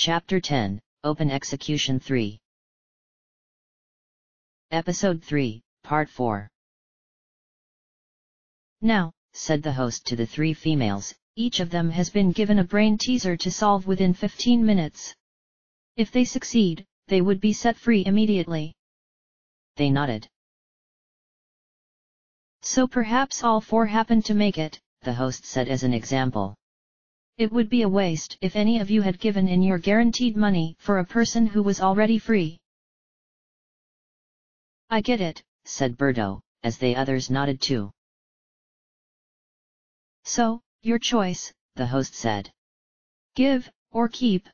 Chapter 10, Open Execution 3. Episode 3, Part 4. Now, said the host to the three females, each of them has been given a brain teaser to solve within 15 minutes. If they succeed, they would be set free immediately. They nodded. So perhaps all four happened to make it, the host said as an example. It would be a waste if any of you had given in your guaranteed money for a person who was already free. I get it, said Birdo, as the others nodded too. So, your choice, the host said. Give, or keep.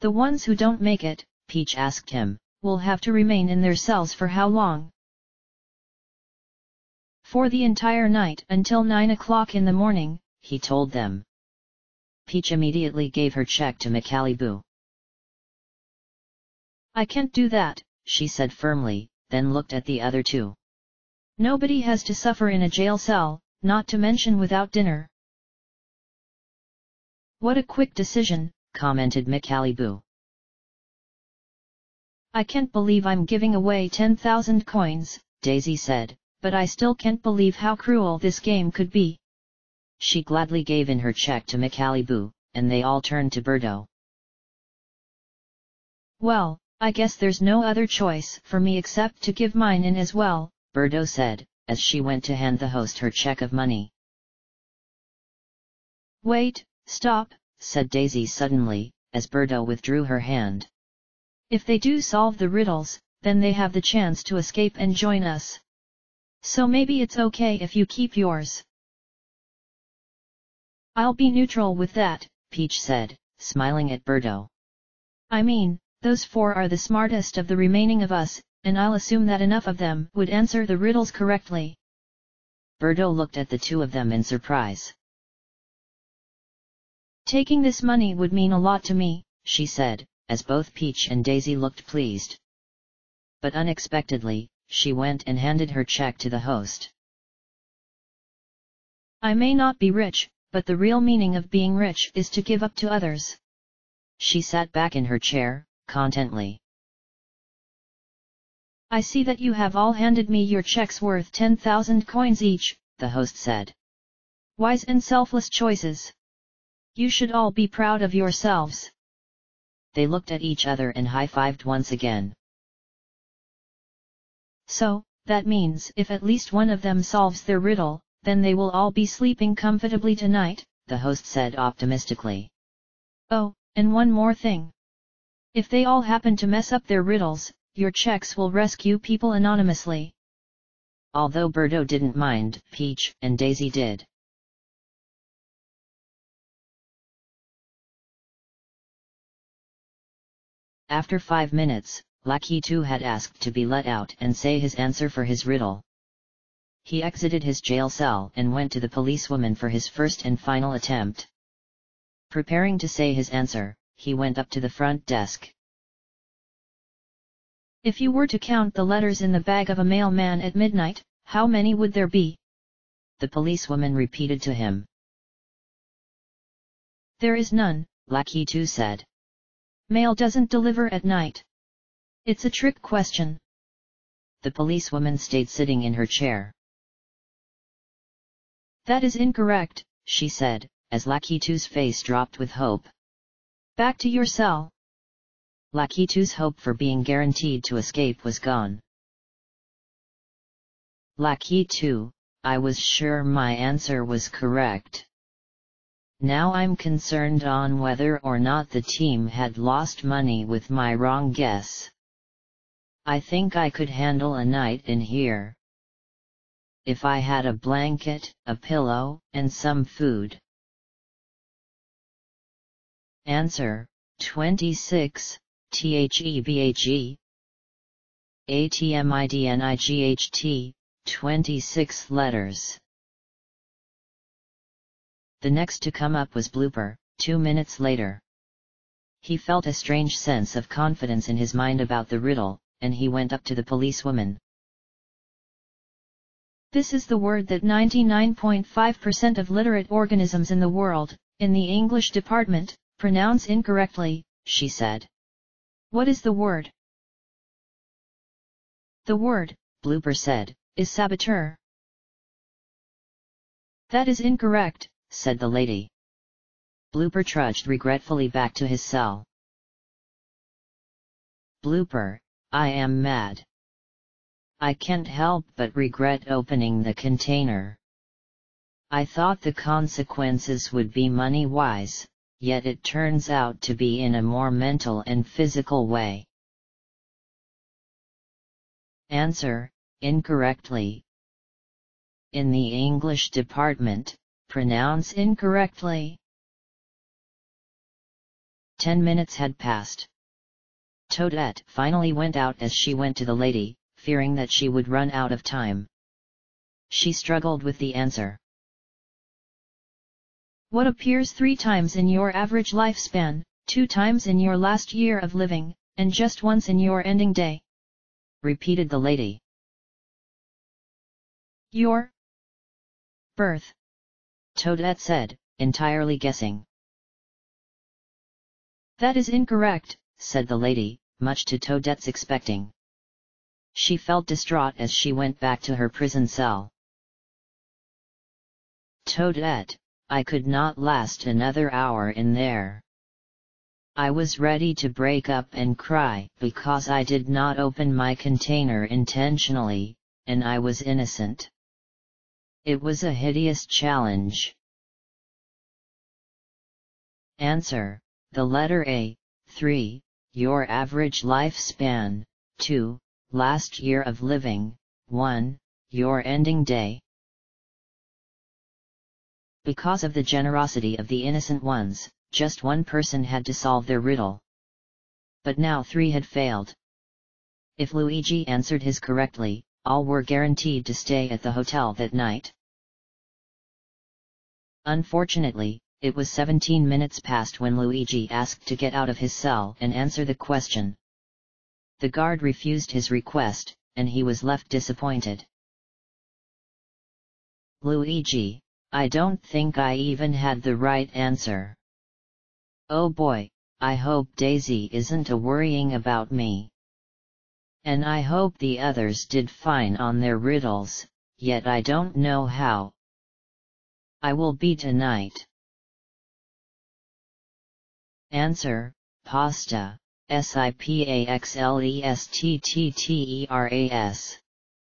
The ones who don't make it, Peach asked him, will have to remain in their cells for how long? For the entire night until 9 o'clock in the morning, he told them. Peach immediately gave her check to Macaliboo. I can't do that, she said firmly, then looked at the other two. Nobody has to suffer in a jail cell, not to mention without dinner. What a quick decision, commented Macaliboo. I can't believe I'm giving away 10,000 coins, Daisy said, but I still can't believe how cruel this game could be. She gladly gave in her check to Macaliboo, and they all turned to Birdo. Well, I guess there's no other choice for me except to give mine in as well, Birdo said, as she went to hand the host her check of money. Wait, stop, said Daisy suddenly, as Birdo withdrew her hand. If they do solve the riddles, then they have the chance to escape and join us. So maybe it's okay if you keep yours. I'll be neutral with that, Peach said, smiling at Birdo. I mean, those four are the smartest of the remaining of us, and I'll assume that enough of them would answer the riddles correctly. Birdo looked at the two of them in surprise. Taking this money would mean a lot to me, she said, as both Peach and Daisy looked pleased. But unexpectedly, she went and handed her check to the host. I may not be rich, but the real meaning of being rich is to give up to others. She sat back in her chair, contently. I see that you have all handed me your checks worth 10,000 coins each, the host said. Wise and selfless choices. You should all be proud of yourselves. They looked at each other and high-fived once again. So, that means if at least one of them solves their riddle, then they will all be sleeping comfortably tonight, the host said optimistically. Oh, and one more thing. If they all happen to mess up their riddles, your checks will rescue people anonymously. Although Birdo didn't mind, Peach and Daisy did. After 5 minutes, Lucky 2 had asked to be let out and say his answer for his riddle. He exited his jail cell and went to the policewoman for his first and final attempt. Preparing to say his answer, he went up to the front desk. If you were to count the letters in the bag of a mailman at midnight, how many would there be? The policewoman repeated to him. There is none, Lucky 2 said. Mail doesn't deliver at night. It's a trick question. The policewoman stayed sitting in her chair. That is incorrect, she said, as Lucky 2's face dropped with hope. Back to your cell. Lucky 2's hope for being guaranteed to escape was gone. Lucky 2, I was sure my answer was correct. Now I'm concerned on whether or not the team had lost money with my wrong guess. I think I could handle a night in here. If I had a blanket, a pillow, and some food. Answer, 26, THEBAG. ATMIDNIGHT, 26 letters. The next to come up was Blooper, 2 minutes later. He felt a strange sense of confidence in his mind about the riddle, and he went up to the policewoman. This is the word that 99.5% of literate organisms in the world, in the English department, Pronounce incorrectly, she said. What is the word? The word, Blooper said, is saboteur. That is incorrect, said the lady. Blooper trudged regretfully back to his cell. Blooper, I am mad. I can't help but regret opening the container. I thought the consequences would be money-wise, yet it turns out to be in a more mental and physical way. Answer, incorrectly. In the English department, pronounce incorrectly. 10 minutes had passed. Toadette finally went out as she went to the lady, fearing that she would run out of time. She struggled with the answer. What appears 3 times in your average lifespan, 2 times in your last year of living, and just once in your ending day? Repeated the lady. Your birth, Toadette said, entirely guessing. That is incorrect, said the lady, much to Toadette's expecting. She felt distraught as she went back to her prison cell. Toadette, I could not last another hour in there. I was ready to break up and cry because I did not open my container intentionally, and I was innocent. It was a hideous challenge. Answer, the letter A, 3, your average lifespan, 2, last year of living, 1, your ending day. Because of the generosity of the innocent ones, just 1 person had to solve their riddle. But now 3 had failed. If Luigi answered his correctly, all were guaranteed to stay at the hotel that night. Unfortunately, it was 17 minutes past when Luigi asked to get out of his cell and answer the question. The guard refused his request, and he was left disappointed. Luigi, I don't think I even had the right answer. Oh boy, I hope Daisy isn't worrying about me. And I hope the others did fine on their riddles, yet I don't know how. I will be tonight. Answer, pasta, SIPAXLESTTTERAS.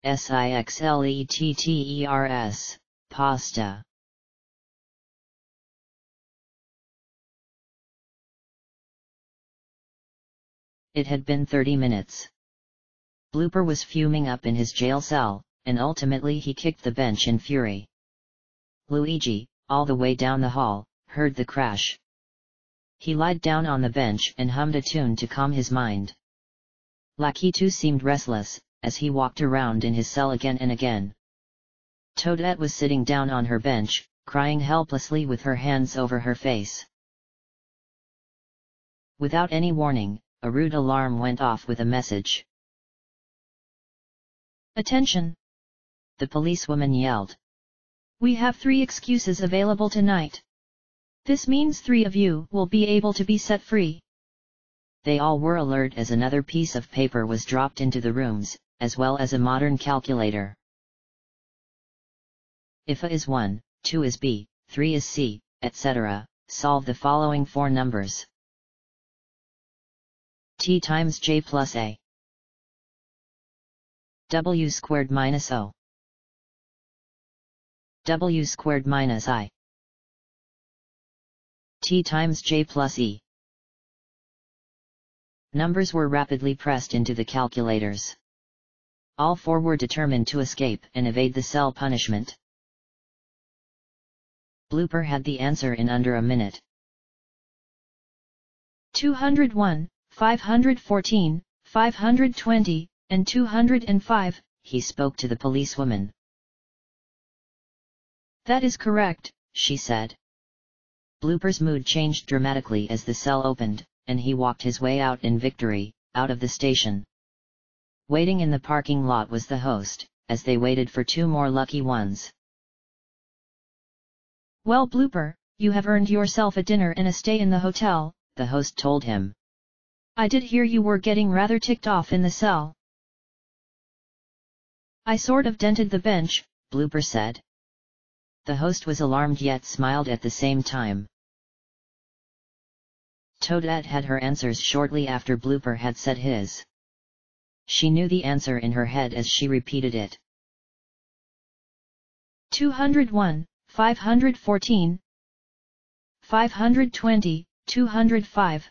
SIXLETTERS, pasta. It had been 30 minutes. Blooper was fuming up in his jail cell, and ultimately he kicked the bench in fury. Luigi, all the way down the hall, heard the crash. He lied down on the bench and hummed a tune to calm his mind. Lakitu seemed restless, as he walked around in his cell again and again. Toadette was sitting down on her bench, crying helplessly with her hands over her face. Without any warning, a rude alarm went off with a message. Attention! The policewoman yelled. We have 3 excuses available tonight. This means 3 of you will be able to be set free. They all were alert as another piece of paper was dropped into the rooms, as well as a modern calculator. If A is 1, 2 is B, 3 is C, etc., solve the following 4 numbers. T times J plus A. W squared minus O. W squared minus I. T times J plus E. Numbers were rapidly pressed into the calculators. All 4 were determined to escape and evade the cell punishment. Blooper had the answer in under a minute. 201, 514, 520, and 205, he spoke to the policewoman. That is correct, she said. Blooper's mood changed dramatically as the cell opened, and he walked his way out in victory, out of the station. Waiting in the parking lot was the host, as they waited for 2 more lucky ones. Well, Blooper, you have earned yourself a dinner and a stay in the hotel, the host told him. I did hear you were getting rather ticked off in the cell. I sort of dented the bench, Blooper said. The host was alarmed yet smiled at the same time. Toadette had her answers shortly after Blooper had said his. She knew the answer in her head as she repeated it. 201, 514, 520, 205.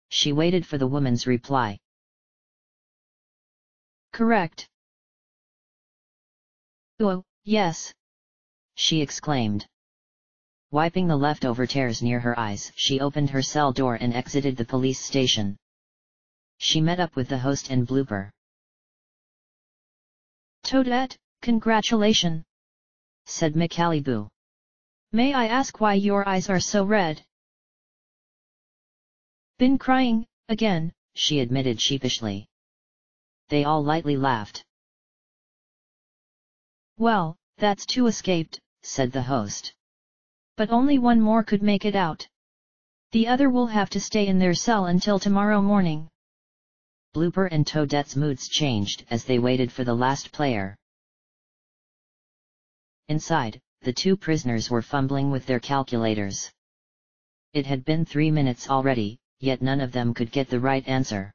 She waited for the woman's reply. Correct. Oh, yes, she exclaimed. Wiping the leftover tears near her eyes, she opened her cell door and exited the police station. She met up with the host and Blooper. Toadette, congratulations, said McAliboo. May I ask why your eyes are so red? Been crying, again, she admitted sheepishly. They all lightly laughed. Well, that's two escaped, said the host. But only one more could make it out. The other will have to stay in their cell until tomorrow morning. Blooper and Toadette's moods changed as they waited for the last player. Inside, the two prisoners were fumbling with their calculators. It had been 3 minutes already, yet none of them could get the right answer.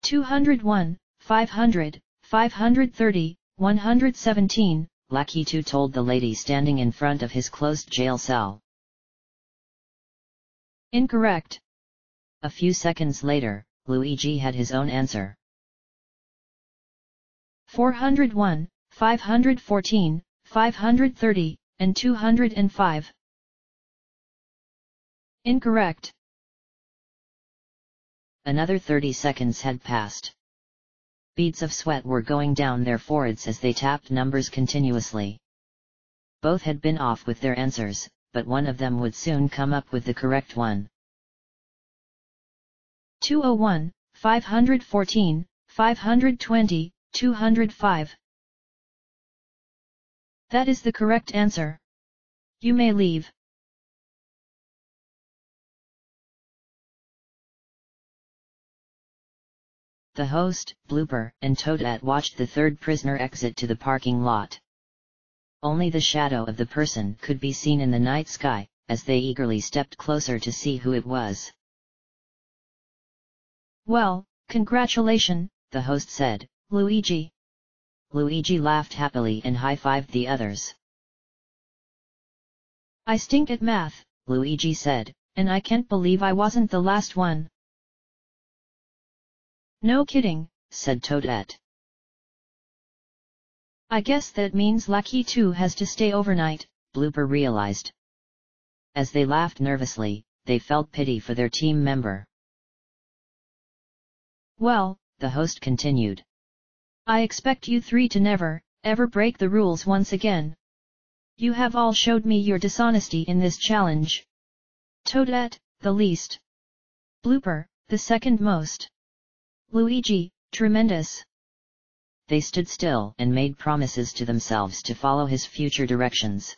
201, 500, 530, 117, Lakitu told the lady standing in front of his closed jail cell. Incorrect. A few seconds later, Luigi had his own answer. 401, 514, 530, and 205. Incorrect. Another 30 seconds had passed. Beads of sweat were going down their foreheads as they tapped numbers continuously. Both had been off with their answers, but one of them would soon come up with the correct one. 201, 514, 520, 205. That is the correct answer. You may leave. The host, Blooper, and Toadette watched the third prisoner exit to the parking lot. Only the shadow of the person could be seen in the night sky, as they eagerly stepped closer to see who it was. Well, congratulations, the host said, Luigi. Luigi laughed happily and high-fived the others. I stink at math, Luigi said, and I can't believe I wasn't the last one. No kidding, said Toadette. I guess that means Lakitu has to stay overnight, Blooper realized. As they laughed nervously, they felt pity for their team member. Well, the host continued. I expect you three to never, ever break the rules once again. You have all showed me your dishonesty in this challenge. Toadette, the least. Blooper, the second most. Luigi, tremendous. They stood still and made promises to themselves to follow his future directions.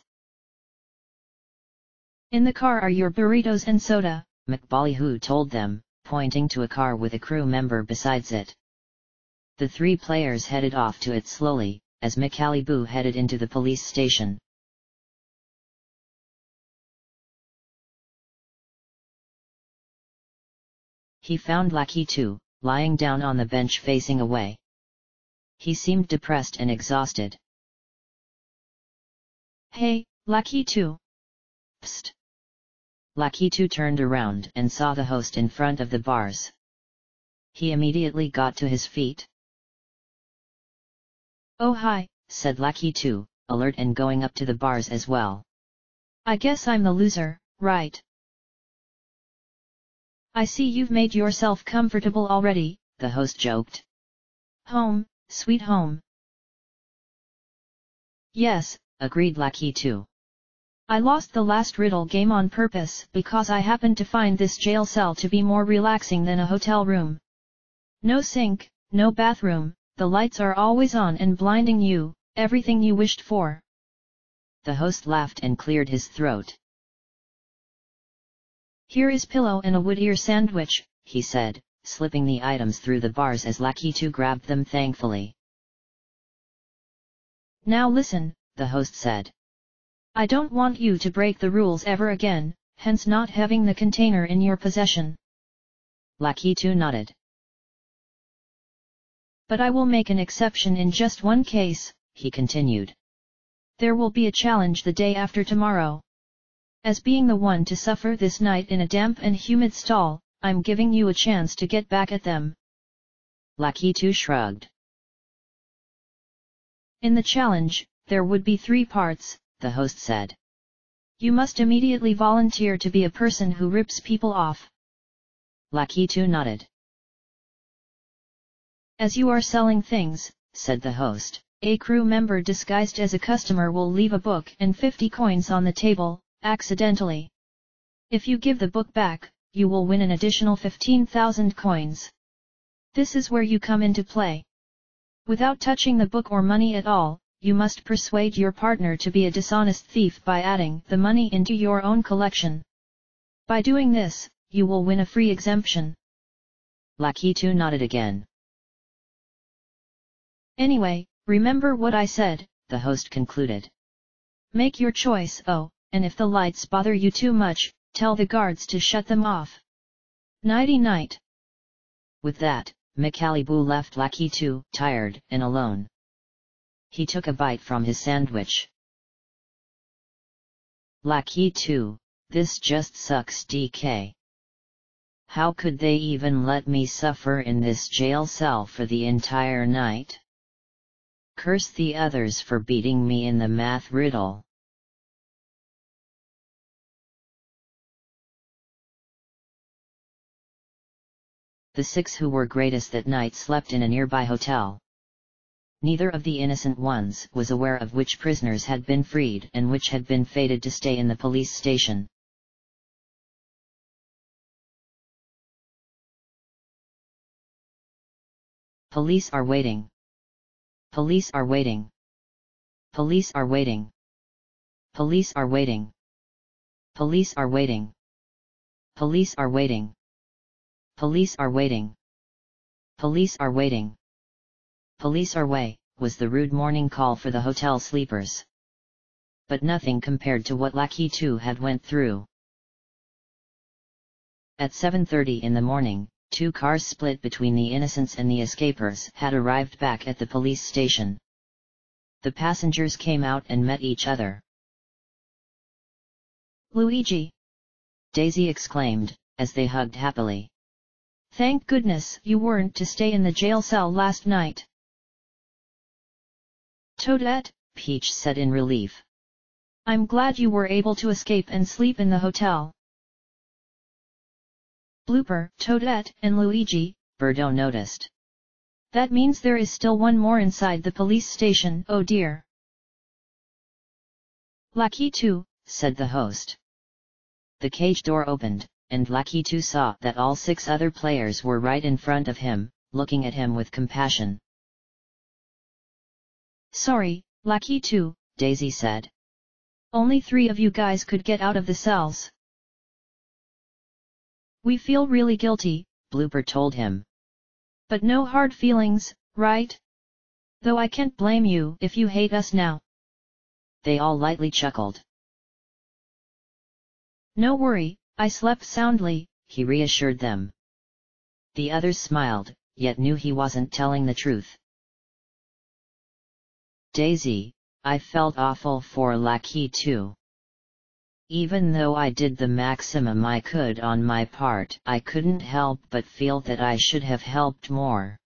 In the car are your burritos and soda, McBallyhoo told them, pointing to a car with a crew member besides it. The three players headed off to it slowly, as McAliboo headed into the police station. He found Lakitu, lying down on the bench facing away. He seemed depressed and exhausted. Hey, Lakitu. Psst. Lakitu turned around and saw the host in front of the bars. He immediately got to his feet. Oh hi, said Lakitu, alert and going up to the bars as well. I guess I'm the loser, right? I see you've made yourself comfortable already, the host joked. Home, sweet home. Yes, agreed Lakitu. I lost the last riddle game on purpose because I happened to find this jail cell to be more relaxing than a hotel room. No sink, no bathroom, the lights are always on and blinding you, everything you wished for. The host laughed and cleared his throat. "Here is pillow and a wood ear sandwich," he said, slipping the items through the bars as Lucky 2 grabbed them thankfully. "Now listen," the host said. "I don't want you to break the rules ever again, hence not having the container in your possession." Lucky 2 nodded. "But I will make an exception in just one case," he continued. "There will be a challenge the day after tomorrow. As being the one to suffer this night in a damp and humid stall, I'm giving you a chance to get back at them." Lucky 2 shrugged. "In the challenge, there would be 3 parts," the host said. "You must immediately volunteer to be a person who rips people off." Lucky 2 nodded. "As you are selling things," said the host, "a crew member disguised as a customer will leave a book and 50 coins on the table, accidentally. If you give the book back, you will win an additional 15,000 coins. This is where you come into play. Without touching the book or money at all, you must persuade your partner to be a dishonest thief by adding the money into your own collection. By doing this, you will win a free exemption." Lucky 2 nodded again. "Anyway, remember what I said," the host concluded. "Make your choice, and if the lights bother you too much, tell the guards to shut them off. Nighty-night." With that, Michaliboo left Lucky 2 tired and alone. He took a bite from his sandwich. "Lucky 2, this just sucks DK. How could they even let me suffer in this jail cell for the entire night? Curse the others for beating me in the math riddle." The 6 who were greatest that night slept in a nearby hotel. Neither of the innocent ones was aware of which prisoners had been freed and which had been fated to stay in the police station. "Police are waiting. Police are waiting. Police are waiting. Police are waiting. Police are waiting. Police are waiting. Police are waiting. Police are waiting. Police are way," was the rude morning call for the hotel sleepers. But nothing compared to what Lucky 2 had went through. At 7:30 in the morning, 2 cars split between the innocents and the escapers had arrived back at the police station. The passengers came out and met each other. "Luigi!" Daisy exclaimed, as they hugged happily. "Thank goodness you weren't to stay in the jail cell last night." "Toadette," Peach said in relief. "I'm glad you were able to escape and sleep in the hotel." "Blooper, Toadette and Luigi," Birdo noticed. "That means there is still one more inside the police station, oh dear." "Lucky 2, said the host. The cage door opened, and Lucky 2 saw that all 6 other players were right in front of him, looking at him with compassion. "Sorry, Lucky 2, Daisy said. "Only 3 of you guys could get out of the cells." "We feel really guilty," Blooper told him. "But no hard feelings, right? Though I can't blame you if you hate us now." They all lightly chuckled. "No worry, I slept soundly," he reassured them. The others smiled, yet knew he wasn't telling the truth. "Daisy, I felt awful for Lucky 2. Even though I did the maximum I could on my part, I couldn't help but feel that I should have helped more."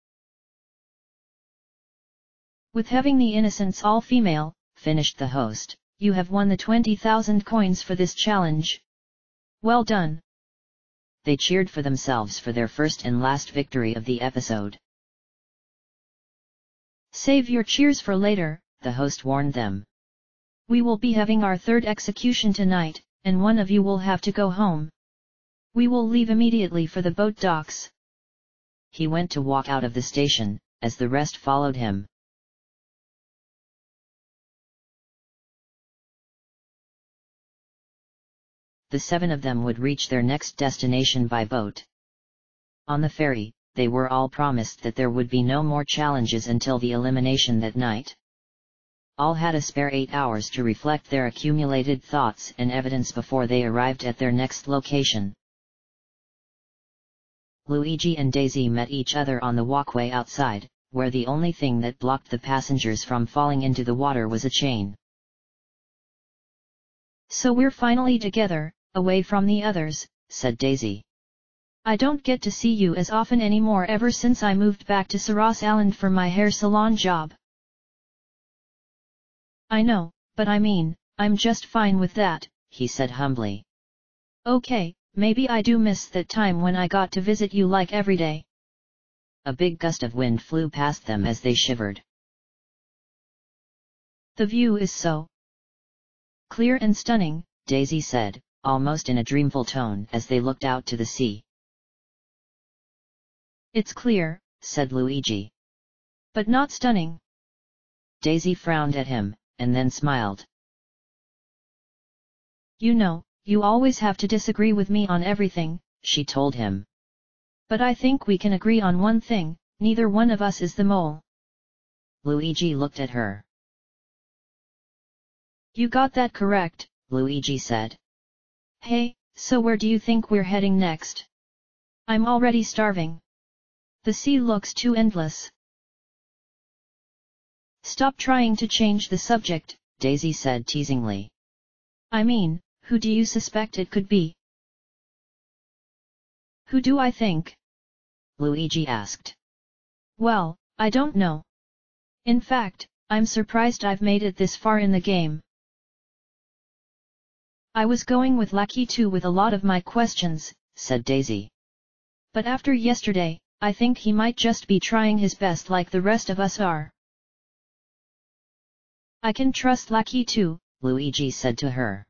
"With having the innocents all female," finished the host, "you have won the 20,000 coins for this challenge. Well done." They cheered for themselves for their first and last victory of the episode. "Save your cheers for later," the host warned them. "We will be having our 3rd execution tonight, and one of you will have to go home. We will leave immediately for the boat docks." He went to walk out of the station, as the rest followed him. the 7 of them would reach their next destination by boat. On the ferry, they were all promised that there would be no more challenges until the elimination that night. All had a spare 8 hours to reflect their accumulated thoughts and evidence before they arrived at their next location. Luigi and Daisy met each other on the walkway outside, where the only thing that blocked the passengers from falling into the water was a chain. "So we're finally together, away from the others," said Daisy. "I don't get to see you as often anymore ever since I moved back to Saros Island for my hair salon job." "I know, but I mean, I'm just fine with that," he said humbly. "Okay, maybe I do miss that time when I got to visit you like every day." A big gust of wind flew past them as they shivered. "The view is so clear and stunning," Daisy said, almost in a dreamful tone as they looked out to the sea. "It's clear," said Luigi. "But not stunning." Daisy frowned at him, and then smiled. "You know, you always have to disagree with me on everything," she told him. "But I think we can agree on one thing, neither one of us is the mole." Luigi looked at her. "You got that correct," Luigi said. "Hey, so where do you think we're heading next? I'm already starving. The sea looks too endless." "Stop trying to change the subject," Daisy said teasingly. "I mean, who do you suspect it could be?" "Who do I think?" Luigi asked. "Well, I don't know. In fact, I'm surprised I've made it this far in the game. I was going with Lucky too with a lot of my questions," said Daisy. "But after yesterday, I think he might just be trying his best like the rest of us are." "I can trust Lucky too," Luigi said to her.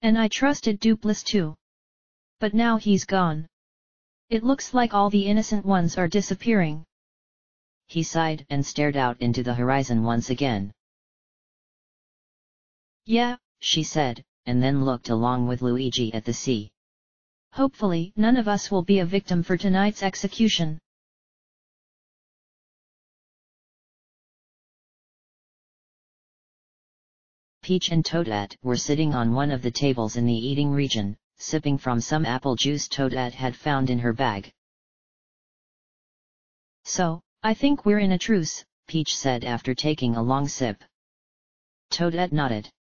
"And I trusted Dupless too. But now he's gone. It looks like all the innocent ones are disappearing." He sighed and stared out into the horizon once again. "Yeah," she said, and then looked along with Luigi at the sea. "Hopefully none of us will be a victim for tonight's execution." Peach and Toadette were sitting on one of the tables in the eating region, sipping from some apple juice Toadette had found in her bag. "So, I think we're in a truce," Peach said after taking a long sip. Toadette nodded.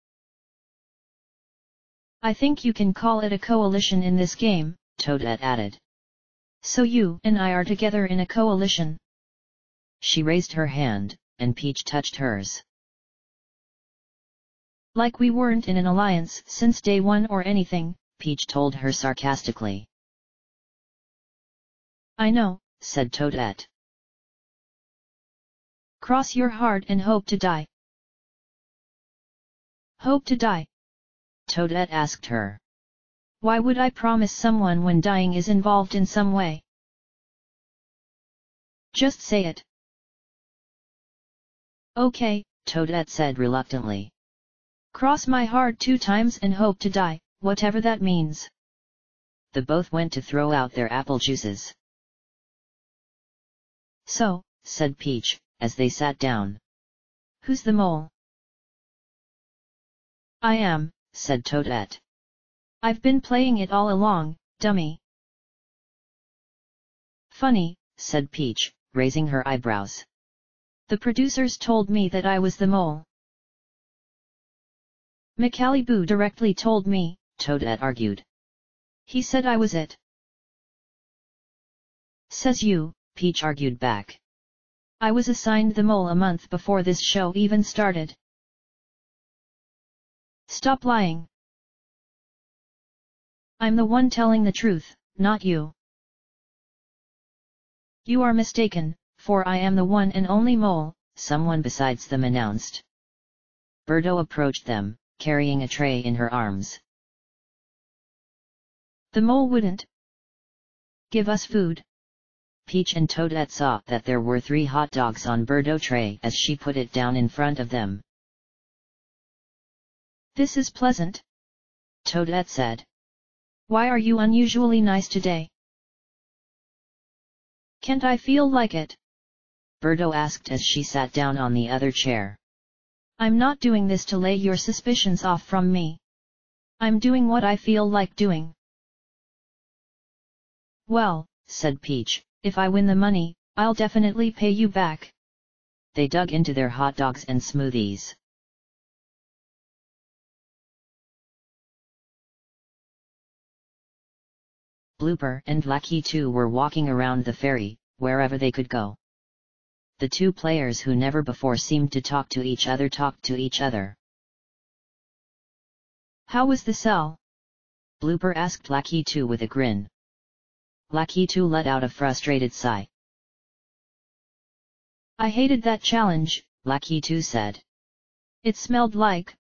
"I think you can call it a coalition in this game," Toadette added. "So you and I are together in a coalition." She raised her hand, and Peach touched hers. "Like we weren't in an alliance since day one or anything," Peach told her sarcastically. "I know," said Toadette. "Cross your heart and hope to die." "Hope to die?" Toadette asked her. "Why would I promise someone when dying is involved in some way? Just say it." "Okay," Toadette said reluctantly. "Cross my heart 2 times and hope to die, whatever that means." The both went to throw out their apple juices. "So," said Peach, as they sat down. "Who's the mole?" "I am," said Toadette. "I've been playing it all along, dummy." "Funny," said Peach, raising her eyebrows. "The producers told me that I was the mole." "Macaliboo directly told me," Toadette argued. "He said I was it." "Says you," Peach argued back. "I was assigned the mole a month before this show even started." "Stop lying." "I'm the one telling the truth, not you." "You are mistaken, for I am the one and only mole," someone besides them announced. Birdo approached them, carrying a tray in her arms. "The mole wouldn't give us food." Peach and Toadette saw that there were 3 hot dogs on Birdo's tray as she put it down in front of them. "This is pleasant," Toadette said. Why are you unusually nice today? Can't I feel like it? Birdo asked as she sat down on the other chair. I'm not doing this to lay your suspicions off from me. I'm doing what I feel like doing. Well, said Peach, if I win the money, I'll definitely pay you back. They dug into their hot dogs and smoothies. Blooper and Lucky 2 were walking around the ferry, wherever they could go. The two players who never before seemed to talk to each other talked to each other. How was the cell? Blooper asked Lucky 2 with a grin. Lucky 2 let out a frustrated sigh. I hated that challenge, Lucky 2 said. It smelled like,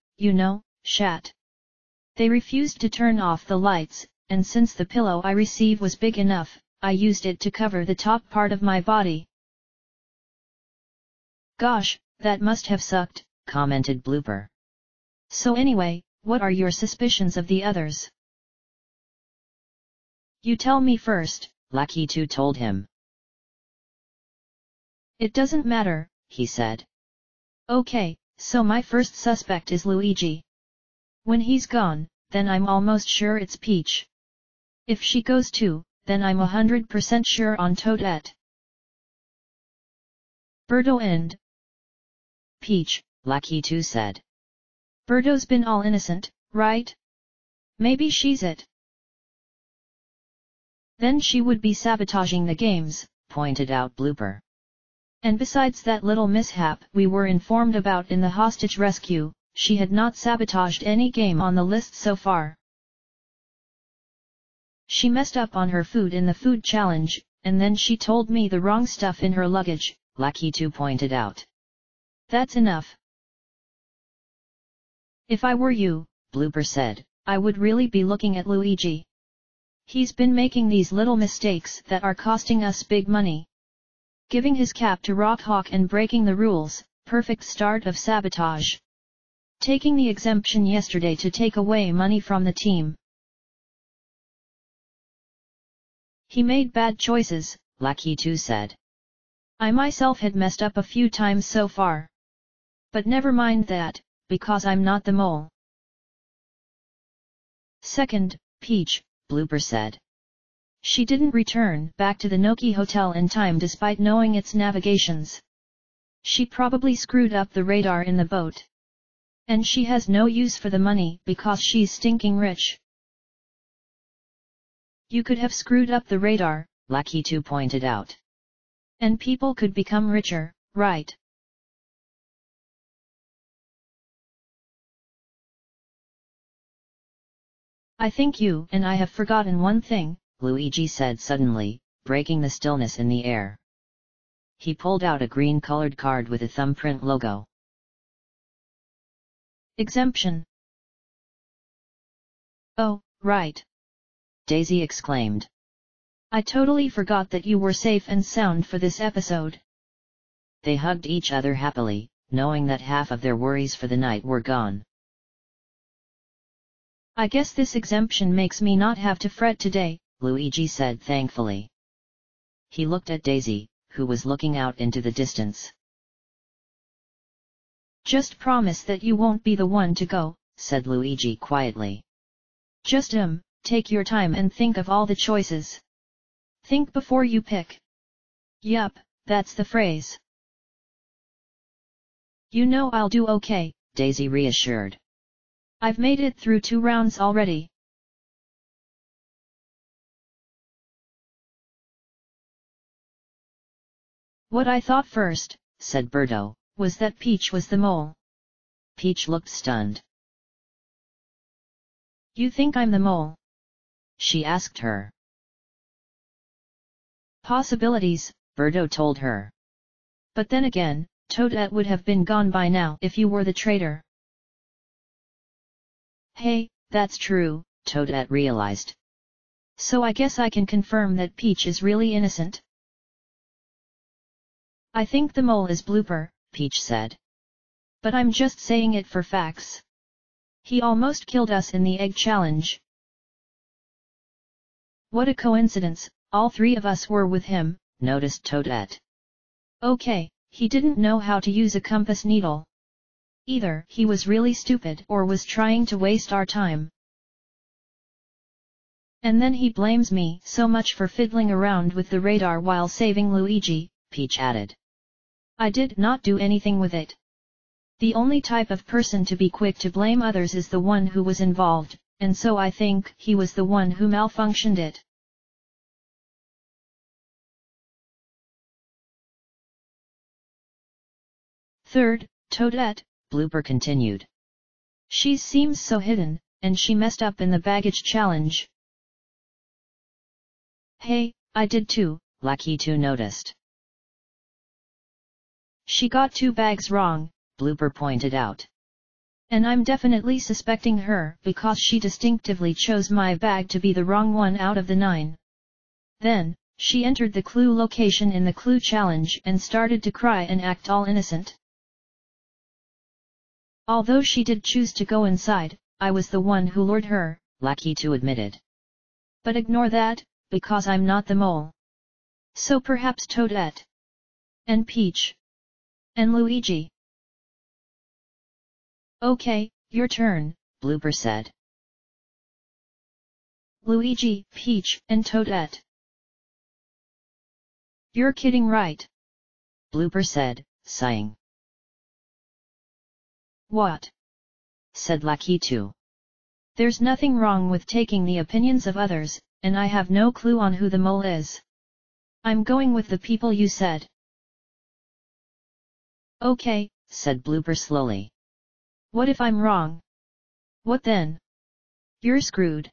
shat. They refused to turn off the lights, and since the pillow I received was big enough, I used it to cover the top part of my body. Gosh, that must have sucked, commented Blooper. So anyway, what are your suspicions of the others? You tell me first, Lucky 2 told him. It doesn't matter, he said. Okay, so my first suspect is Luigi. When he's gone, then I'm almost sure it's Peach. If she goes too, then I'm 100% sure on Toadette. Birdo and Peach, Lucky 2 said. Birdo's been all innocent, right? Maybe she's it. Then she would be sabotaging the games, pointed out Blooper. And besides that little mishap we were informed about in the hostage rescue, she had not sabotaged any game on the list so far. She messed up on her food in the food challenge, and then she told me the wrong stuff in her luggage, Lucky 2 pointed out. That's enough. If I were you, Blooper said, I would really be looking at Luigi. He's been making these little mistakes that are costing us big money. Giving his cap to Rock Hawk and breaking the rules, perfect start of sabotage. Taking the exemption yesterday to take away money from the team. He made bad choices, Lucky 2 said. I myself had messed up a few times so far. But never mind that, because I'm not the mole. Second, Peach, Blooper said. She didn't return back to the Noki Hotel in time despite knowing its navigations. She probably screwed up the radar in the boat. And she has no use for the money because she's stinking rich. You could have screwed up the radar, Lucky 2 pointed out. And people could become richer, right? I think you and I have forgotten one thing, Luigi said suddenly, breaking the stillness in the air. He pulled out a green-colored card with a thumbprint logo. Exemption. Oh, right. Daisy exclaimed. I totally forgot that you were safe and sound for this episode. They hugged each other happily, knowing that half of their worries for the night were gone. I guess this exemption makes me not have to fret today, Luigi said thankfully. He looked at Daisy, who was looking out into the distance. Just promise that you won't be the one to go, said Luigi quietly. Just take your time and think of all the choices. Think before you pick. Yup, that's the phrase. You know I'll do okay, Daisy reassured. I've made it through 2 rounds already. What I thought first, said Birdo, was that Peach was the mole. Peach looked stunned. You think I'm the mole? She asked her. Possibilities, Birdo told her. But then again, Toadette would have been gone by now if you were the traitor. Hey, that's true, Toadette realized. So I guess I can confirm that Peach is really innocent. I think the mole is Blooper, Peach said. But I'm just saying it for facts. He almost killed us in the egg challenge. What a coincidence, all three of us were with him, noticed Toadette. Okay, he didn't know how to use a compass needle. Either he was really stupid or was trying to waste our time. And then he blames me so much for fiddling around with the radar while saving Luigi, Peach added. I did not do anything with it. The only type of person to be quick to blame others is the one who was involved, and so I think he was the one who malfunctioned it. Third, Toadette, Blooper continued. She seems so hidden, and she messed up in the baggage challenge. Hey, I did too, Lucky 2 noticed. She got 2 bags wrong, Blooper pointed out. And I'm definitely suspecting her because she distinctively chose my bag to be the wrong one out of the 9. Then, she entered the clue location in the clue challenge and started to cry and act all innocent. Although she did choose to go inside, I was the one who lured her, Lucky 2 admitted. But ignore that, because I'm not the mole. So perhaps Toadette. And Peach. And Luigi. Okay, your turn, Blooper said. Luigi, Peach, and Toadette. You're kidding, right? Blooper said, sighing. What? Said Lucky 2. There's nothing wrong with taking the opinions of others, and I have no clue on who the mole is. I'm going with the people you said. Okay, said Blooper slowly. What if I'm wrong? What then? You're screwed.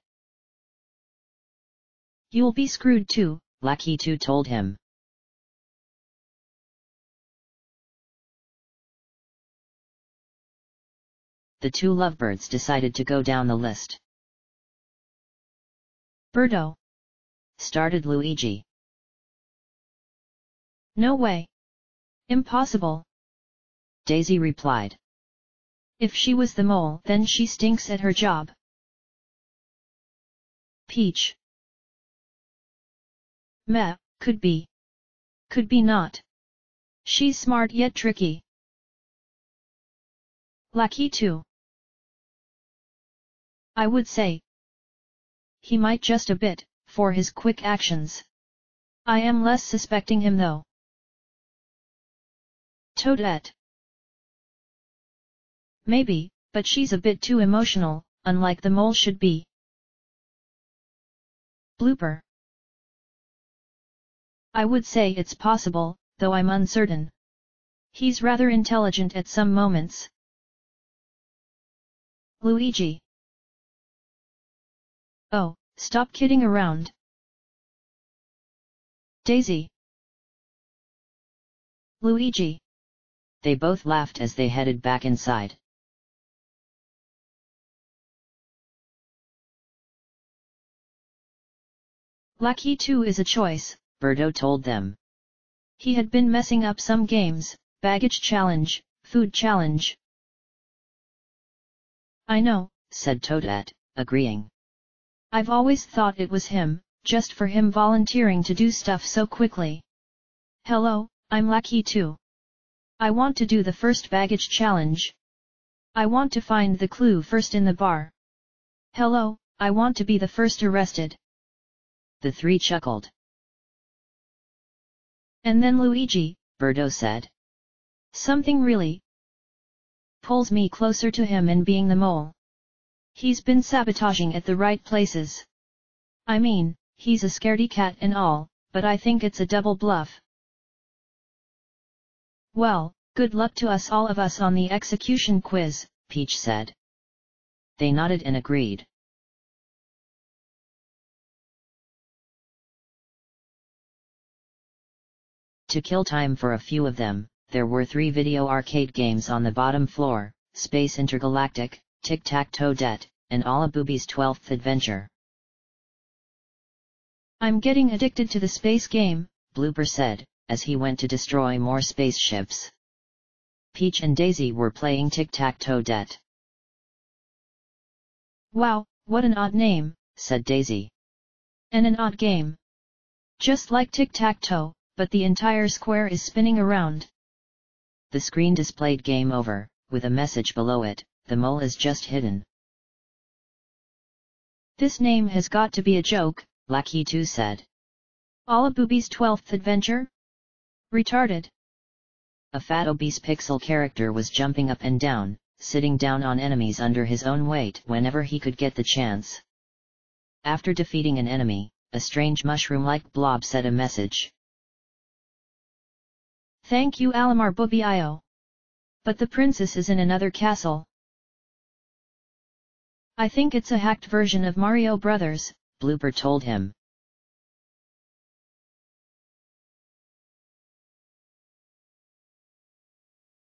You'll be screwed too, Lucky 2 told him. The 2 lovebirds decided to go down the list. Birdo. Started Luigi. No way. Impossible. Daisy replied. If she was the mole, then she stinks at her job. Peach. Meh, could be. Could be not. She's smart yet tricky. Lucky 2. I would say. He might just a bit, for his quick actions. I am less suspecting him though. Toadette. Maybe, but she's a bit too emotional, unlike the mole should be. Blooper. I would say it's possible, though I'm uncertain. He's rather intelligent at some moments. Luigi. Oh, stop kidding around. Daisy. Luigi. They both laughed as they headed back inside. Lucky 2 is a choice, Birdo told them. He had been messing up some games, baggage challenge, food challenge. I know, said Toadette, agreeing. I've always thought it was him, just for him volunteering to do stuff so quickly. Hello, I'm Lucky 2. I want to do the first baggage challenge. I want to find the clue first in the bar. Hello, I want to be the first arrested. The 3 chuckled. And then Luigi, Birdo said. Something really pulls me closer to him in being the mole. He's been sabotaging at the right places. I mean, he's a scaredy cat and all, but I think it's a double bluff. Well, good luck to us all of us on the execution quiz, Peach said. They nodded and agreed. To kill time for a few of them, there were 3 video arcade games on the bottom floor, Space Intergalactic, Tic-Tac-Toe-Det, and Alla Booby's 12th Adventure. I'm getting addicted to the space game, Blooper said, as he went to destroy more spaceships. Peach and Daisy were playing Tic-Tac-Toe-Det. Wow, what an odd name, said Daisy. And an odd game. Just like tic-tac-toe, but the entire square is spinning around. The screen displayed game over, with a message below it, the mole is just hidden. This name has got to be a joke, Lackey 2 said. Alabooby's 12th adventure? Retarded. A fat obese pixel character was jumping up and down, sitting down on enemies under his own weight whenever he could get the chance. After defeating an enemy, a strange mushroom-like blob said a message. Thank you ARandomAudiobookAppeared. But the princess is in another castle. I think it's a hacked version of Mario Brothers, Blooper told him.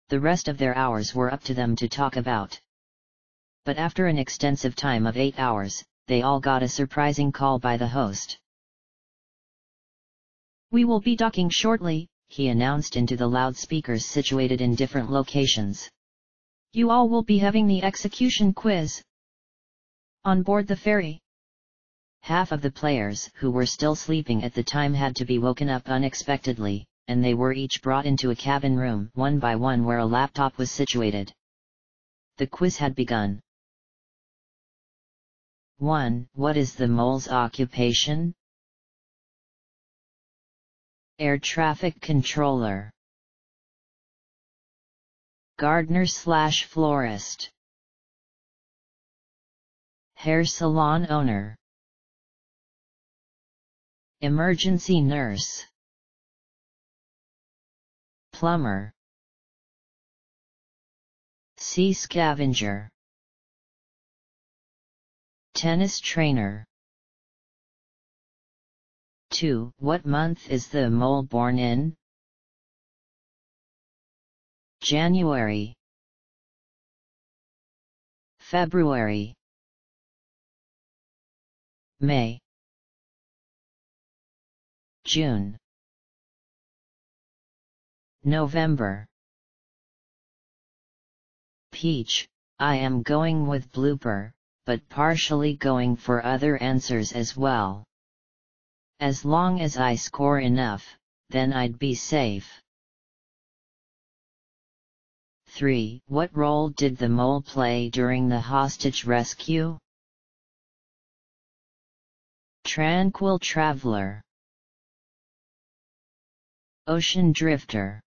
The rest of their hours were up to them to talk about. But after an extensive time of 8 hours, they all got a surprising call by the host. We will be docking shortly, he announced into the loudspeakers situated in different locations. You all will be having the execution quiz on board the ferry. Half of the players who were still sleeping at the time had to be woken up unexpectedly, and they were each brought into a cabin room one by one where a laptop was situated. The quiz had begun. 1. What is the mole's occupation? Air traffic controller. Gardener/florist. Hair salon owner. Emergency nurse. Plumber. Sea scavenger. Tennis trainer. 2. What month is the mole born in? January. February. May. June. November. Peach, I am going with Blooper, but partially going for other answers as well. As long as I score enough, then I'd be safe. 3. What role did the mole play during the hostage rescue? Tranquil traveler. Ocean drifter.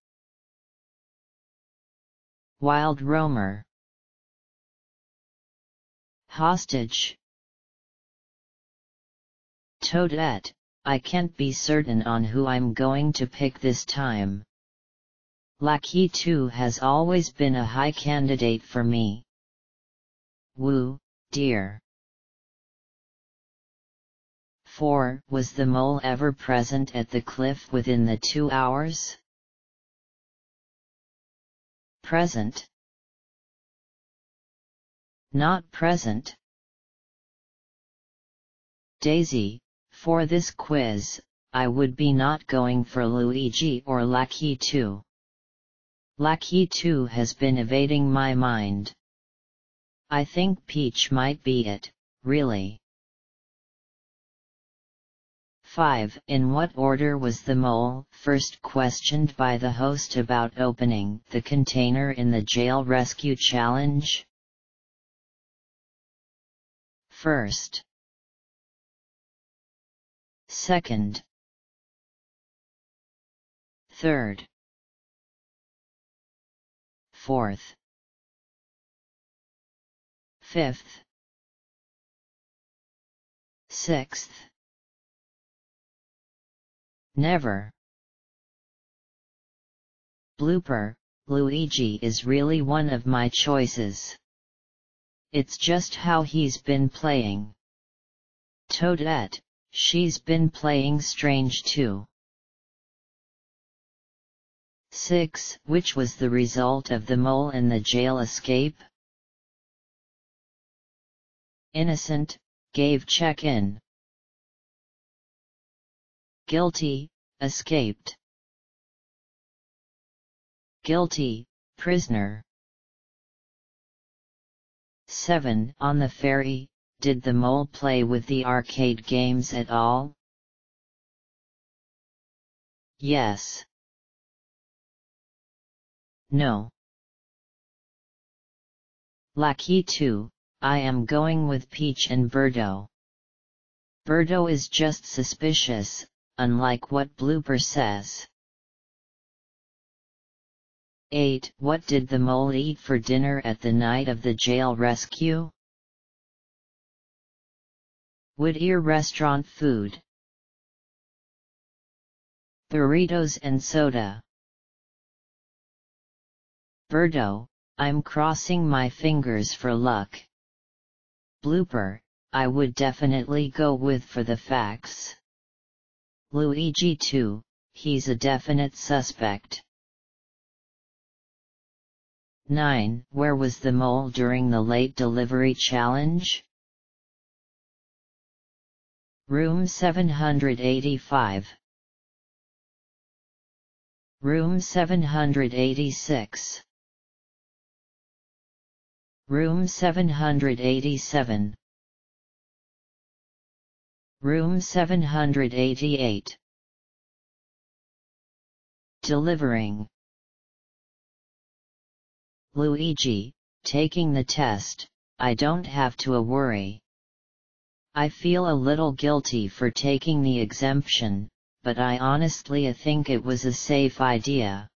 Wild roamer. Hostage. Toadette, I can't be certain on who I'm going to pick this time. Lackey 2 has always been a high candidate for me. Woo, dear. 4. Was the mole ever present at the cliff within the 2 hours? Present. Not present. Daisy, for this quiz, I would be not going for Luigi or Lackey 2. Lackey 2 has been evading my mind. I think Peach might be it, really. 5. In what order was the mole first questioned by the host about opening the container in the jail rescue challenge? First. Second. Third. Fourth. Fifth. Sixth. Never. Blooper, Luigi is really one of my choices. It's just how he's been playing. Toadette, she's been playing strange too. 6. Which was the result of the mole and the jail escape? Innocent, gave check-in. Guilty, escaped. Guilty, prisoner. 7. On the ferry, did the mole play with the arcade games at all? Yes. No. Lucky 2, I am going with Peach and Birdo. Birdo is just suspicious, unlike what Blooper says. 8. What did the mole eat for dinner at the night of the jail rescue? Whittier restaurant food. Burritos and soda. Birdo, I'm crossing my fingers for luck. Blooper, I would definitely go with for the facts. Luigi 2, he's a definite suspect. 9. Where was the mole during the late delivery challenge? Room 785. Room 786. Room 787. Room 788. Delivering. Luigi, taking the test, I don't have to worry. I feel a little guilty for taking the exemption, but I honestly think it was a safe idea.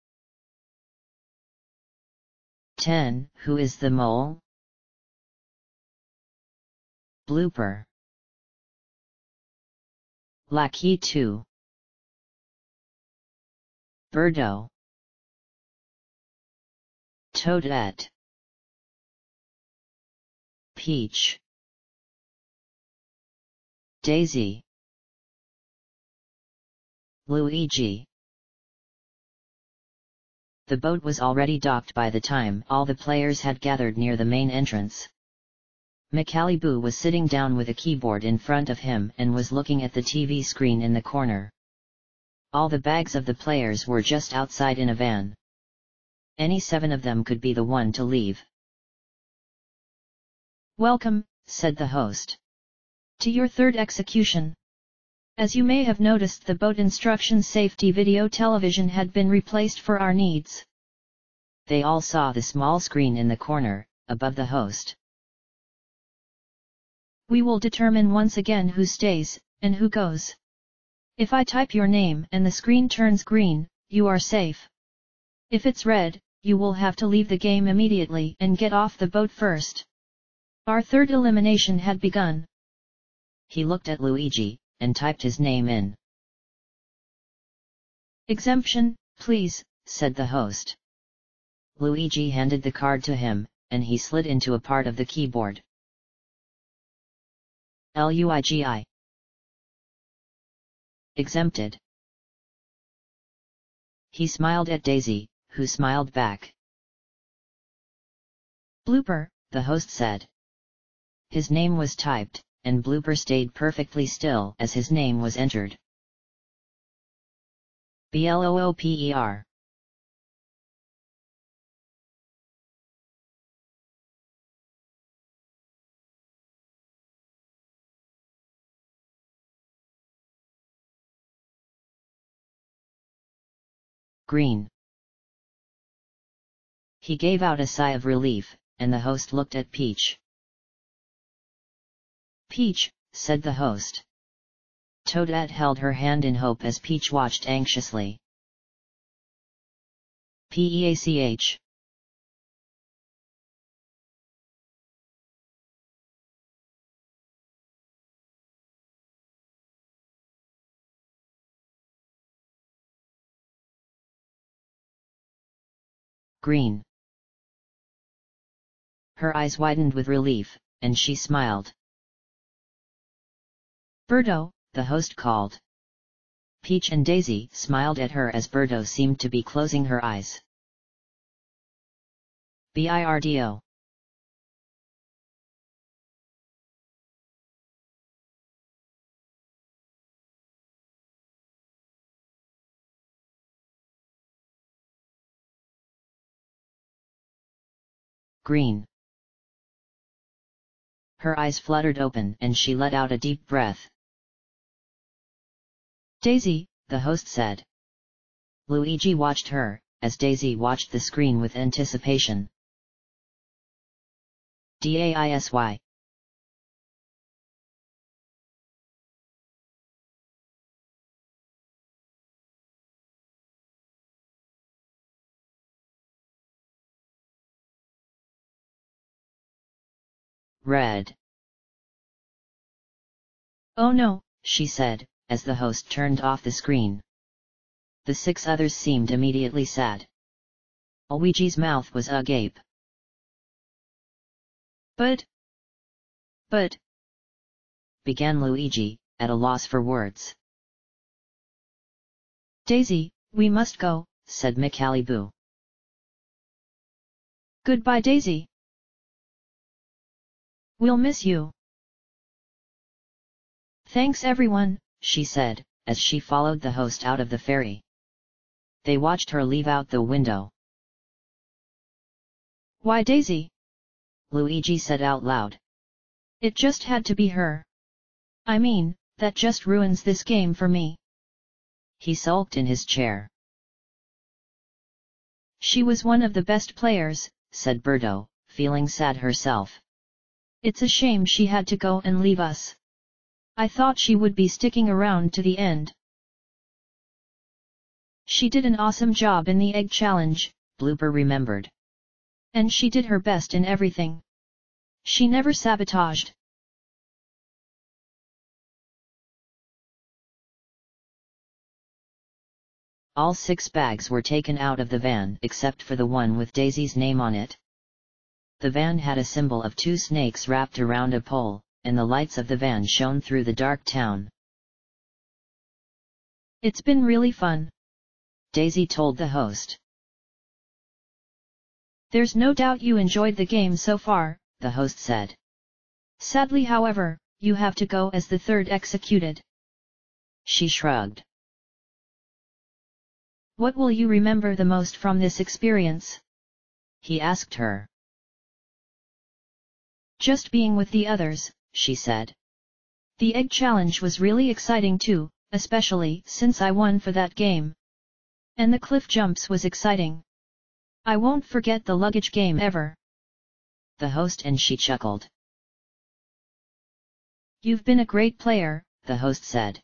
10. Who is the mole? Blooper. Lucky 2. Birdo. Toadette. Peach. Daisy. Luigi. The boat was already docked by the time all the players had gathered near the main entrance. Macalibou was sitting down with a keyboard in front of him and was looking at the TV screen in the corner. All the bags of the players were just outside in a van. Any 7 of them could be the one to leave. Welcome, said the host, to your 3rd execution. As you may have noticed, the boat instruction safety video television had been replaced for our needs. They all saw the small screen in the corner, above the host. We will determine once again who stays, and who goes. If I type your name and the screen turns green, you are safe. If it's red, you will have to leave the game immediately and get off the boat first. Our 3rd elimination had begun. He looked at Luigi, and typed his name in. Exemption, please, said the host. Luigi handed the card to him, and he slid into a part of the keyboard. Luigi. Exempted. He smiled at Daisy, who smiled back. Blooper, the host said. His name was typed, and Blooper stayed perfectly still as his name was entered. Blooper. Green. He gave out a sigh of relief, and the host looked at Peach. Peach, said the host. Toadette held her hand in hope as Peach watched anxiously. Peach. Green. Her eyes widened with relief, and she smiled. Birdo, the host called. Peach and Daisy smiled at her as Birdo seemed to be closing her eyes. Birdo. Green. Her eyes fluttered open and she let out a deep breath. Daisy, the host said. Luigi watched her, as Daisy watched the screen with anticipation. Daisy. Red. Oh no, she said, as the host turned off the screen. The 6 others seemed immediately sad. Luigi's mouth was agape. But, began Luigi, at a loss for words. Daisy, we must go, said Michaliboo. Goodbye Daisy. We'll miss you. Thanks everyone, she said, as she followed the host out of the ferry. They watched her leave out the window. Why Daisy? Luigi said out loud. It just had to be her. I mean, that just ruins this game for me. He sulked in his chair. She was one of the best players, said Birdo, feeling sad herself. It's a shame she had to go and leave us. I thought she would be sticking around to the end. She did an awesome job in the egg challenge, Blooper remembered. And she did her best in everything. She never sabotaged. All 6 bags were taken out of the van except for the one with Daisy's name on it. The van had a symbol of 2 snakes wrapped around a pole, and the lights of the van shone through the dark town. It's been really fun, Daisy told the host. There's no doubt you enjoyed the game so far, the host said. Sadly however, you have to go as the 3rd executed. She shrugged. What will you remember the most from this experience? He asked her. Just being with the others, she said. The egg challenge was really exciting too, especially since I won for that game. And the cliff jumps was exciting. I won't forget the luggage game ever. The host and she chuckled. You've been a great player, the host said.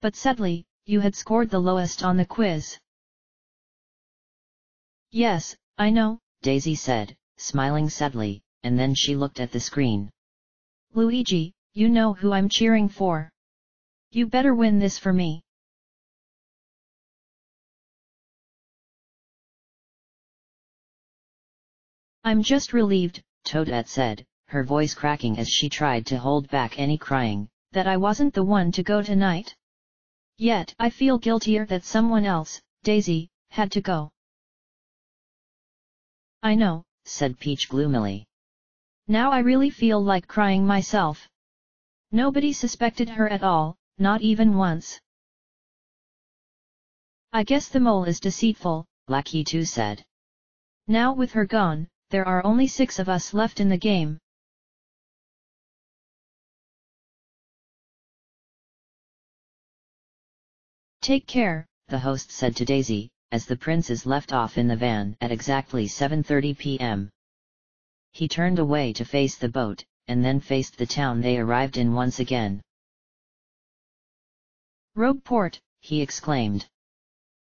But sadly, you had scored the lowest on the quiz. Yes, I know, Daisy said, smiling sadly, and then she looked at the screen. Luigi, you know who I'm cheering for. You better win this for me. I'm just relieved, Toadette said, her voice cracking as she tried to hold back any crying, that I wasn't the one to go tonight. Yet I feel guiltier that someone else, Daisy, had to go. I know, said Peach gloomily. Now I really feel like crying myself. Nobody suspected her at all, not even once. I guess the mole is deceitful, Lackey 2 said. Now with her gone, there are only 6 of us left in the game. Take care, the host said to Daisy, as the princes left off in the van at exactly 7:30 p.m. He turned away to face the boat, and then faced the town they arrived in once again. Rogue Port, he exclaimed.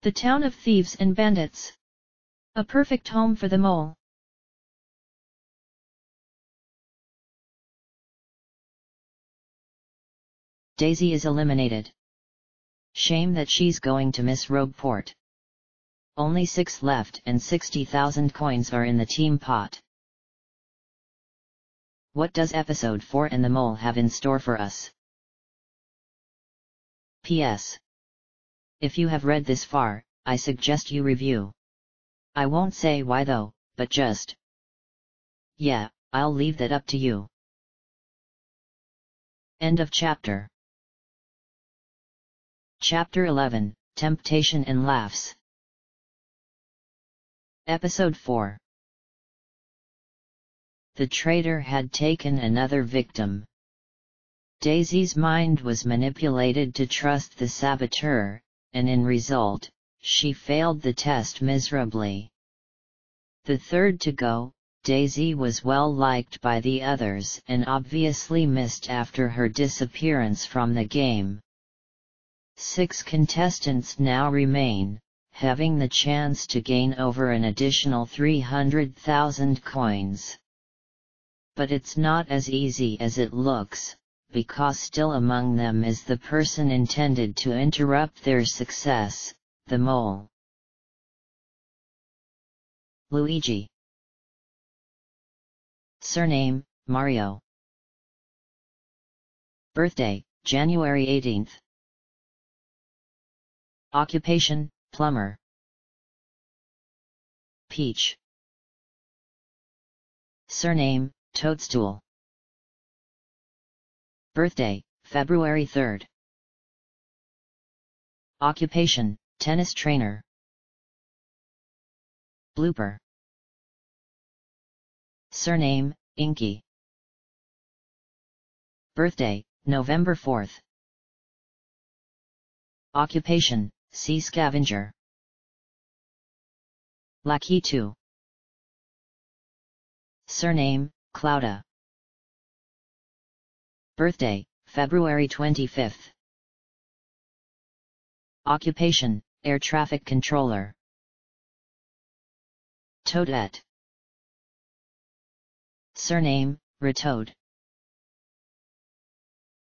The town of thieves and bandits. A perfect home for the mole. Daisy is eliminated. Shame that she's going to miss Rogue Port. Only 6 left and 60,000 coins are in the team pot. What does episode 4 and the mole have in store for us? P.S. If you have read this far, I suggest you review. I won't say why though, but just. Yeah, I'll leave that up to you. End of chapter. Chapter 11, Temptation and Laughs. Episode 4. the traitor had taken another victim. Daisy's mind was manipulated to trust the saboteur, and in result, she failed the test miserably. The third to go, Daisy was well liked by the others and obviously missed after her disappearance from the game. 6 contestants now remain, having the chance to gain over an additional 300,000 coins. But it's not as easy as it looks, because still among them is the person intended to interrupt their success, the mole. Luigi. Surname, Mario. Birthday, January 18th. Occupation, plumber. Peach. Surname, Toadstool. Birthday, February 3rd. Occupation, tennis trainer. Blooper. Surname, Inky. Birthday, November 4th. Occupation, sea scavenger. Lucky 2. Surname, Clouda. Birthday, February 25th. Occupation, air traffic controller. Toadette. Surname, Retoad.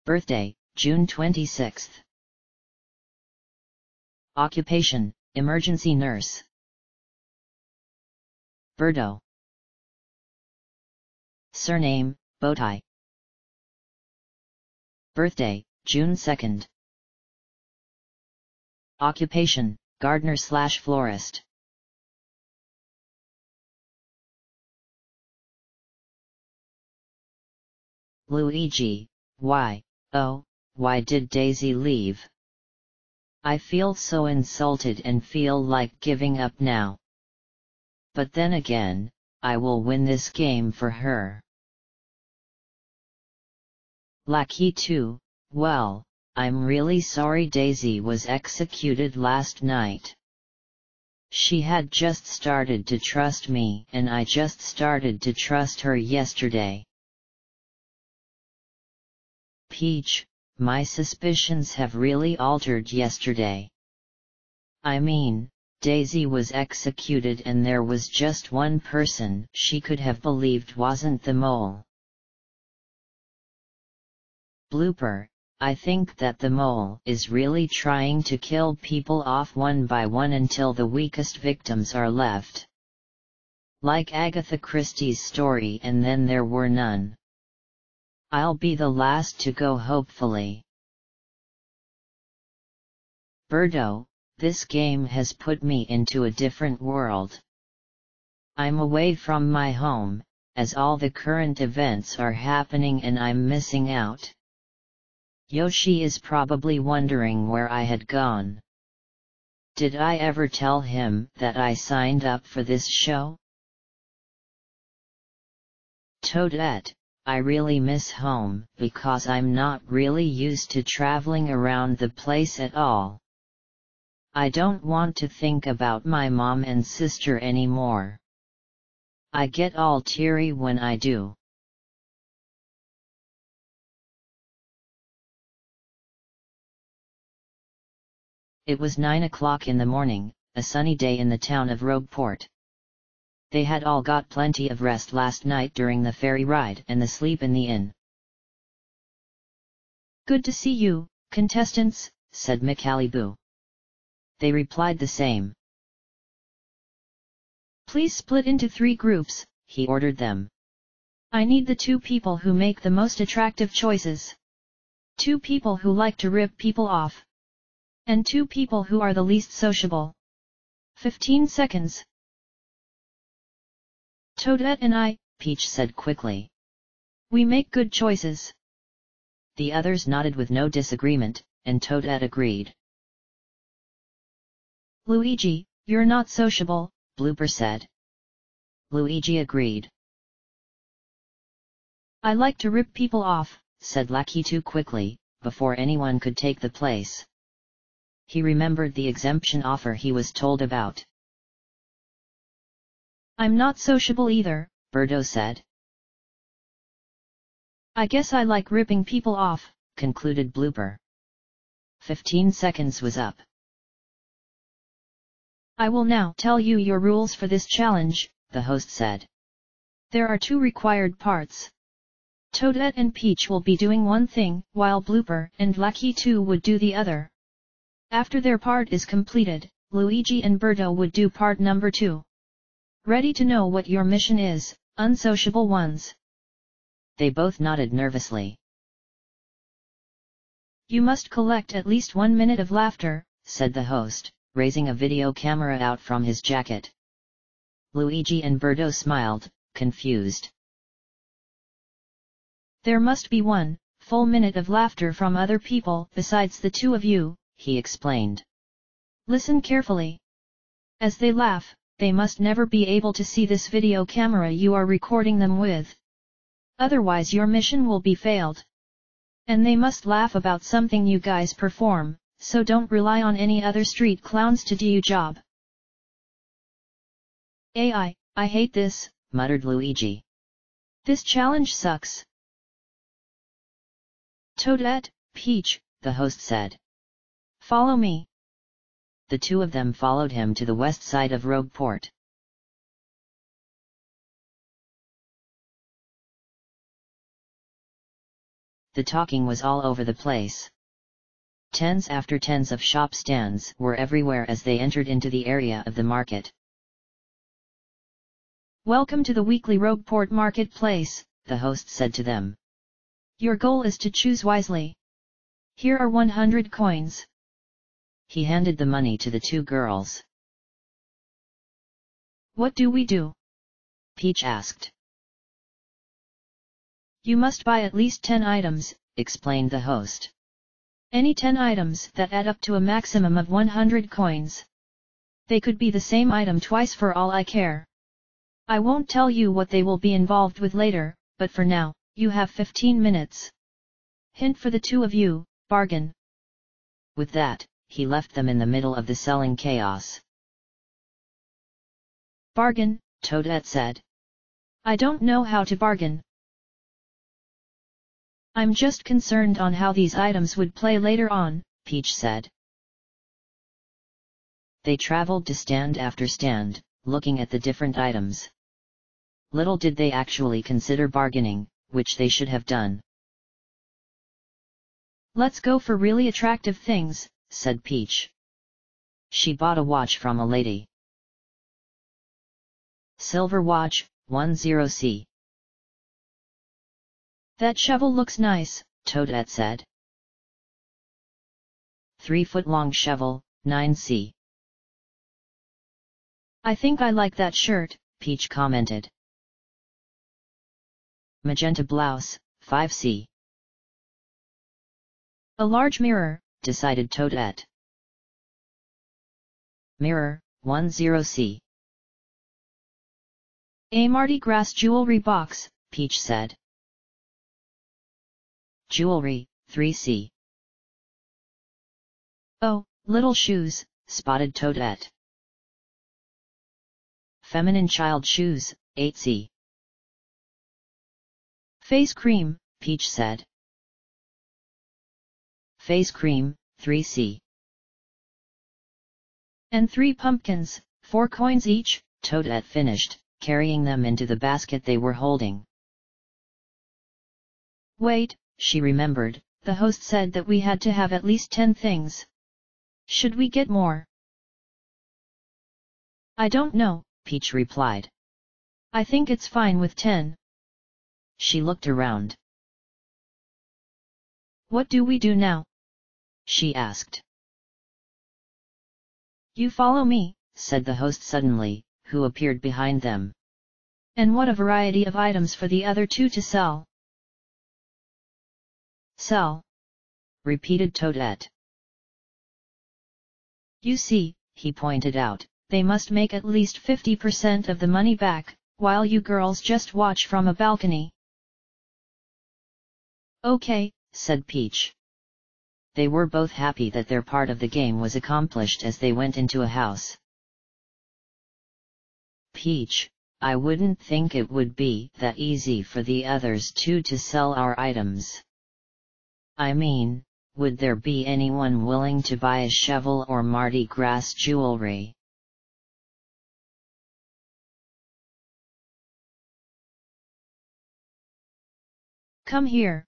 Birthday, June 26th. Occupation, emergency nurse. Birdo. Surname, Bowtie. Birthday, June 2nd. Occupation, gardener/florist. Luigi, why did Daisy leave? I feel so insulted and feel like giving up now. But then again, I will win this game for her. Lucky 2, well, I'm really sorry Daisy was executed last night. She had just started to trust me and I just started to trust her yesterday. Peach, my suspicions have really altered yesterday. I mean, Daisy was executed and there was just one person she could have believed wasn't the mole. Blooper, I think that the mole is really trying to kill people off one by one until the weakest victims are left. Like Agatha Christie's story and then there were none. I'll be the last to go hopefully. Birdo, this game has put me into a different world. I'm away from my home, as all the current events are happening and I'm missing out. Yoshi is probably wondering where I had gone. Did I ever tell him that I signed up for this show? Toadette, I really miss home because I'm not really used to traveling around the place at all. I don't want to think about my mom and sister anymore. I get all teary when I do. It was 9 o'clock in the morning, a sunny day in the town of Rogueport. They had all got plenty of rest last night during the ferry ride and the sleep in the inn. Good to see you, contestants, said McAliboo. They replied the same. Please split into 3 groups, he ordered them. I need the 2 people who make the most attractive choices. 2 people who like to rip people off. And 2 people who are the least sociable. 15 seconds. Toadette and I, Peach said quickly. We make good choices. The others nodded with no disagreement, and Toadette agreed. Luigi, you're not sociable, Blooper said. Luigi agreed. I like to rip people off, said Lucky Two quickly, before anyone could take the place. He remembered the exemption offer he was told about. I'm not sociable either, Birdo said. I guess I like ripping people off, concluded Blooper. 15 seconds was up. I will now tell you your rules for this challenge, the host said. There are 2 required parts. Toadette and Peach will be doing one thing, while Blooper and Lucky Two would do the other. After their part is completed, Luigi and Birdo would do part number 2. Ready to know what your mission is, unsociable ones? They both nodded nervously. You must collect at least 1 minute of laughter, said the host, raising a video camera out from his jacket. Luigi and Birdo smiled, confused. There must be 1 full minute of laughter from other people besides the 2 of you, he explained. Listen carefully. As they laugh, they must never be able to see this video camera you are recording them with. Otherwise your mission will be failed. And they must laugh about something you guys perform, so don't rely on any other street clowns to do your job. I hate this, muttered Luigi. This challenge sucks. Toadette, Peach, the host said. Follow me. The 2 of them followed him to the west side of Rogueport. The talking was all over the place. Tens after tens of shop stands were everywhere as they entered into the area of the market. Welcome to the weekly Rogueport marketplace, the host said to them. Your goal is to choose wisely. Here are 100 coins. He handed the money to the 2 girls. What do we do? Peach asked. You must buy at least 10 items, explained the host. Any 10 items that add up to a maximum of 100 coins. They could be the same item twice for all I care. I won't tell you what they will be involved with later, but for now, you have 15 minutes. Hint for the 2 of you, bargain. With that, he left them in the middle of the selling chaos. Bargain, Toadette said. I don't know how to bargain. I'm just concerned on how these items would play later on, Peach said. They traveled to stand after stand, looking at the different items. Little did they actually consider bargaining, which they should have done. Let's go for really attractive things, said Peach. She bought a watch from a lady. Silver watch, 10C. That shovel looks nice, Toadette said. 3-foot-long shovel, 9C. I think I like that shirt, Peach commented. Magenta blouse, 5C. A large mirror, decided Toadette. Mirror, 10C. A Mardi Gras jewelry box, Peach said. Jewelry, 3C. Oh, little shoes, spotted Toadette. Feminine child shoes, 8C. Face cream, Peach said. Face cream, 3C. And 3 pumpkins, 4 coins each, Toadette finished, carrying them into the basket they were holding. Wait, she remembered, the host said that we had to have at least 10 things. Should we get more? I don't know, Peach replied. I think it's fine with 10. She looked around. What do we do now? She asked. You follow me, said the host suddenly, who appeared behind them. And what a variety of items for the other 2 to sell. Sell, repeated Toadette. You see, he pointed out, they must make at least 50% of the money back, while you girls just watch from a balcony. Okay, said Peach. They were both happy that their part of the game was accomplished as they went into a house. Peach, I wouldn't think it would be that easy for the others two to sell our items. I mean, would there be anyone willing to buy a shovel or Mardi Gras jewelry? Come here,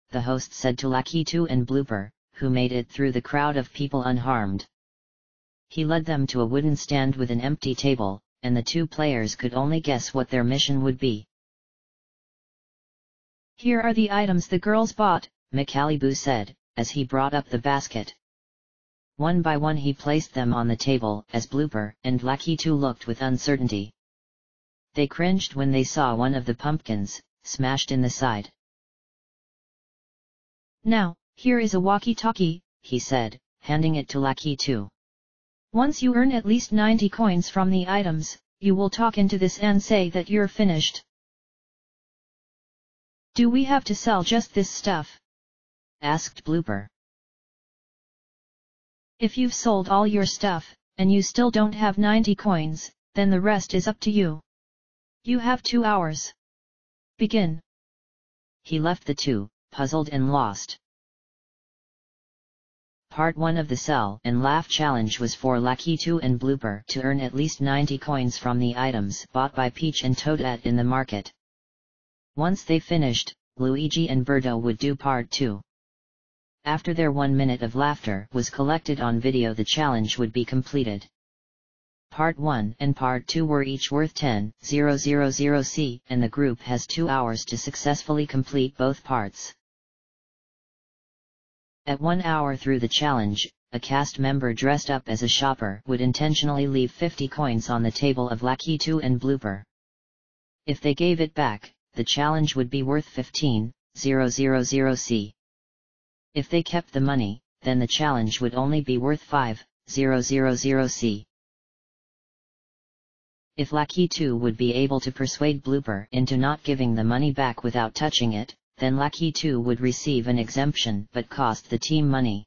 the host said to Lakitu and Blooper, who made it through the crowd of people unharmed. He led them to a wooden stand with an empty table, and the two players could only guess what their mission would be. Here are the items the girls bought, Macalibou said, as he brought up the basket. One by one he placed them on the table as Blooper and Lakitu looked with uncertainty. They cringed when they saw one of the pumpkins, smashed in the side. Now, here is a walkie-talkie, he said, handing it to Lakitu. Once you earn at least 90 coins from the items, you will talk into this and say that you're finished. Do we have to sell just this stuff? Asked Blooper. If you've sold all your stuff, and you still don't have 90 coins, then the rest is up to you. You have 2 hours. Begin. He left the two, puzzled and lost. Part 1 of the Sell and Laugh Challenge was for Lakitu and Blooper to earn at least 90 coins from the items bought by Peach and Toadette in the market. Once they finished, Luigi and Birdo would do Part 2. After their 1 minute of laughter was collected on video, the challenge would be completed. Part 1 and Part 2 were each worth 10,000 C, and the group has 2 hours to successfully complete both parts. At 1 hour through the challenge, a cast member dressed up as a shopper would intentionally leave 50 coins on the table of Lakitu and Blooper. If they gave it back, the challenge would be worth 15,000 C. If they kept the money, then the challenge would only be worth 5,000 C. If Lakitu would be able to persuade Blooper into not giving the money back without touching it, then Lakitu would receive an exemption but cost the team money.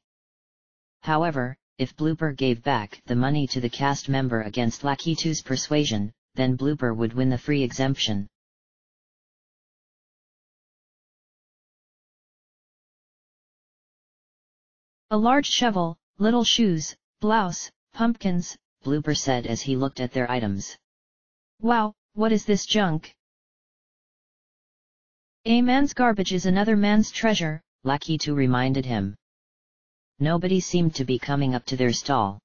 However, if Blooper gave back the money to the cast member against Lakitu's persuasion, then Blooper would win the free exemption. A large shovel, little shoes, blouse, pumpkins, Blooper said as he looked at their items. Wow, what is this junk? A man's garbage is another man's treasure, Lakitu reminded him. Nobody seemed to be coming up to their stall.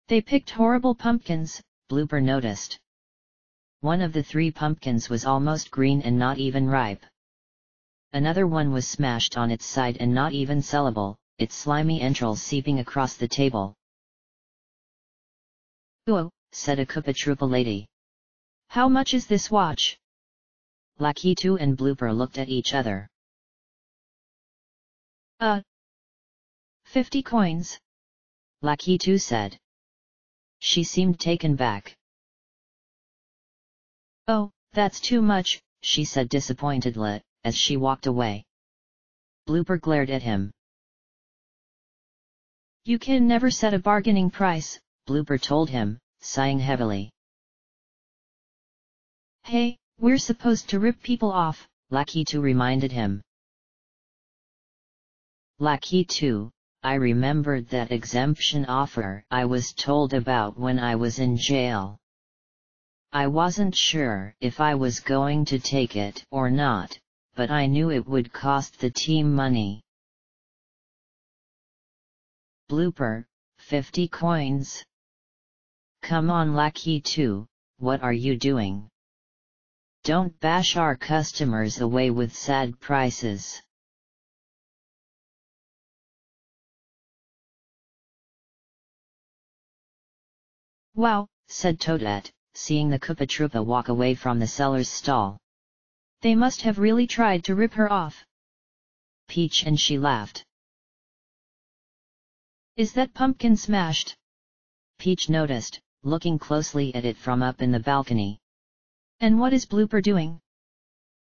They picked horrible pumpkins, Blooper noticed. One of the 3 pumpkins was almost green and not even ripe. Another one was smashed on its side and not even sellable, its slimy entrails seeping across the table. "Oh," said a Koopa Troopa lady. "How much is this watch?" Lakitu and Blooper looked at each other. 50 coins. Lakitu said. She seemed taken back. "Oh, that's too much," she said disappointedly, as she walked away. Blooper glared at him. "You can never set a bargaining price," Blooper told him, sighing heavily. "Hey, we're supposed to rip people off," Lakitu reminded him. Lakitu, I remembered that exemption offer I was told about when I was in jail. I wasn't sure if I was going to take it or not, but I knew it would cost the team money. Blooper, 50 coins? Come on Lakitu, what are you doing? Don't bash our customers away with sad prices. "Wow," said Toadette, seeing the Koopa Troopa walk away from the seller's stall. "They must have really tried to rip her off." Peach and she laughed. "Is that pumpkin smashed?" Peach noticed, looking closely at it from up in the balcony. "And what is Blooper doing?"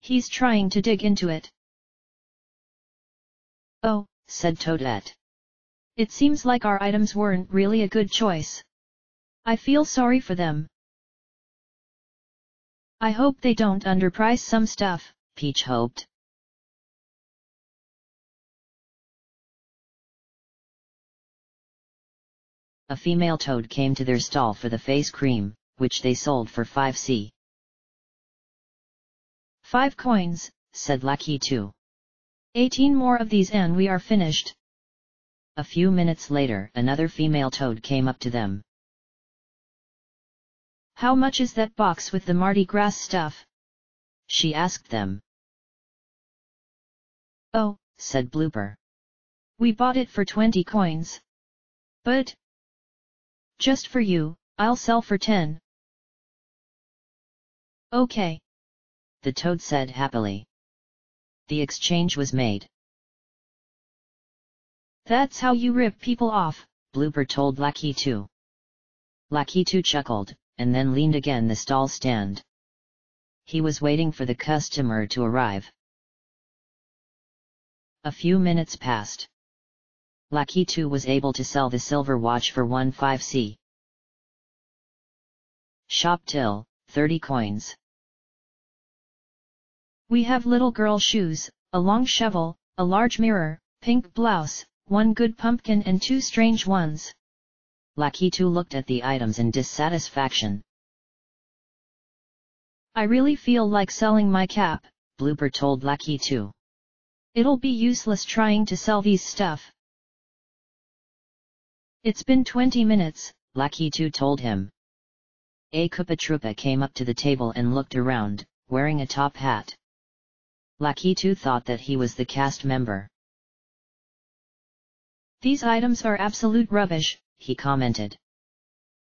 He's trying to dig into it. Oh, said Toadette. It seems like our items weren't really a good choice. I feel sorry for them. I hope they don't underprice some stuff, Peach hoped. A female toad came to their stall for the face cream, which they sold for 5c. 5 coins, said Lucky 2. 18 more of these and we are finished. A few minutes later, another female toad came up to them. How much is that box with the Mardi Gras stuff? She asked them. Oh, said Blooper. We bought it for 20 coins. But just for you, I'll sell for 10. Okay, the toad said happily. The exchange was made. That's how you rip people off, Blooper told Lucky 2. Lucky 2 chuckled, and then leaned again the stall stand. He was waiting for the customer to arrive. A few minutes passed. Lucky 2 was able to sell the silver watch for 15c. Shop till, 30 coins. We have little girl shoes, a long shovel, a large mirror, pink blouse, 1 good pumpkin and 2 strange ones. Lucky 2 looked at the items in dissatisfaction. I really feel like selling my cap, Blooper told Lucky 2. It'll be useless trying to sell these stuff. It's been 20 minutes, Lucky 2 told him. A Koopa Troopa came up to the table and looked around, wearing a top hat. Lucky 2 thought that he was the cast member. These items are absolute rubbish, he commented.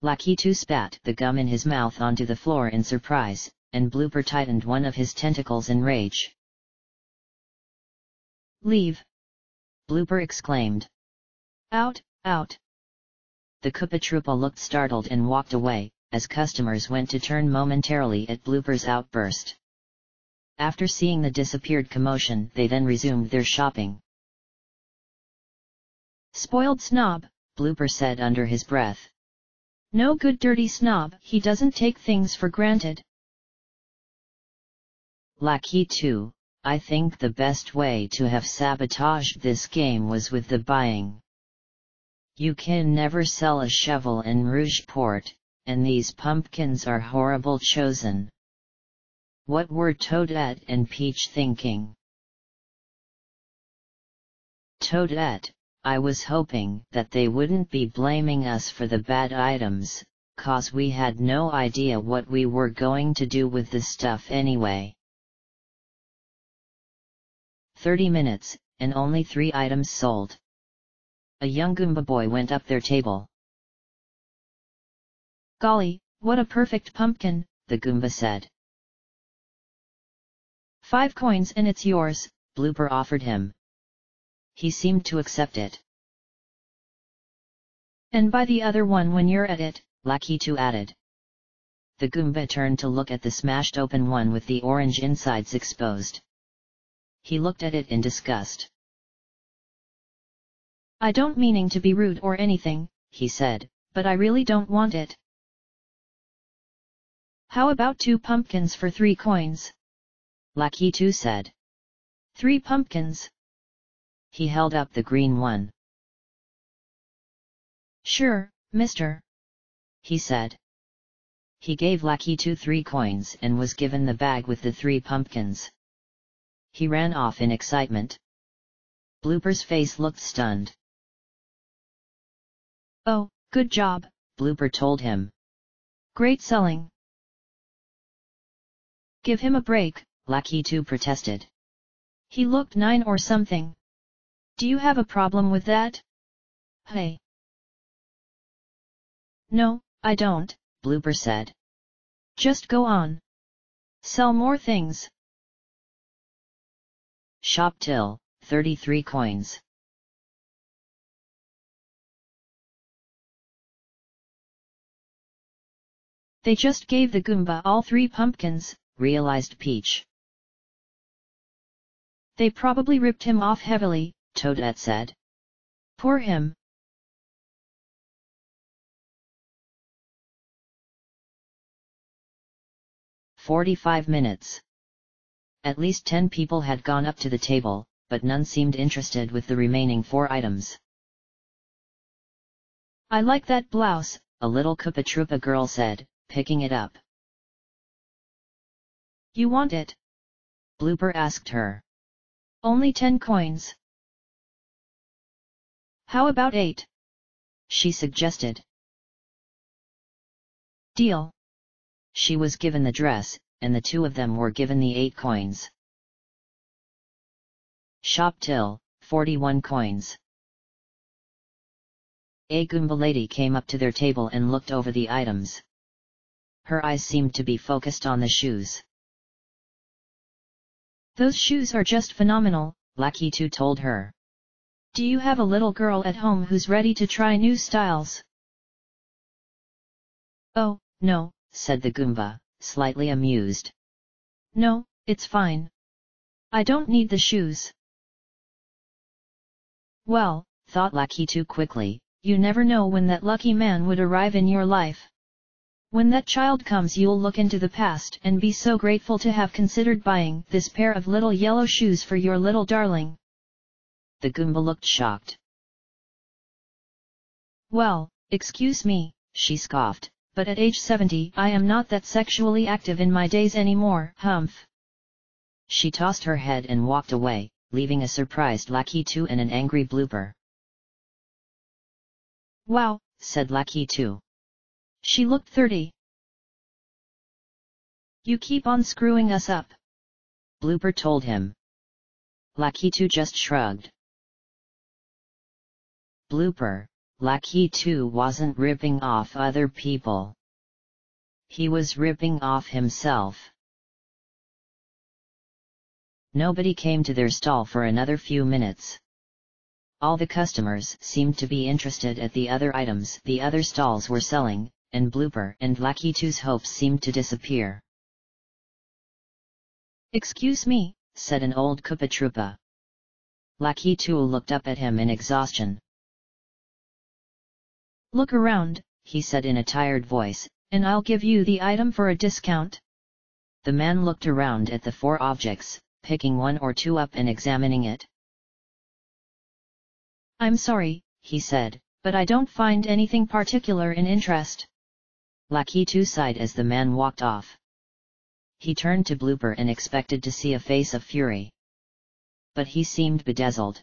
Lucky 2 spat the gum in his mouth onto the floor in surprise, and Blooper tightened one of his tentacles in rage. Leave! Blooper exclaimed. Out, out! The Koopa Troopa looked startled and walked away, as customers went to turn momentarily at Blooper's outburst. After seeing the disappeared commotion, they then resumed their shopping. Spoiled snob, Blooper said under his breath. No good dirty snob, he doesn't take things for granted. Lucky 2, I think the best way to have sabotaged this game was with the buying. You can never sell a shovel in Rougeport, and these pumpkins are horrible chosen. What were Toadette and Peach thinking? Toadette, I was hoping that they wouldn't be blaming us for the bad items, 'cause we had no idea what we were going to do with the stuff anyway. 30 minutes, and only 3 items sold. A young Goomba boy went up their table. Golly, what a perfect pumpkin, the Goomba said. 5 coins and it's yours, Blooper offered him. He seemed to accept it. And buy the other one when you're at it, Lucky 2 added. The Goomba turned to look at the smashed open one with the orange insides exposed. He looked at it in disgust. I don't meaning to be rude or anything, he said, but I really don't want it. How about 2 pumpkins for 3 coins? Lucky 2 said. 3 pumpkins. He held up the green one. Sure, mister, he said. He gave Lucky 2 3 coins and was given the bag with the 3 pumpkins. He ran off in excitement. Blooper's face looked stunned. Oh, good job, Blooper told him. Great selling. Give him a break, Lucky 2 protested. He looked 9 or something. Do you have a problem with that? Hey. No, I don't, Blooper said. Just go on. Sell more things. Shop till, 33 coins. They just gave the Goomba all 3 pumpkins, realized Peach. They probably ripped him off heavily, Toadette said. Poor him. "45 minutes. At least 10 people had gone up to the table, but none seemed interested with the remaining 4 items. I like that blouse, a little Koopa Troopa girl said, picking it up. You want it? Blooper asked her. Only 10 coins. How about 8? She suggested. Deal. She was given the dress, and the 2 of them were given the 8 coins. Shop till, 41 coins. A Goomba lady came up to their table and looked over the items. Her eyes seemed to be focused on the shoes. Those shoes are just phenomenal, Lakitu told her. Do you have a little girl at home who's ready to try new styles? Oh, no, said the Goomba, slightly amused. No, it's fine. I don't need the shoes. Well, thought Lakitu quickly, you never know when that lucky man would arrive in your life. When that child comes, you'll look into the past and be so grateful to have considered buying this pair of little yellow shoes for your little darling. The Goomba looked shocked. Well, excuse me, she scoffed, but at age 70 I am not that sexually active in my days anymore, humph. She tossed her head and walked away, leaving a surprised Lakitu and an angry Blooper. Wow, said Lakitu. She looked 30. You keep on screwing us up, Blooper told him. Lakitu just shrugged. Blooper, Lakitu wasn't ripping off other people. He was ripping off himself. Nobody came to their stall for another few minutes. All the customers seemed to be interested at the other items the other stalls were selling, and Blooper and Lakitu's hopes seemed to disappear. Excuse me, said an old Koopa Troopa. Lakitu looked up at him in exhaustion. Look around, he said in a tired voice, and I'll give you the item for a discount. The man looked around at the 4 objects, picking 1 or 2 up and examining it. I'm sorry, he said, but I don't find anything particular in interest. Lakitu sighed as the man walked off. He turned to Blooper and expected to see a face of fury. But he seemed bedazzled.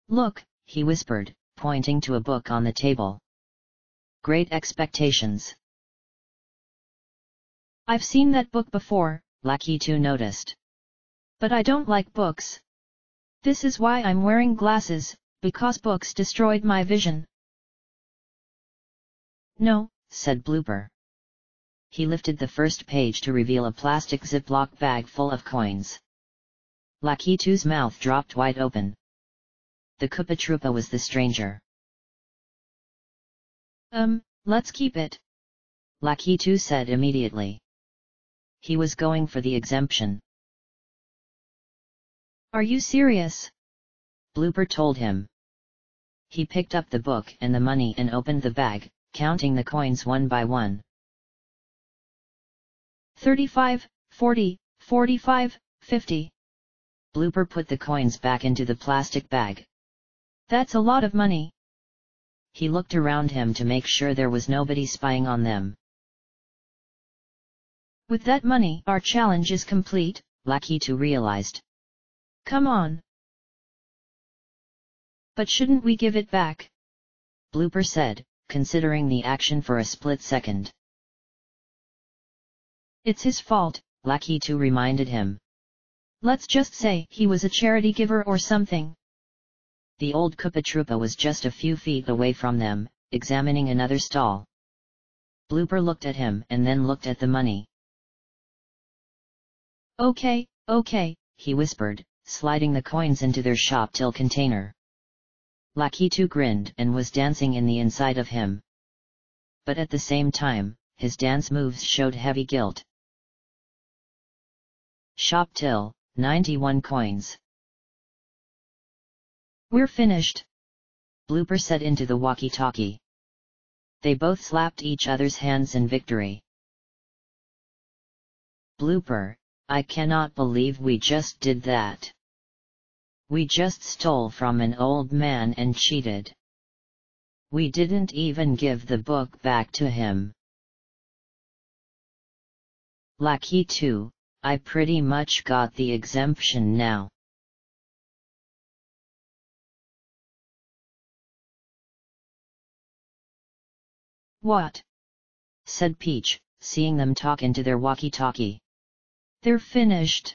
Look, he whispered, pointing to a book on the table. Great Expectations. I've seen that book before, Lakitu noticed. But I don't like books. This is why I'm wearing glasses, because books destroyed my vision. No, said Blooper. He lifted the first page to reveal a plastic Ziploc bag full of coins. Lakitu's mouth dropped wide open. The Koopa Troopa was the stranger. Let's keep it, Lakitu said immediately. He was going for the exemption. Are you serious? Blooper told him. He picked up the book and the money and opened the bag, counting the coins one by one. 35, 40, 45, 50. Blooper put the coins back into the plastic bag. That's a lot of money. He looked around him to make sure there was nobody spying on them. With that money, our challenge is complete, Lakitu realized. Come on. But shouldn't we give it back? Blooper said, considering the action for a split second. It's his fault, Lakitu reminded him. Let's just say he was a charity giver or something. The old Koopa Troopa was just a few feet away from them, examining another stall. Blooper looked at him and then looked at the money. Okay, he whispered, sliding the coins into their shop till container. Lakitu grinned and was dancing in the inside of him. But at the same time, his dance moves showed heavy guilt. Shop till, 91 coins. We're finished, Blooper said into the walkie-talkie. They both slapped each other's hands in victory. Blooper, I cannot believe we just did that. We just stole from an old man and cheated. We didn't even give the book back to him. Lucky too, I pretty much got the exemption now. What? Said Peach, seeing them talk into their walkie-talkie. They're finished.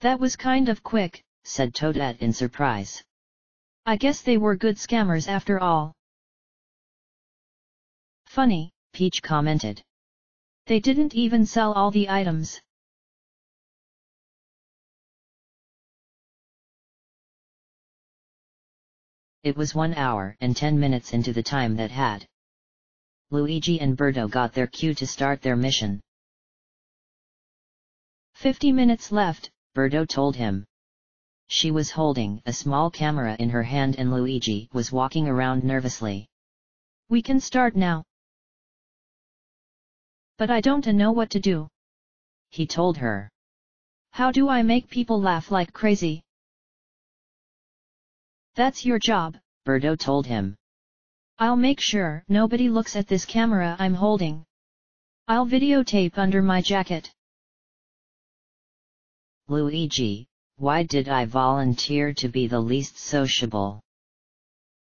That was kind of quick, said Toadette in surprise. I guess they were good scammers after all. Funny, Peach commented. They didn't even sell all the items. It was 1 hour and 10 minutes into the time that had. Luigi and Birdo got their cue to start their mission. 50 minutes left, Birdo told him. She was holding a small camera in her hand and Luigi was walking around nervously. We can start now. But I don't know what to do, he told her. How do I make people laugh like crazy? That's your job, Birdo told him. I'll make sure nobody looks at this camera I'm holding. I'll videotape under my jacket. Luigi, why did I volunteer to be the least sociable?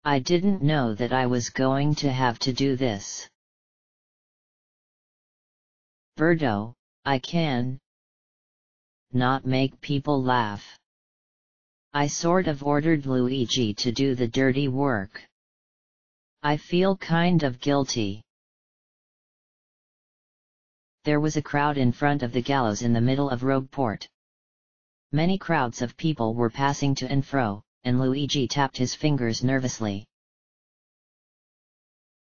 I didn't know that I was going to have to do this. Birdo, I can not make people laugh. I sort of ordered Luigi to do the dirty work. I feel kind of guilty. There was a crowd in front of the gallows in the middle of Rogueport. Many crowds of people were passing to and fro, and Luigi tapped his fingers nervously.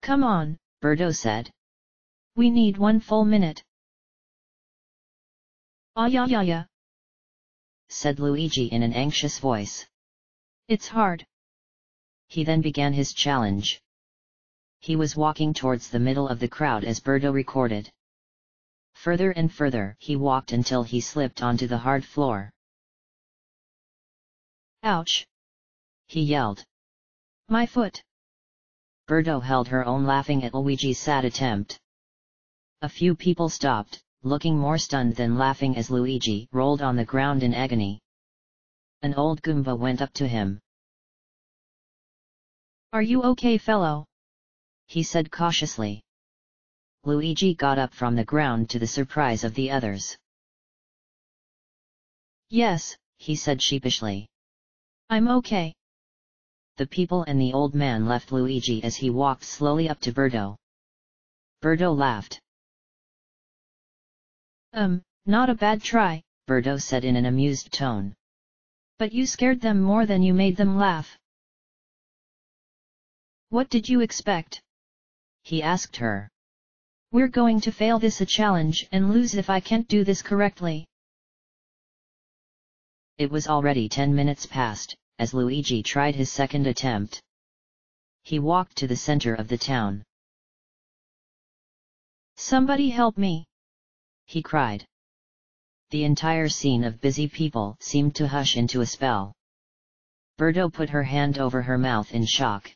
Come on, Birdo said. We need 1 full minute. Yeah, said Luigi in an anxious voice. It's hard. He then began his challenge. He was walking towards the middle of the crowd as Birdo recorded. Further and further he walked until he slipped onto the hard floor. Ouch! He yelled. My foot! Birdo held her own, laughing at Luigi's sad attempt. A few people stopped, looking more stunned than laughing as Luigi rolled on the ground in agony. An old Goomba went up to him. Are you okay, fellow? He said cautiously. Luigi got up from the ground to the surprise of the others. Yes, he said sheepishly. I'm okay. The people and the old man left Luigi as he walked slowly up to Birdo. Birdo laughed. Not a bad try, Birdo said in an amused tone. But you scared them more than you made them laugh. What did you expect? He asked her. We're going to fail this challenge and lose if I can't do this correctly. It was already 10 minutes past, as Luigi tried his second attempt. He walked to the center of the town. Somebody help me! He cried. The entire scene of busy people seemed to hush into a spell. Birdo put her hand over her mouth in shock.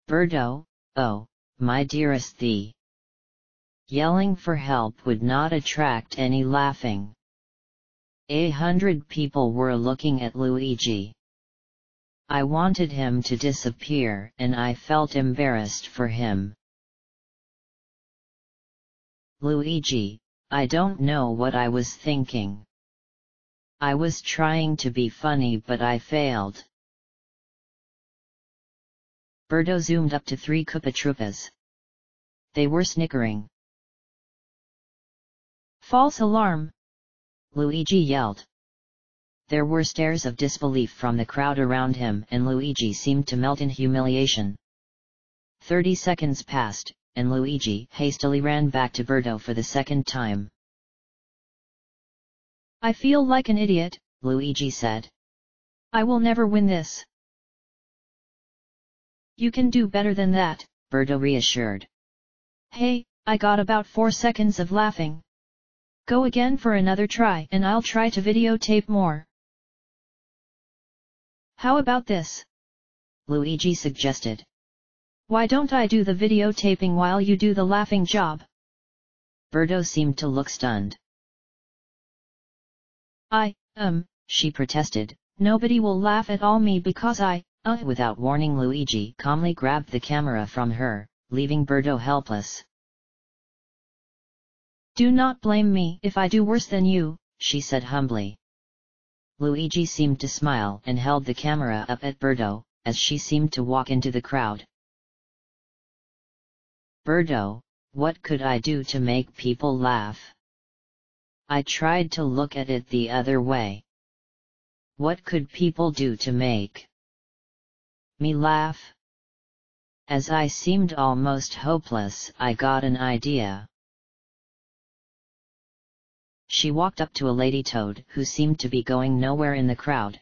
Birdo, oh, my dearest thee. Yelling for help would not attract any laughing. 100 people were looking at Luigi. I wanted him to disappear and I felt embarrassed for him. Luigi, I don't know what I was thinking. I was trying to be funny but I failed. Birdo zoomed up to 3 Koopa Troopas. They were snickering. False alarm! Luigi yelled. There were stares of disbelief from the crowd around him and Luigi seemed to melt in humiliation. 30 seconds passed, and Luigi hastily ran back to Birdo for the second time. I feel like an idiot, Luigi said. I will never win this. You can do better than that, Birdo reassured. Hey, I got about 4 seconds of laughing. Go again for another try and I'll try to videotape more. How about this? Luigi suggested. Why don't I do the videotaping while you do the laughing job? Birdo seemed to look stunned. She protested, nobody will laugh at all me because Without warning, Luigi calmly grabbed the camera from her, leaving Birdo helpless. Do not blame me if I do worse than you, she said humbly. Luigi seemed to smile and held the camera up at Birdo, as she seemed to walk into the crowd. Birdo, what could I do to make people laugh? I tried to look at it the other way. What could people do to make me laugh? As I seemed almost hopeless, I got an idea. She walked up to a lady toad who seemed to be going nowhere in the crowd.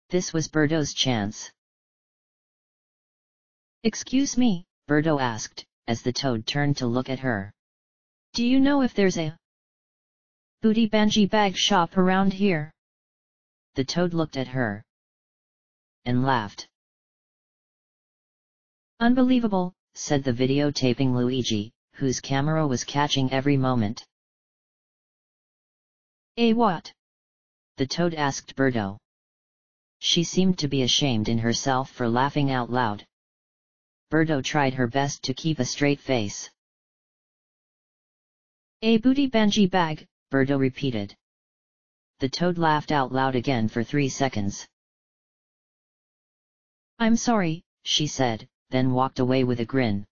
This was Birdo's chance. Excuse me, Birdo asked, as the toad turned to look at her. Do you know if there's a booty banji bag shop around here? The toad looked at her and laughed. Unbelievable, said the videotaping Luigi, whose camera was catching every moment. What? The toad asked Birdo. She seemed to be ashamed in herself for laughing out loud. Birdo tried her best to keep a straight face. A booty banji bag, Birdo repeated. The toad laughed out loud again for 3 seconds. I'm sorry, she said, then walked away with a grin.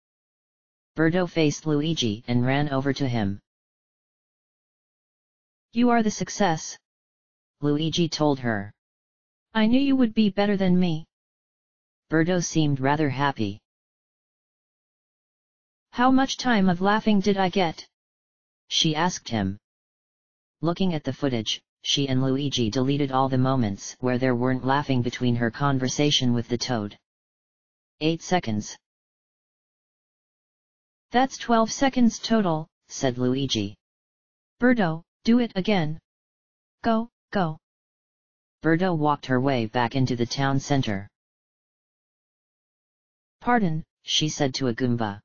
Birdo faced Luigi and ran over to him. You are the success, Luigi told her. I knew you would be better than me. Birdo seemed rather happy. How much time of laughing did I get? She asked him. Looking at the footage, she and Luigi deleted all the moments where there weren't laughing between her conversation with the toad. 8 seconds. That's 12 seconds total, said Luigi. Birdo, do it again. Go. Birdo walked her way back into the town center. Pardon, she said to a Goomba.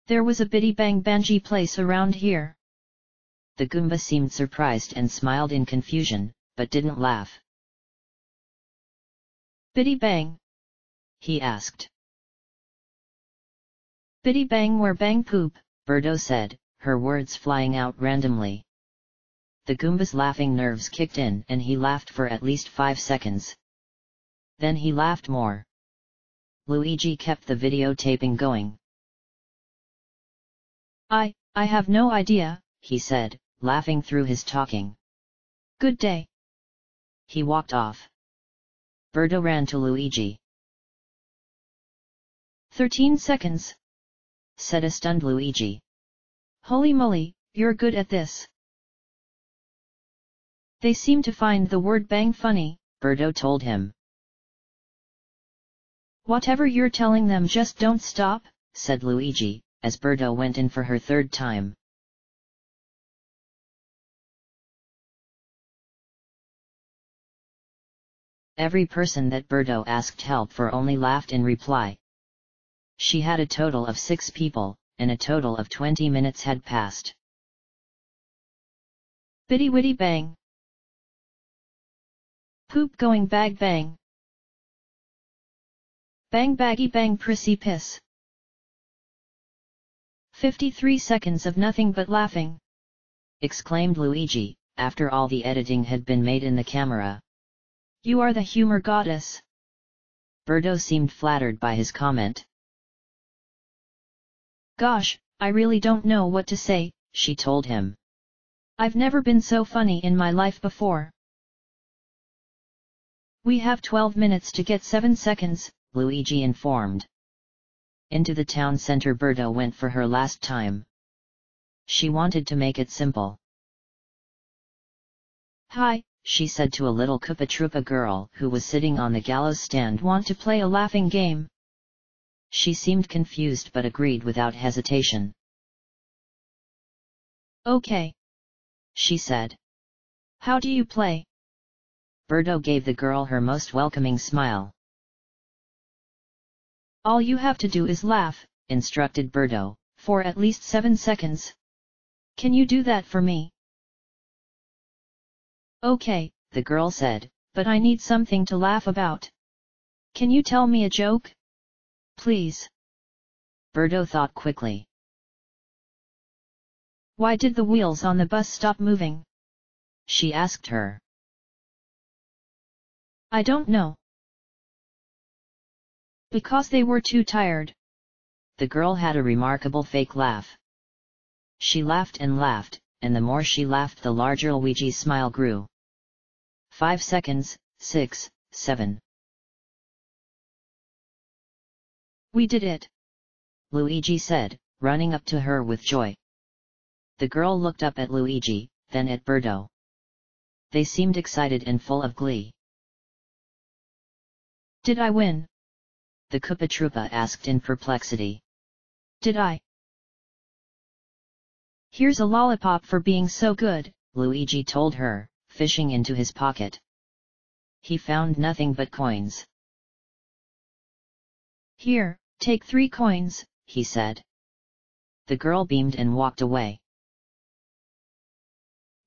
There was a bitty bang banji place around here. The Goomba seemed surprised and smiled in confusion, but didn't laugh. Bitty bang? He asked. Bitty bang where bang poop, Birdo said, her words flying out randomly. The Goomba's laughing nerves kicked in and he laughed for at least 5 seconds. Then he laughed more. Luigi kept the videotaping going. I have no idea, he said, laughing through his talking. Good day. He walked off. Birdo ran to Luigi. 13 seconds, said a stunned Luigi. Holy moly, you're good at this. They seem to find the word bang funny, Birdo told him. Whatever you're telling them, just don't stop, said Luigi, as Birdo went in for her 3rd time. Every person that Birdo asked help for only laughed in reply. She had a total of 6 people, and a total of 20 minutes had passed. Bitty witty bang. Poop going bag bang. Bang baggy bang prissy piss. 53 seconds of nothing but laughing, exclaimed Luigi, after all the editing had been made in the camera. You are the humor goddess. Birdo seemed flattered by his comment. Gosh, I really don't know what to say, she told him. I've never been so funny in my life before. We have 12 minutes to get 7 seconds, Luigi informed. Into the town center Birdo went for her last time. She wanted to make it simple. Hi, she said to a little Koopa Troopa girl who was sitting on the gallows stand. Want to play a laughing game? She seemed confused but agreed without hesitation. Okay, she said. How do you play? Birdo gave the girl her most welcoming smile. All you have to do is laugh, instructed Birdo, for at least 7 seconds. Can you do that for me? Okay, the girl said, but I need something to laugh about. Can you tell me a joke? Please. Birdo thought quickly. Why did the wheels on the bus stop moving? She asked her. I don't know. Because they were too tired. The girl had a remarkable fake laugh. She laughed, and the more she laughed the larger Luigi's smile grew. 5 seconds, 6, 7. We did it! Luigi said, running up to her with joy. The girl looked up at Luigi, then at Birdo. They seemed excited and full of glee. Did I win? The Koopa Troopa asked in perplexity. Did I? Here's a lollipop for being so good, Luigi told her, fishing into his pocket. He found nothing but coins. Here, take 3 coins, he said. The girl beamed and walked away.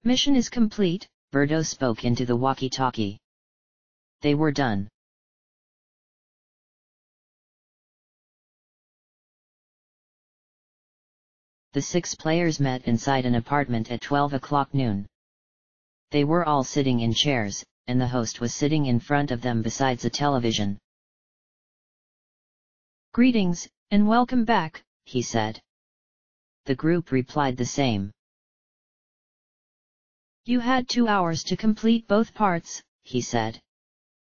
Mission is complete, Birdo spoke into the walkie-talkie. They were done. The 6 players met inside an apartment at 12 o'clock noon. They were all sitting in chairs, and the host was sitting in front of them besides a television. Greetings, and welcome back, he said. The group replied the same. You had 2 hours to complete both parts, he said.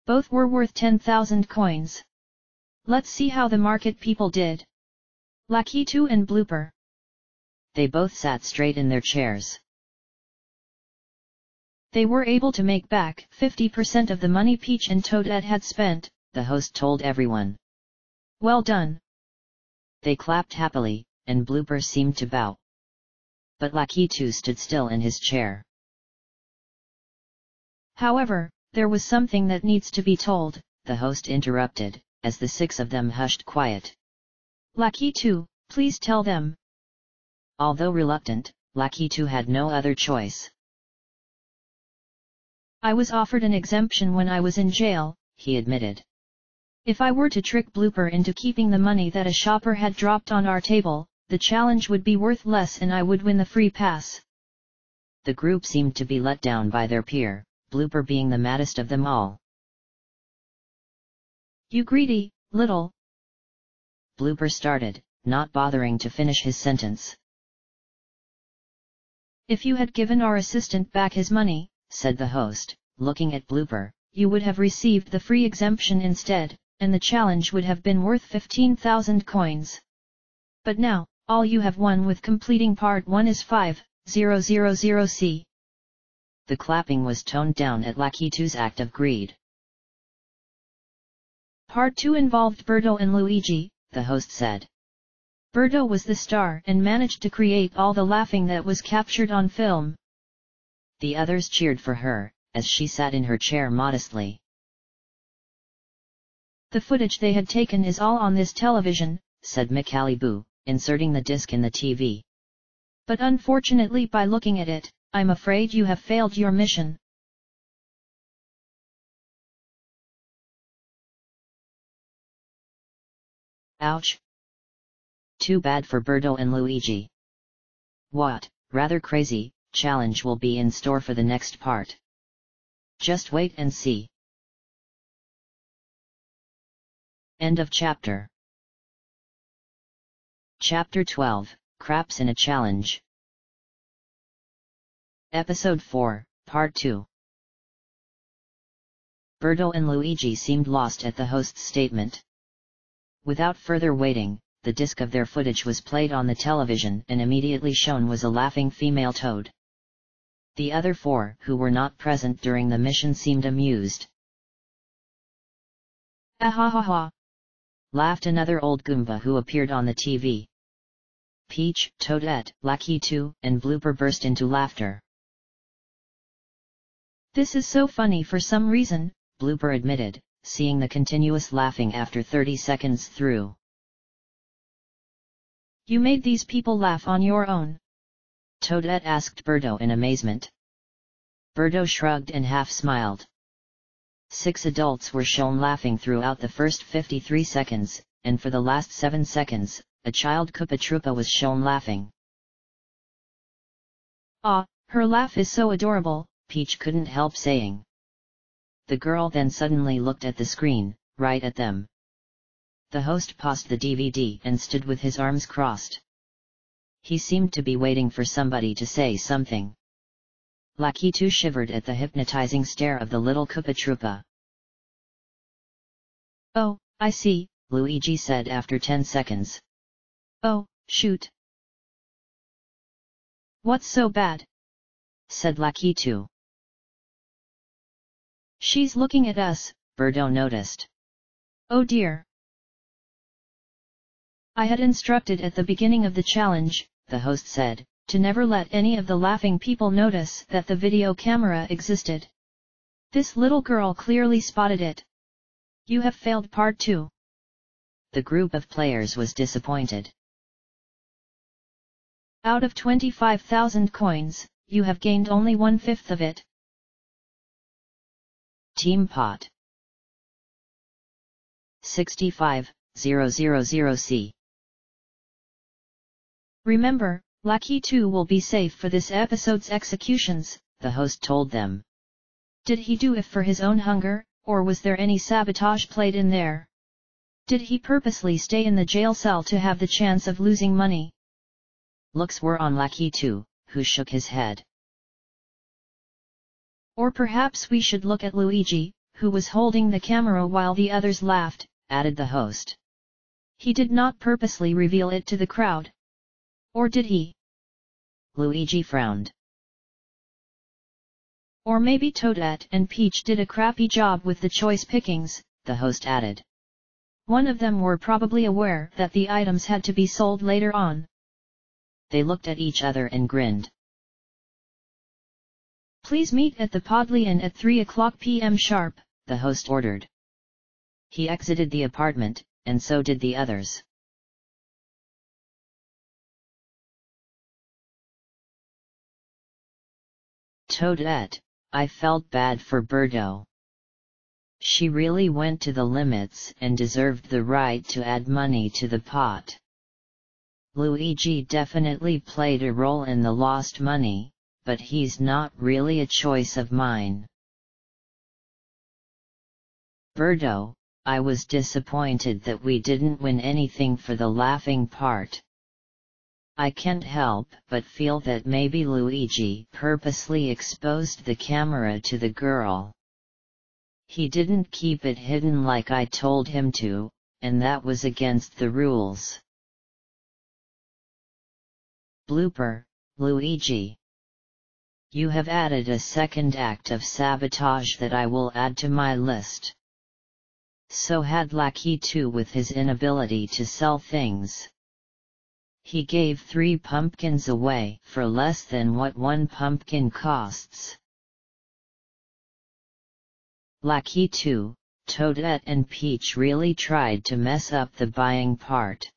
Both were worth 10,000 coins. Let's see how the market people did. Lakitu and Blooper. They both sat straight in their chairs. They were able to make back 50% of the money Peach and Toadette had spent, the host told everyone. Well done. They clapped happily, and Blooper seemed to bow. But Lakitu stood still in his chair. However, there was something that needs to be told, the host interrupted, as the 6 of them hushed quiet. Lakitu, please tell them. Although reluctant, Lakitu had no other choice. I was offered an exemption when I was in jail, he admitted. If I were to trick Blooper into keeping the money that a shopper had dropped on our table, the challenge would be worth less and I would win the free pass. The group seemed to be let down by their peer, Blooper being the maddest of them all. You greedy, little... Blooper started, not bothering to finish his sentence. If you had given our assistant back his money, said the host, looking at Blooper, you would have received the free exemption instead, and the challenge would have been worth 15,000 coins. But now, all you have won with completing part 1 is 5,000C. The clapping was toned down at Lakitu's act of greed. Part 2 involved Birdo and Luigi, the host said. Birdo was the star and managed to create all the laughing that was captured on film. The others cheered for her, as she sat in her chair modestly. The footage they had taken is all on this television, said Mikalibu, inserting the disc in the TV. But unfortunately by looking at it, I'm afraid you have failed your mission. Ouch. Too bad for Birdo and Luigi. What, rather crazy, challenge will be in store for the next part? Just wait and see. End of chapter. Chapter 12, Craps in a Challenge. Episode 4, Part 2. Birdo and Luigi seemed lost at the host's statement. Without further waiting, the disc of their footage was played on the television and immediately shown was a laughing female toad. The other four who were not present during the mission seemed amused. Ah ha ha ha! Laughed another old Goomba who appeared on the TV. Peach, Toadette, Lackey 2, and Blooper burst into laughter. This is so funny for some reason, Blooper admitted, seeing the continuous laughing after 30 seconds through. You made these people laugh on your own? Toadette asked Birdo in amazement. Birdo shrugged and half smiled. 6 adults were shown laughing throughout the first 53 seconds, and for the last 7 seconds, a child Koopa Troopa was shown laughing. Ah, her laugh is so adorable, Peach couldn't help saying. The girl then suddenly looked at the screen, right at them. The host paused the DVD and stood with his arms crossed. He seemed to be waiting for somebody to say something. Lackey 2 shivered at the hypnotizing stare of the little Koopa Troopa. Oh, I see, Luigi said after 10 seconds. Oh, shoot. What's so bad? Said Lackey 2. She's looking at us, Birdo noticed. Oh dear. I had instructed at the beginning of the challenge, the host said, to never let any of the laughing people notice that the video camera existed. This little girl clearly spotted it. You have failed part 2. The group of players was disappointed. Out of 25,000 coins, you have gained only 1/5 of it. Team Pot 65,000C. Remember, Lackey 2 will be safe for this episode's executions, the host told them. Did he do it for his own hunger, or was there any sabotage played in there? Did he purposely stay in the jail cell to have the chance of losing money? Looks were on Lackey 2, who shook his head. Or perhaps we should look at Luigi, who was holding the camera while the others laughed, added the host. He did not purposely reveal it to the crowd. Or did he? Luigi frowned. Or maybe Toadette and Peach did a crappy job with the choice pickings, the host added. One of them were probably aware that the items had to be sold later on. They looked at each other and grinned. Please meet at the Podly Inn at 3:00 p.m. sharp, the host ordered. He exited the apartment, and so did the others. Toadette, I felt bad for Birdo. She really went to the limits and deserved the right to add money to the pot. Luigi definitely played a role in the lost money, but he's not really a choice of mine. Birdo, I was disappointed that we didn't win anything for the laughing part. I can't help but feel that maybe Luigi purposely exposed the camera to the girl. He didn't keep it hidden like I told him to, and that was against the rules. Blooper, Luigi. You have added a second act of sabotage that I will add to my list. So had Lackey 2 with his inability to sell things. He gave 3 pumpkins away for less than what 1 pumpkin costs. Lackey 2, Toadette and Peach really tried to mess up the buying part.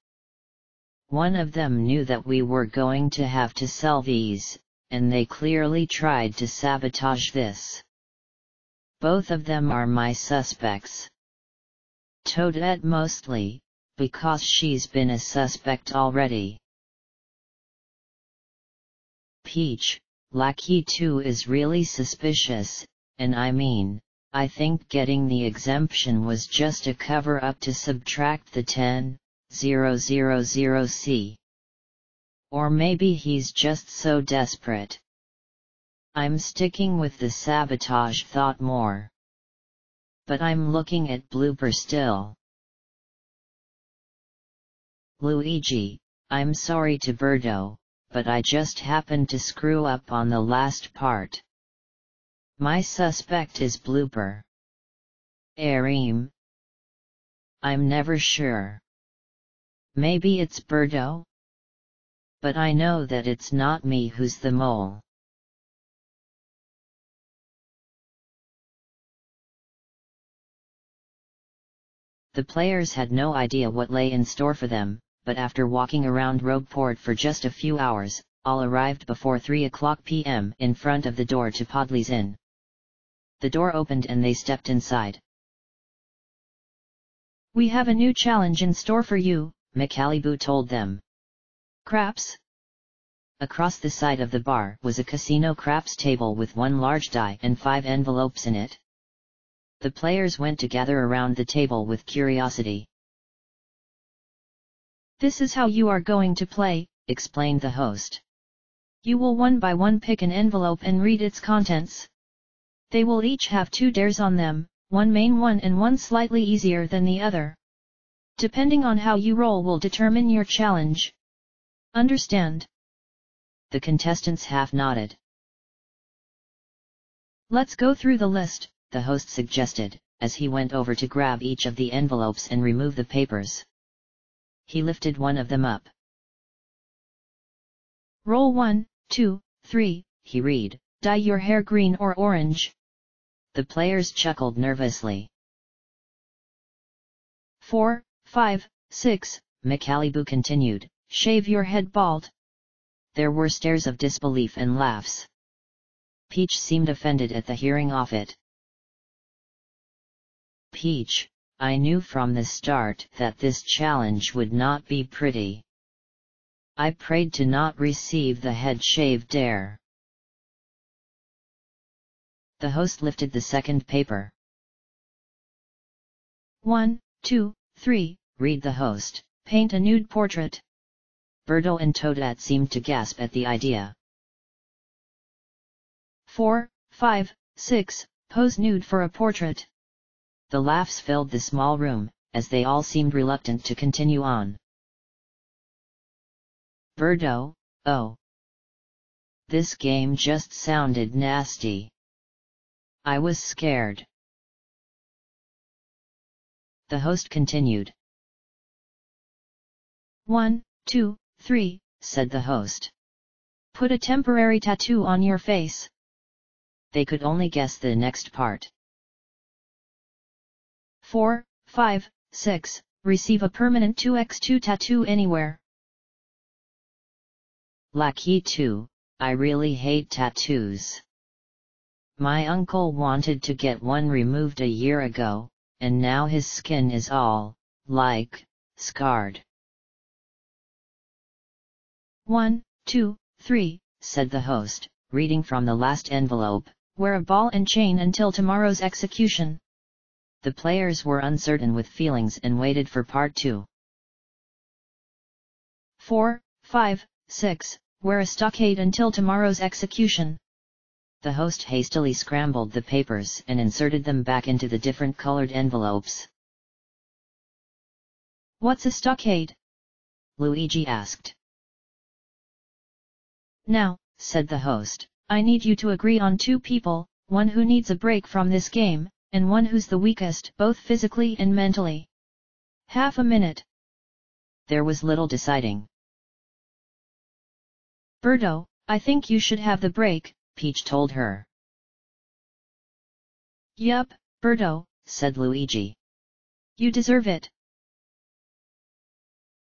One of them knew that we were going to have to sell these, and they clearly tried to sabotage this. Both of them are my suspects. Toadette mostly, because she's been a suspect already. Peach, Lackey 2 is really suspicious, and I think getting the exemption was just a cover-up to subtract the 10,000C. Or maybe he's just so desperate. I'm sticking with the sabotage thought more. But I'm looking at Blooper still. Luigi, I'm sorry to Birdo, but I just happened to screw up on the last part. My suspect is Blooper. Arim. I'm never sure. Maybe it's Birdo? But I know that it's not me who's the mole. The players had no idea what lay in store for them, but after walking around Rogueport for just a few hours, all arrived before 3:00 p.m. in front of the door to Podley's Inn. The door opened and they stepped inside. We have a new challenge in store for you, McAllibu told them. Craps? Across the side of the bar was a casino craps table with one large die and 5 envelopes in it. The players went to gather around the table with curiosity. This is how you are going to play, explained the host. You will one by one pick an envelope and read its contents. They will each have 2 dares on them, one main one and one slightly easier than the other. Depending on how you roll will determine your challenge. Understand? The contestants half nodded. Let's go through the list, the host suggested, as he went over to grab each of the envelopes and remove the papers. He lifted one of them up. Roll 1, 2, 3, he read. Dye your hair green or orange. The players chuckled nervously. 4, 5, 6, McAllibu continued, shave your head bald. There were stares of disbelief and laughs. Peach seemed offended at the hearing of it. Peach, I knew from the start that this challenge would not be pretty. I prayed to not receive the head shave dare. The host lifted the second paper. 1, 2, 3, read the host. Paint a nude portrait. Birdo and Toadette seemed to gasp at the idea. 4, 5, 6, pose nude for a portrait. The laughs filled the small room, as they all seemed reluctant to continue on. Birdo, oh. This game just sounded nasty. I was scared. The host continued. 1, 2, 3, said the host. Put a temporary tattoo on your face. They could only guess the next part. 4, 5, 6, receive a permanent 2x2 tattoo anywhere. Lucky 2, I really hate tattoos. My uncle wanted to get one removed a year ago, and now his skin is all, like, scarred. 1, 2, 3, said the host, reading from the last envelope. Wear a ball and chain until tomorrow's execution. The players were uncertain with feelings and waited for part 2. 4, 5, 6, wear a stockade until tomorrow's execution. The host hastily scrambled the papers and inserted them back into the different colored envelopes. What's a stockade? Luigi asked. Now, said the host, I need you to agree on 2 people, one who needs a break from this game, and one who's the weakest both physically and mentally. Half a minute. There was little deciding. Birdo, I think you should have the break, Peach told her. Yup, Birdo, said Luigi. You deserve it.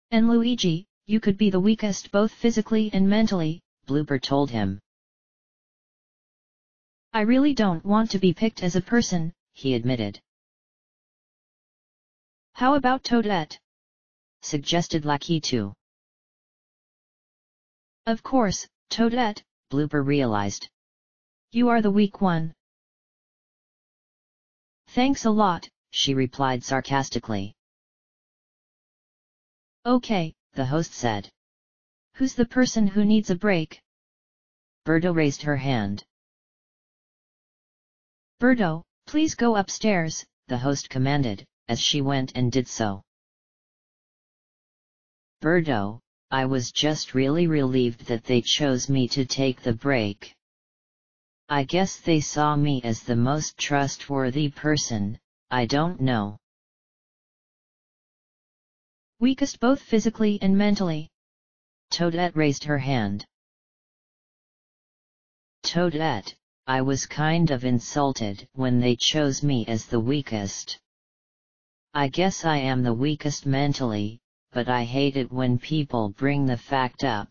And Luigi, you could be the weakest both physically and mentally, Blooper told him. I really don't want to be picked as a person, he admitted. How about Toadette? Suggested Lucky 2. Of course, Toadette, Blooper realized. You are the weak one. Thanks a lot, she replied sarcastically. Okay, the host said. Who's the person who needs a break? Birdo raised her hand. Birdo, please go upstairs, the host commanded, as she went and did so. Birdo, I was just really relieved that they chose me to take the break. I guess they saw me as the most trustworthy person, I don't know. Weakest both physically and mentally. Toadette raised her hand. Toadette, I was kind of insulted when they chose me as the weakest. I guess I am the weakest mentally, but I hate it when people bring the fact up.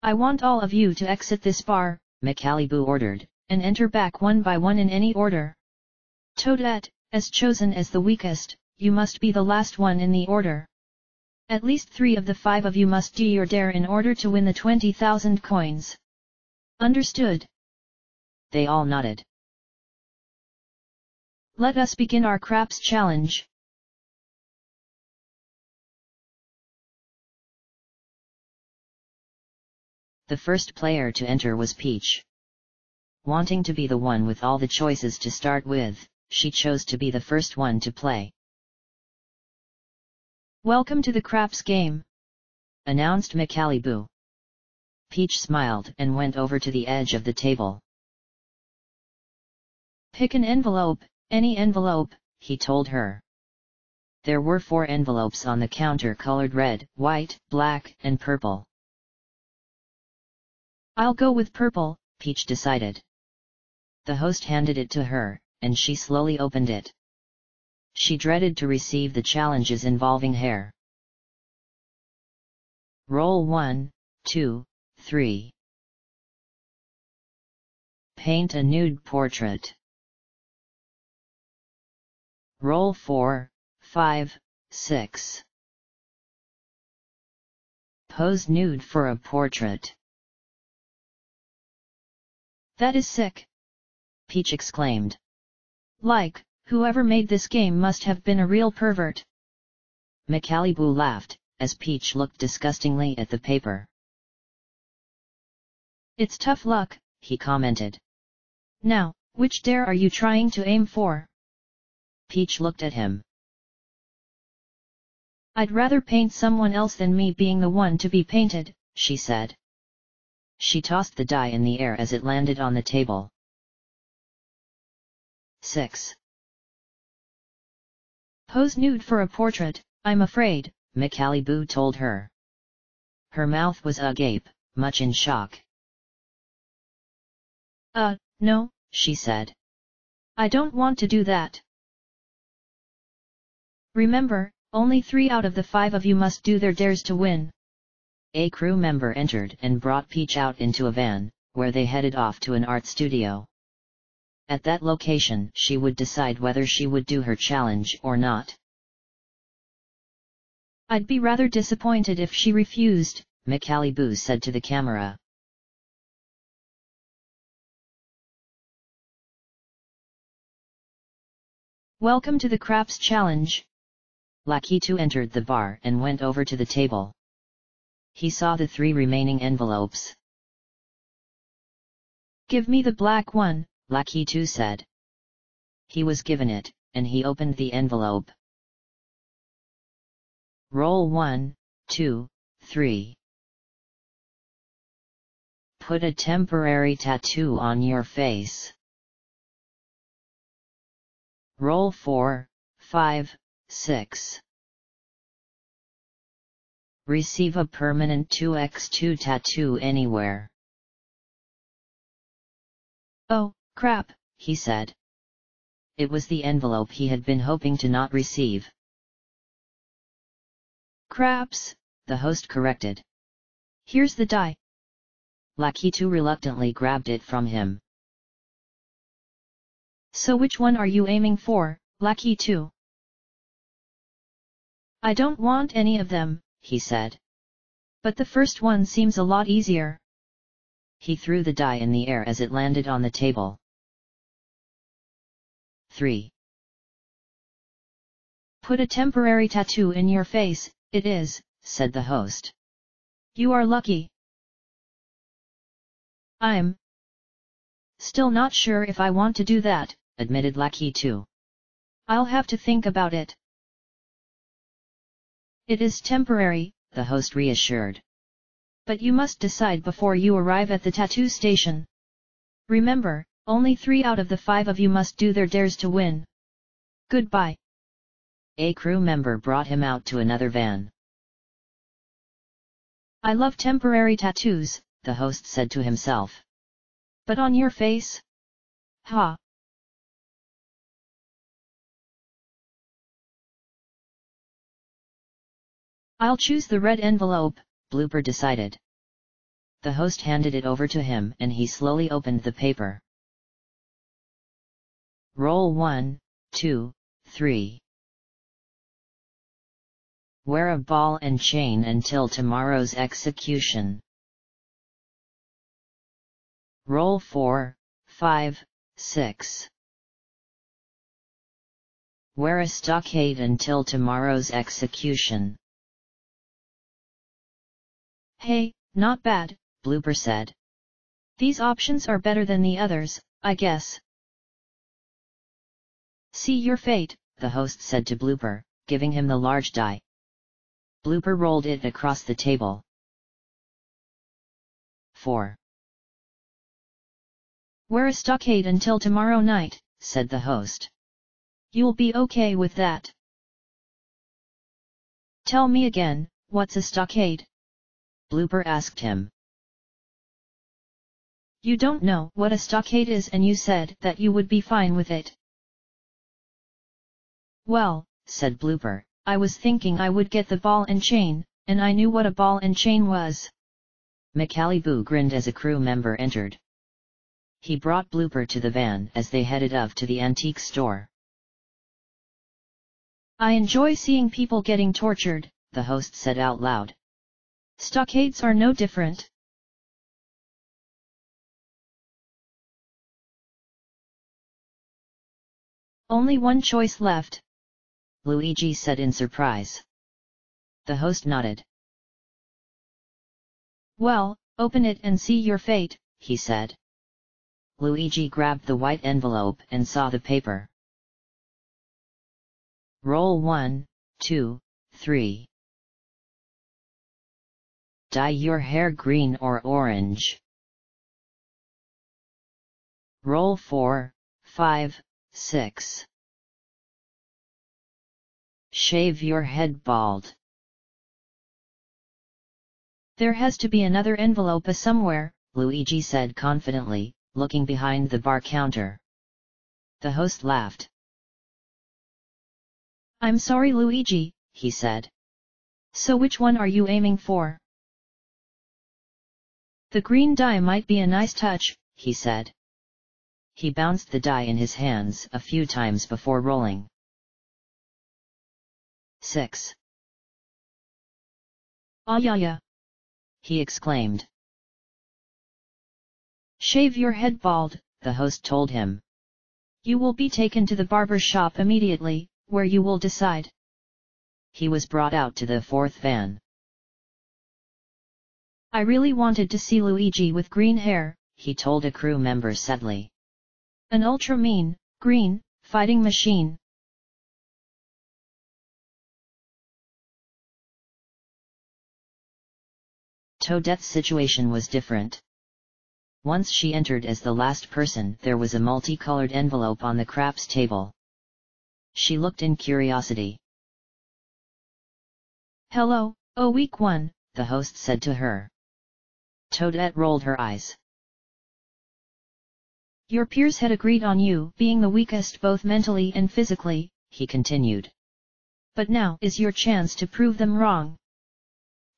I want all of you to exit this bar, McAllibu ordered, and enter back one by one in any order. Toadette, as chosen as the weakest, you must be the last one in the order. At least 3 of the 5 of you must do your dare in order to win the 20,000 coins. Understood? They all nodded. Let us begin our craps challenge. The first player to enter was Peach. Wanting to be the one with all the choices to start with, she chose to be the first one to play. Welcome to the craps game, announced McAllibu. Peach smiled and went over to the edge of the table. Pick an envelope, any envelope, he told her. There were 4 envelopes on the counter colored red, white, black, and purple. I'll go with purple, Peach decided. The host handed it to her, and she slowly opened it. She dreaded to receive the challenges involving hair. Roll 1, 2, 3. Paint a nude portrait. Roll 4, 5, 6. Pose nude for a portrait. That is sick, Peach exclaimed. Like, whoever made this game must have been a real pervert. McAllibu laughed, as Peach looked disgustingly at the paper. It's tough luck, he commented. Now, which dare are you trying to aim for? Peach looked at him. I'd rather paint someone else than me being the one to be painted, she said. She tossed the die in the air as it landed on the table. 6. Pose nude for a portrait, I'm afraid, McAllibu told her. Her mouth was agape, much in shock. No, she said. I don't want to do that. Remember, only 3 out of the 5 of you must do their dares to win. A crew member entered and brought Peach out into a van, where they headed off to an art studio. At that location she would decide whether she would do her challenge or not. I'd be rather disappointed if she refused, McAllibu said to the camera. Welcome to the craps challenge. Lakitu entered the bar and went over to the table. He saw the 3 remaining envelopes. Give me the black one, Lakitu said. He was given it, and he opened the envelope. Roll 1, 2, 3. Put a temporary tattoo on your face. Roll 4, 5, 6. Receive a permanent 2x2 tattoo anywhere. Oh, crap, he said. It was the envelope he had been hoping to not receive. Craps, the host corrected. Here's the die. Lakitu reluctantly grabbed it from him. So which one are you aiming for, Lakitu? I don't want any of them, he said. But the first one seems a lot easier. He threw the die in the air as it landed on the table. 3. Put a temporary tattoo in your face, it is, said the host. You are lucky. I'm still not sure if I want to do that, admitted Lakitu. I'll have to think about it. It is temporary, the host reassured. But you must decide before you arrive at the tattoo station. Remember, only 3 out of the 5 of you must do their dares to win. Goodbye. A crew member brought him out to another van. I love temporary tattoos, the host said to himself. But on your face? Ha! I'll choose the red envelope, Blooper decided. The host handed it over to him and he slowly opened the paper. Roll 1, 2, 3. Wear a ball and chain until tomorrow's execution. Roll 4, 5, 6. Wear a stockade until tomorrow's execution. Hey, not bad, Blooper said. These options are better than the others, I guess. See your fate, the host said to Blooper, giving him the large die. Blooper rolled it across the table. 4. Wear a stockade until tomorrow night, said the host. You'll be okay with that. Tell me again, what's a stockade? Blooper asked him. You don't know what a stockade is and you said that you would be fine with it. Well, said Blooper, I was thinking I would get the ball and chain, and I knew what a ball and chain was. McAliboo grinned as a crew member entered. He brought Blooper to the van as they headed off to the antique store. I enjoy seeing people getting tortured, the host said out loud. Stockades are no different. Only one choice left, Luigi said in surprise. The host nodded. Well, open it and see your fate, he said. Luigi grabbed the white envelope and saw the paper. Roll 1, 2, 3. Dye your hair green or orange. Roll 4, 5, 6. Shave your head bald. There has to be another envelope somewhere, Luigi said confidently, looking behind the bar counter. The host laughed. I'm sorry, Luigi, he said. So which one are you aiming for? The green die might be a nice touch, he said. He bounced the die in his hands a few times before rolling. 6. Ah yeah, he exclaimed. Shave your head bald, the host told him. You will be taken to the barber shop immediately, where you will decide. He was brought out to the fourth van. I really wanted to see Luigi with green hair, he told a crew member sadly. An ultra mean, green, fighting machine. Toadette's situation was different. Once she entered as the last person, there was a multicolored envelope on the craps table. She looked in curiosity. Hello, oh weak one, the host said to her. Toadette rolled her eyes. Your peers had agreed on you being the weakest both mentally and physically, he continued. But now is your chance to prove them wrong.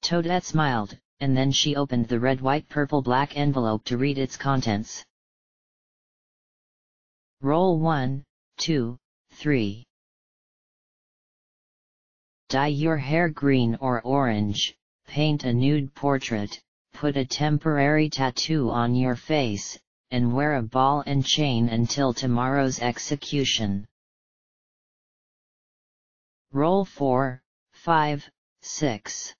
Toadette smiled, and then she opened the red white purple black envelope to read its contents. Roll 1, 2, 3. Dye your hair green or orange, paint a nude portrait, put a temporary tattoo on your face, and wear a ball and chain until tomorrow's execution. Roll 4, 5, 6.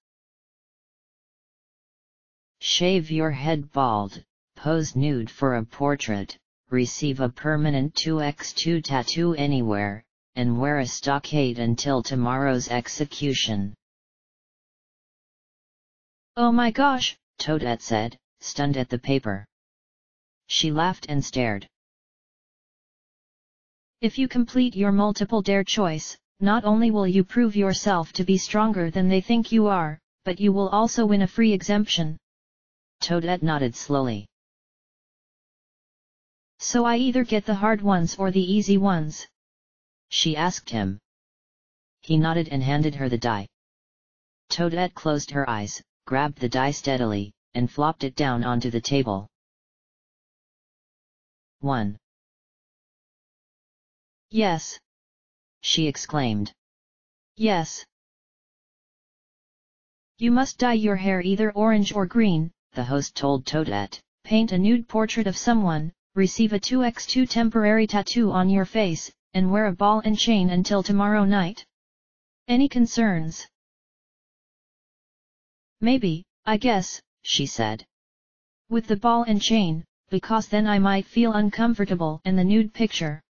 Shave your head bald, pose nude for a portrait, receive a permanent 2x2 tattoo anywhere, and wear a stockade until tomorrow's execution. Oh my gosh, Toadette said, stunned at the paper. She laughed and stared. If you complete your multiple dare choice, not only will you prove yourself to be stronger than they think you are, but you will also win a free exemption. Toadette nodded slowly. So I either get the hard ones or the easy ones? She asked him. He nodded and handed her the die. Toadette closed her eyes, grabbed the die steadily, and flopped it down onto the table. 1. Yes, she exclaimed. Yes. You must dye your hair either orange or green, the host told Toadette. Paint a nude portrait of someone, receive a 2x2 temporary tattoo on your face, and wear a ball and chain until tomorrow night. Any concerns? Maybe, I guess, she said. With the ball and chain, because then I might feel uncomfortable in the nude picture.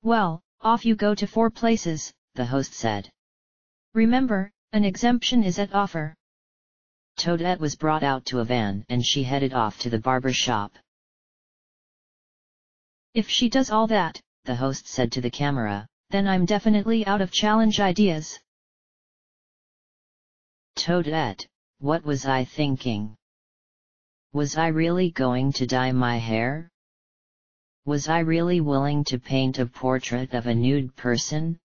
Well, off you go to 4 places, the host said. Remember, an exemption is at offer. Toadette was brought out to a van and she headed off to the barber shop. If she does all that, the host said to the camera, then I'm definitely out of challenge ideas. Toadette, what was I thinking? Was I really going to dye my hair? Was I really willing to paint a portrait of a nude person?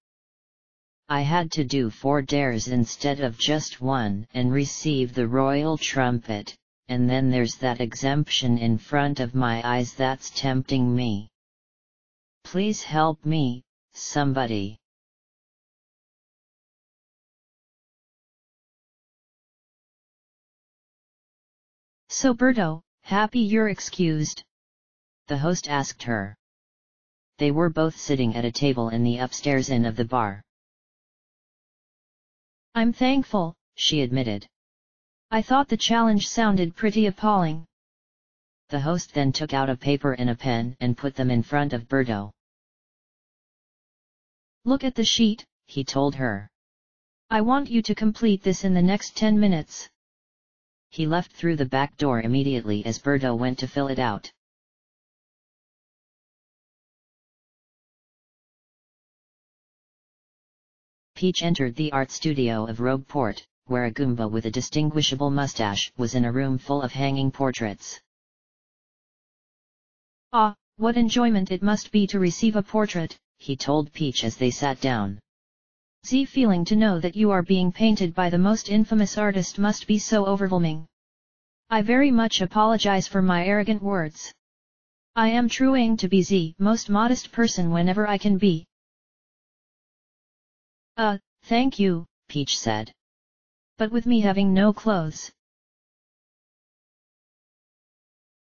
I had to do 4 dares instead of just 1 and receive the royal trumpet, and then there's that exemption in front of my eyes that's tempting me. Please help me, somebody. So Birdo, happy you're excused? The host asked her. They were both sitting at a table in the upstairs inn of the bar. I'm thankful, she admitted. I thought the challenge sounded pretty appalling. The host then took out a paper and a pen and put them in front of Birdo. Look at the sheet, he told her. I want you to complete this in the next 10 minutes. He left through the back door immediately as Birdo went to fill it out. Peach entered the art studio of Rogueport, where a Goomba with a distinguishable mustache was in a room full of hanging portraits. Ah, what enjoyment it must be to receive a portrait, he told Peach as they sat down. The feeling to know that you are being painted by the most infamous artist must be so overwhelming. I very much apologize for my arrogant words. I am trying to be the most modest person whenever I can be. Thank you, Peach said. But with me having no clothes.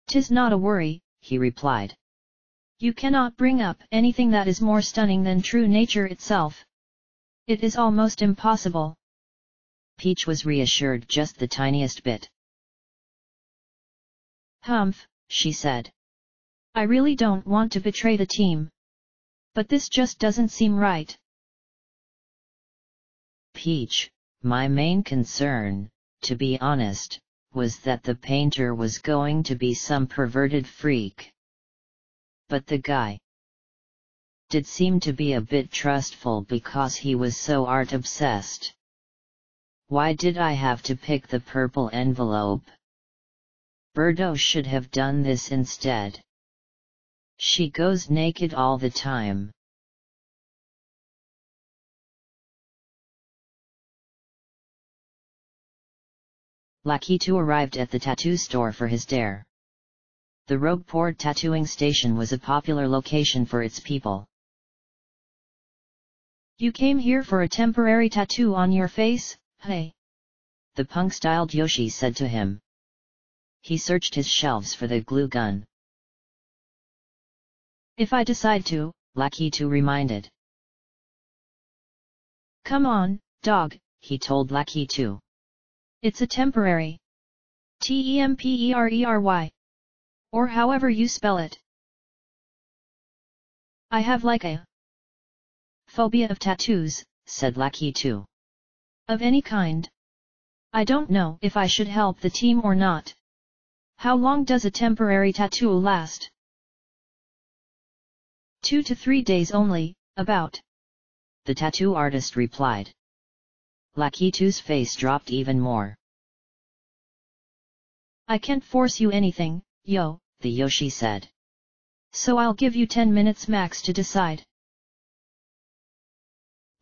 'Tis not a worry, he replied. You cannot bring up anything that is more stunning than true nature itself. It is almost impossible. Peach was reassured just the tiniest bit. Humph, she said. I really don't want to betray the team. But this just doesn't seem right. Peach, my main concern, to be honest, was that the painter was going to be some perverted freak. But the guy did seem to be a bit trustful because he was so art-obsessed. Why did I have to pick the purple envelope? Birdo should have done this instead. She goes naked all the time. Lakitu arrived at the tattoo store for his dare. The Rogueport tattooing station was a popular location for its people. You came here for a temporary tattoo on your face, hey? The punk-styled Yoshi said to him. He searched his shelves for the glue gun. If I decide to, Lakitu reminded. Come on, dog, he told Lakitu. It's a temporary. Temperery. Or however you spell it. I have like a phobia of tattoos, said Lakitu. Of any kind. I don't know if I should help the team or not. How long does a temporary tattoo last? 2 to 3 days only, about. The tattoo artist replied. Lakitu's face dropped even more. I can't force you anything, yo, the Yoshi said. So I'll give you 10 minutes max to decide.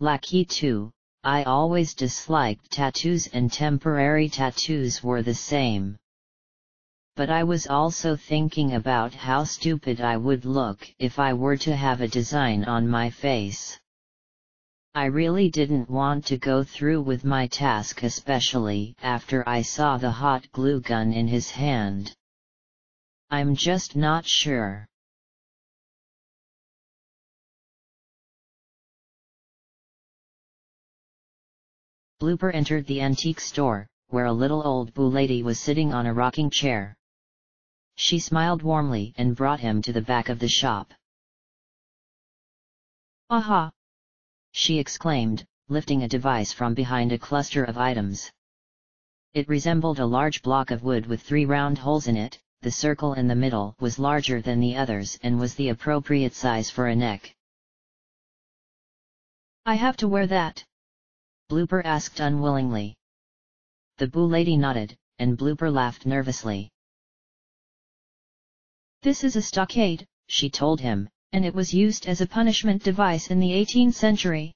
Lakitu, I always disliked tattoos and temporary tattoos were the same. But I was also thinking about how stupid I would look if I were to have a design on my face. I really didn't want to go through with my task, especially after I saw the hot glue gun in his hand. I'm just not sure. Blooper entered the antique store, where a little old boo lady was sitting on a rocking chair. She smiled warmly and brought him to the back of the shop. Aha! She exclaimed, lifting a device from behind a cluster of items. It resembled a large block of wood with 3 round holes in it. The circle in the middle was larger than the others and was the appropriate size for a neck. I have to wear that? Blooper asked unwillingly. The boo lady nodded, and Blooper laughed nervously. This is a stockade, she told him, and it was used as a punishment device in the 18th century.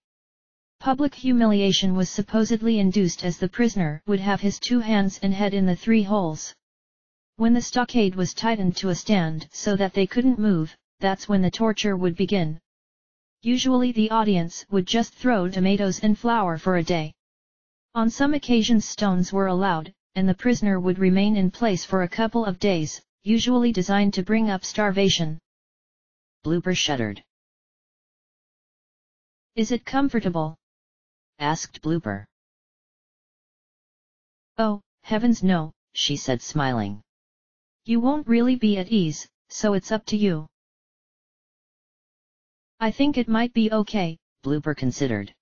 Public humiliation was supposedly induced as the prisoner would have his 2 hands and head in the 3 holes. When the stockade was tightened to a stand so that they couldn't move, that's when the torture would begin. Usually the audience would just throw tomatoes and flour for a day. On some occasions stones were allowed, and the prisoner would remain in place for a couple of days, usually designed to bring up starvation. Blooper shuddered. Is it comfortable? Asked Blooper. Oh, heavens no, she said smiling. You won't really be at ease, so it's up to you. I think it might be okay, Blooper considered.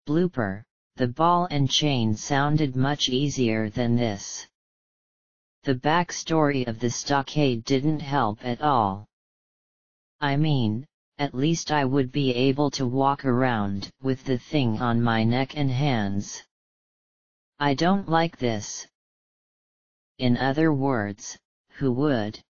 Blooper, the ball and chain sounded much easier than this. The backstory of the stockade didn't help at all. I mean, at least I would be able to walk around with the thing on my neck and hands. I don't like this. In other words, who would?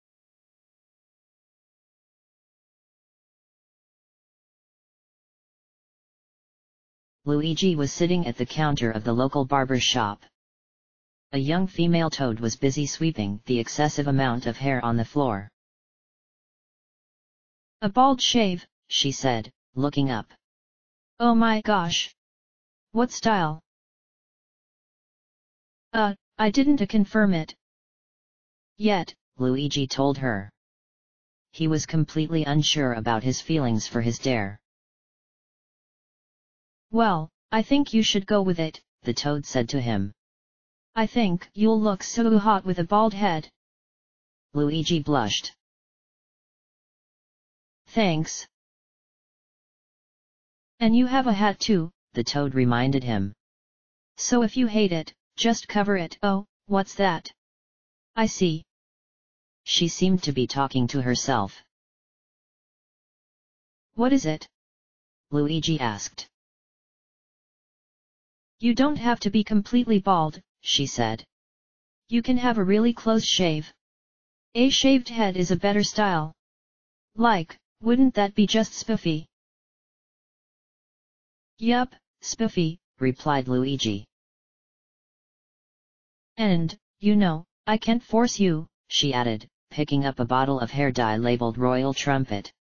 Luigi was sitting at the counter of the local barber shop. A young female toad was busy sweeping the excessive amount of hair on the floor. A bald shave, she said, looking up. Oh my gosh! What style? I didn't confirm it yet, Luigi told her. He was completely unsure about his feelings for his dare. Well, I think you should go with it, the toad said to him. I think you'll look so hot with a bald head. Luigi blushed. Thanks. And you have a hat too, the toad reminded him. So if you hate it, just cover it. Oh, what's that? I see. She seemed to be talking to herself. What is it? Luigi asked. You don't have to be completely bald, she said. You can have a really close shave. A shaved head is a better style. Like, wouldn't that be just spiffy? Yup, spiffy, replied Luigi. And, you know, I can't force you, she added, picking up a bottle of hair dye labeled Royal Trumpet.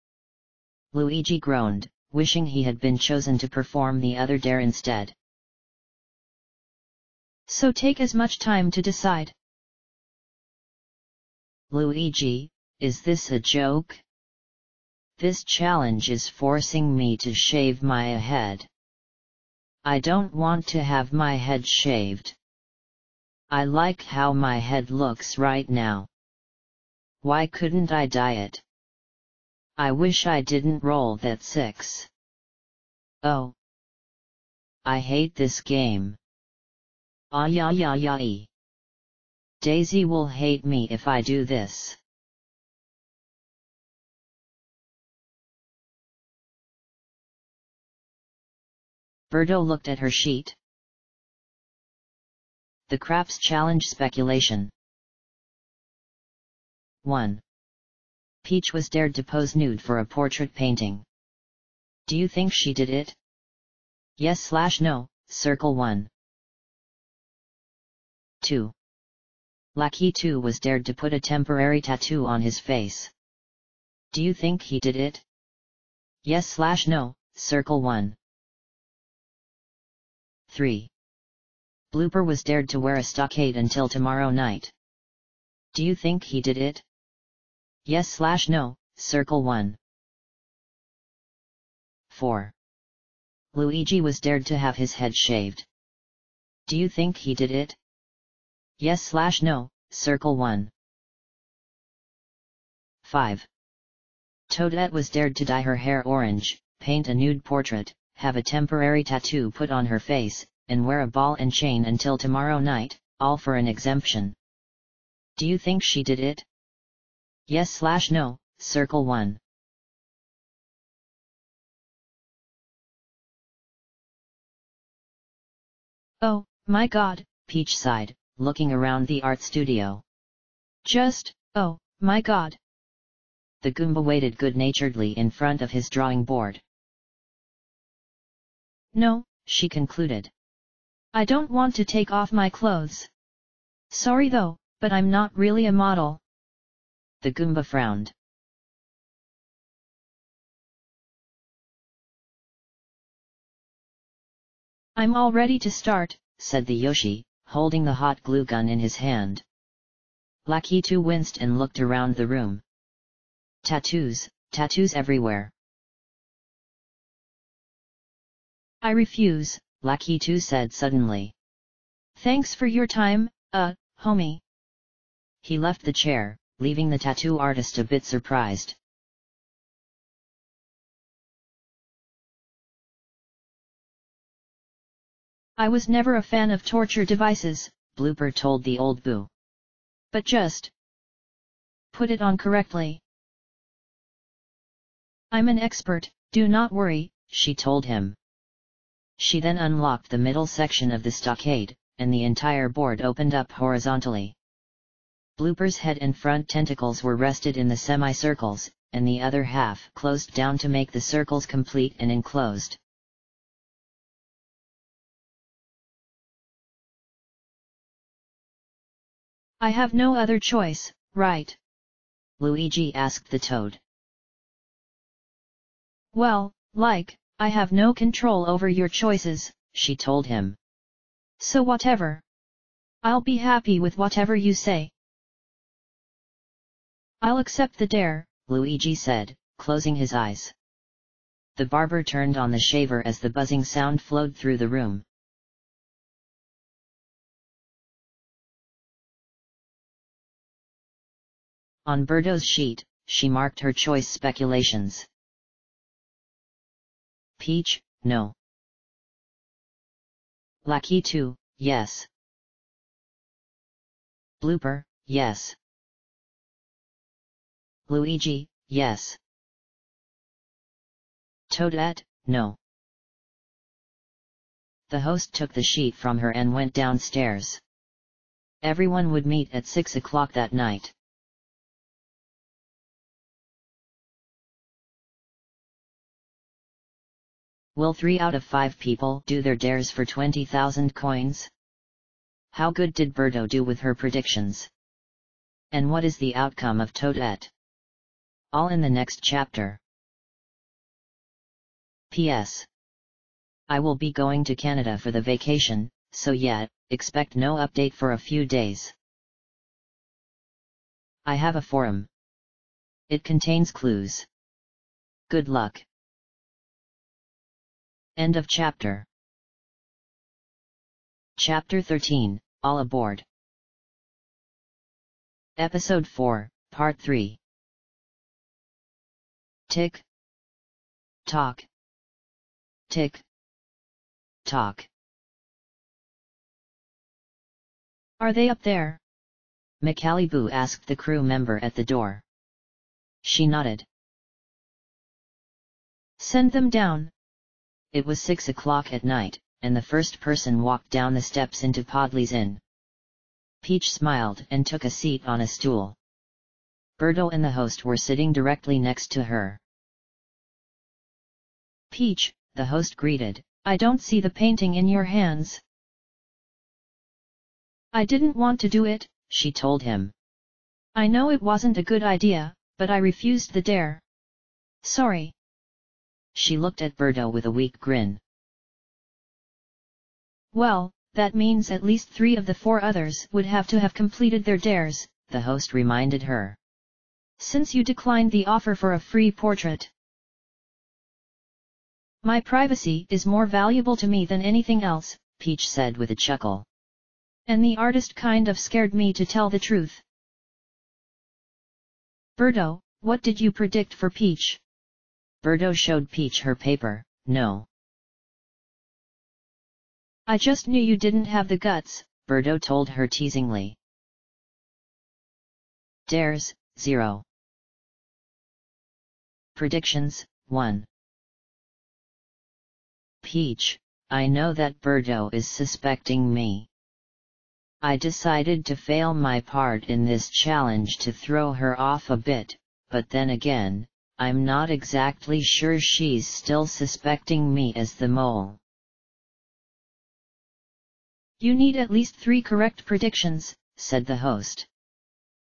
Luigi groaned, wishing he had been chosen to perform the other dare instead. So take as much time to decide. Luigi, is this a joke? This challenge is forcing me to shave my head. I don't want to have my head shaved. I like how my head looks right now. Why couldn't I dye it? I wish I didn't roll that 6. Oh. I hate this game. Ah ya ya ya ee. Daisy will hate me if I do this. Birdo looked at her sheet. The craps challenge speculation. 1. Peach was dared to pose nude for a portrait painting. Do you think she did it? Yes/no, circle 1. 2. Lackey 2 was dared to put a temporary tattoo on his face. Do you think he did it? Yes/no, circle 1. 3. Blooper was dared to wear a stockade until tomorrow night. Do you think he did it? Yes/no, circle 1. 4. Luigi was dared to have his head shaved. Do you think he did it? Yes/no, circle 1. 5. Toadette was dared to dye her hair orange, paint a nude portrait, have a temporary tattoo put on her face, and wear a ball and chain until tomorrow night, all for an exemption. Do you think she did it? Yes/no, circle 1. Oh, my God, Peach sighed, looking around the art studio. Oh, my God. The Goomba waited good-naturedly in front of his drawing board. No, she concluded. I don't want to take off my clothes. Sorry though, but I'm not really a model. The Goomba frowned. I'm all ready to start, said the Yoshi, holding the hot glue gun in his hand. Lackey 2 winced and looked around the room. Tattoos, tattoos everywhere. I refuse, Lackey 2 said suddenly. Thanks for your time, homie. He left the chair, leaving the tattoo artist a bit surprised. I was never a fan of torture devices, Blooper told the old boo. But just put it on correctly. I'm an expert, do not worry, she told him. She then unlocked the middle section of the stockade, and the entire board opened up horizontally. Blooper's head and front tentacles were rested in the semicircles, and the other half closed down to make the circles complete and enclosed. I have no other choice, right? Luigi asked the Toad. Well, I have no control over your choices, she told him. So whatever. I'll be happy with whatever you say. I'll accept the dare, Luigi said, closing his eyes. The barber turned on the shaver as the buzzing sound flowed through the room. On Birdo's sheet, she marked her choice speculations. Peach, no. Lackey 2, yes. Blooper, yes. Luigi, yes. Toadette, no. The host took the sheet from her and went downstairs. Everyone would meet at 6 o'clock that night. Will 3 out of 5 people do their dares for 20,000 coins? How good did Birdo do with her predictions? And what is the outcome of Toadette? All in the next chapter. P.S. I will be going to Canada for the vacation, so yeah, expect no update for a few days. I have a forum. It contains clues. Good luck. End of chapter. Chapter 13, All Aboard. Episode 4, Part 3. Tick. Tock. Tick. Tock. Are they up there? Macalibou asked the crew member at the door. She nodded. Send them down. It was 6 o'clock at night, and the first person walked down the steps into Podley's Inn. Peach smiled and took a seat on a stool. Birdo and the host were sitting directly next to her. Peach, the host greeted. I don't see the painting in your hands. I didn't want to do it, she told him. I know it wasn't a good idea, but I refused the dare. Sorry. She looked at Birdo with a weak grin. Well, that means at least 3 of the 4 others would have to have completed their dares, the host reminded her. Since you declined the offer for a free portrait. My privacy is more valuable to me than anything else, Peach said with a chuckle. And the artist kind of scared me to tell the truth. Birdo, what did you predict for Peach? Birdo showed Peach her paper. No. I just knew you didn't have the guts, Birdo told her teasingly. Dares, 0. Predictions, 1. Peach, I know that Birdo is suspecting me. I decided to fail my part in this challenge to throw her off a bit, but then again, I'm not exactly sure she's still suspecting me as the mole. You need at least 3 correct predictions, said the host.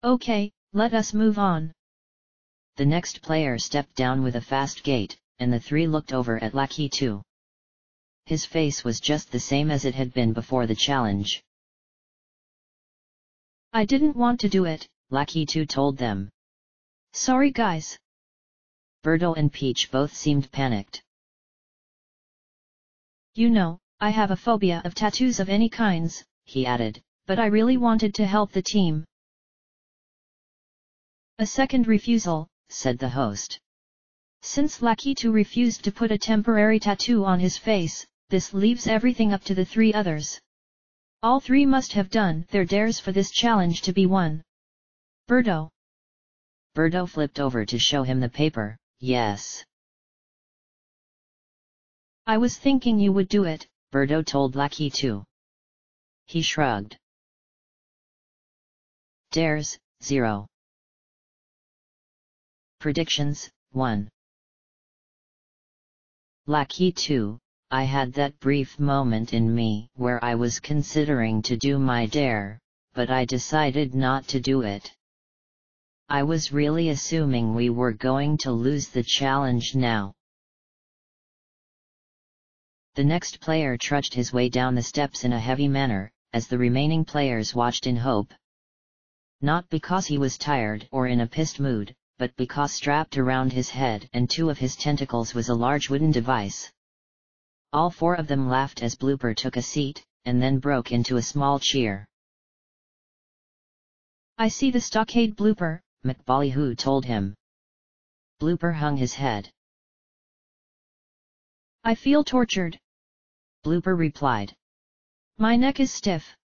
Okay, let us move on. The next player stepped down with a fast gait, and the 3 looked over at Lucky 2. His face was just the same as it had been before the challenge. I didn't want to do it, Lucky 2 told them. Sorry guys. Birdo and Peach both seemed panicked. You know, I have a phobia of tattoos of any kinds, he added, but I really wanted to help the team. A second refusal, said the host. Since Lucky 2 refused to put a temporary tattoo on his face, this leaves everything up to the 3 others. All 3 must have done their dares for this challenge to be won. Birdo. Birdo flipped over to show him the paper. Yes. I was thinking you would do it, Birdo told Lucky 2. He shrugged. Dares, 0. Predictions, 1. Lucky 2, I had that brief moment in me where I was considering to do my dare, but I decided not to do it. I was really assuming we were going to lose the challenge now. The next player trudged his way down the steps in a heavy manner, as the remaining players watched in hope. Not because he was tired or in a pissed mood, but because strapped around his head and 2 of his tentacles was a large wooden device. All 4 of them laughed as Blooper took a seat, and then broke into a small cheer. I see the stockade, Blooper, McBallyhoo told him. Blooper hung his head. I feel tortured. Blooper replied. My neck is stiff.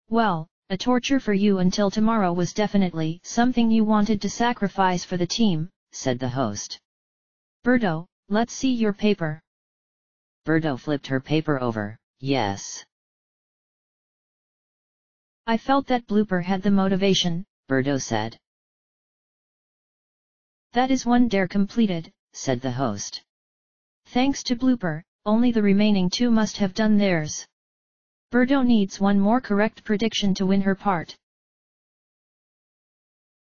Well, a torture for you until tomorrow was definitely something you wanted to sacrifice for the team, said the host. Birdo, let's see your paper. Birdo flipped her paper over. Yes. I felt that Blooper had the motivation, Birdo said. That is 1 dare completed, said the host. Thanks to Blooper, only the remaining 2 must have done theirs. Birdo needs 1 more correct prediction to win her part.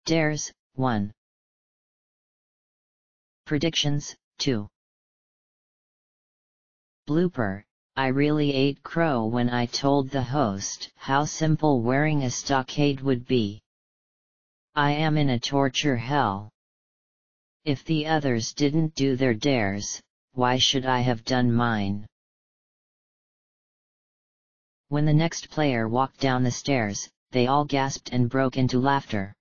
Dares, 1. Predictions, 2. Blooper, I really ate crow when I told the host how simple wearing a stockade would be. I am in a torture hell. If the others didn't do their dares, why should I have done mine? When the next player walked down the stairs, they all gasped and broke into laughter.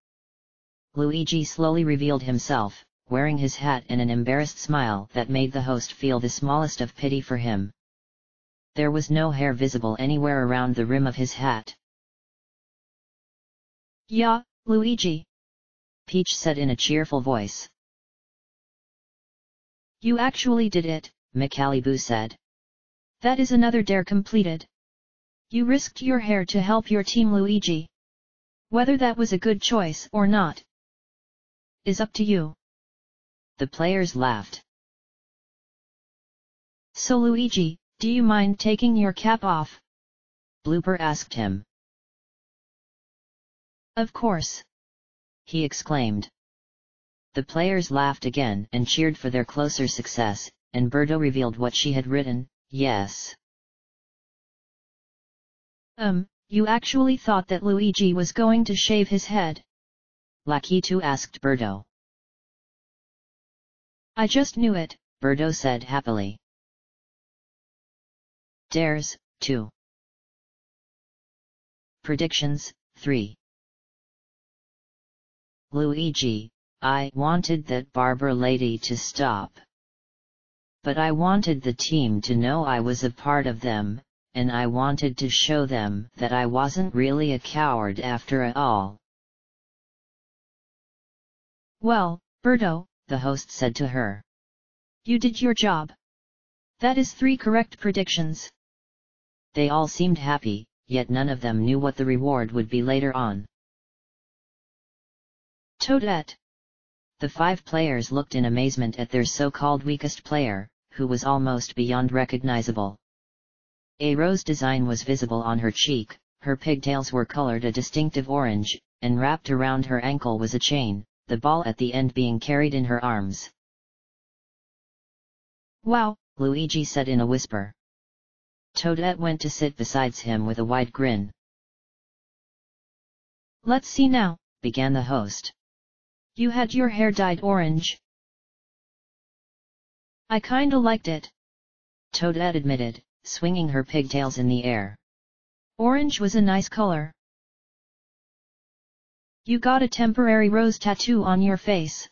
Luigi slowly revealed himself, wearing his hat and an embarrassed smile that made the host feel the smallest of pity for him. There was no hair visible anywhere around the rim of his hat. "Yeah, Luigi," Peach said in a cheerful voice. "You actually did it," McAllibu said. "That is another dare completed. You risked your hair to help your team, Luigi. Whether that was a good choice or not is up to you." The players laughed. "So Luigi, do you mind taking your cap off?" Blooper asked him. "Of course," he exclaimed. The players laughed again and cheered for their closer success, and Birdo revealed what she had written. "Yes. You actually thought that Luigi was going to shave his head?" Lakitu asked Birdo. "I just knew it," Birdo said happily. Dares, 2. Predictions, 3. Luigi, I wanted that barber lady to stop. But I wanted the team to know I was a part of them, and I wanted to show them that I wasn't really a coward after all. "Well, Birdo," the host said to her. "You did your job. That is 3 correct predictions." They all seemed happy, yet none of them knew what the reward would be later on. Toadette. The 5 players looked in amazement at their so-called weakest player, who was almost beyond recognizable. A rose design was visible on her cheek, her pigtails were colored a distinctive orange, and wrapped around her ankle was a chain, the ball at the end being carried in her arms. "Wow," Luigi said in a whisper. Toadette went to sit beside him with a wide grin. "Let's see now," began the host. "You had your hair dyed orange. I kinda liked it," Toadette admitted, swinging her pigtails in the air. "Orange was a nice color. You got a temporary rose tattoo on your face.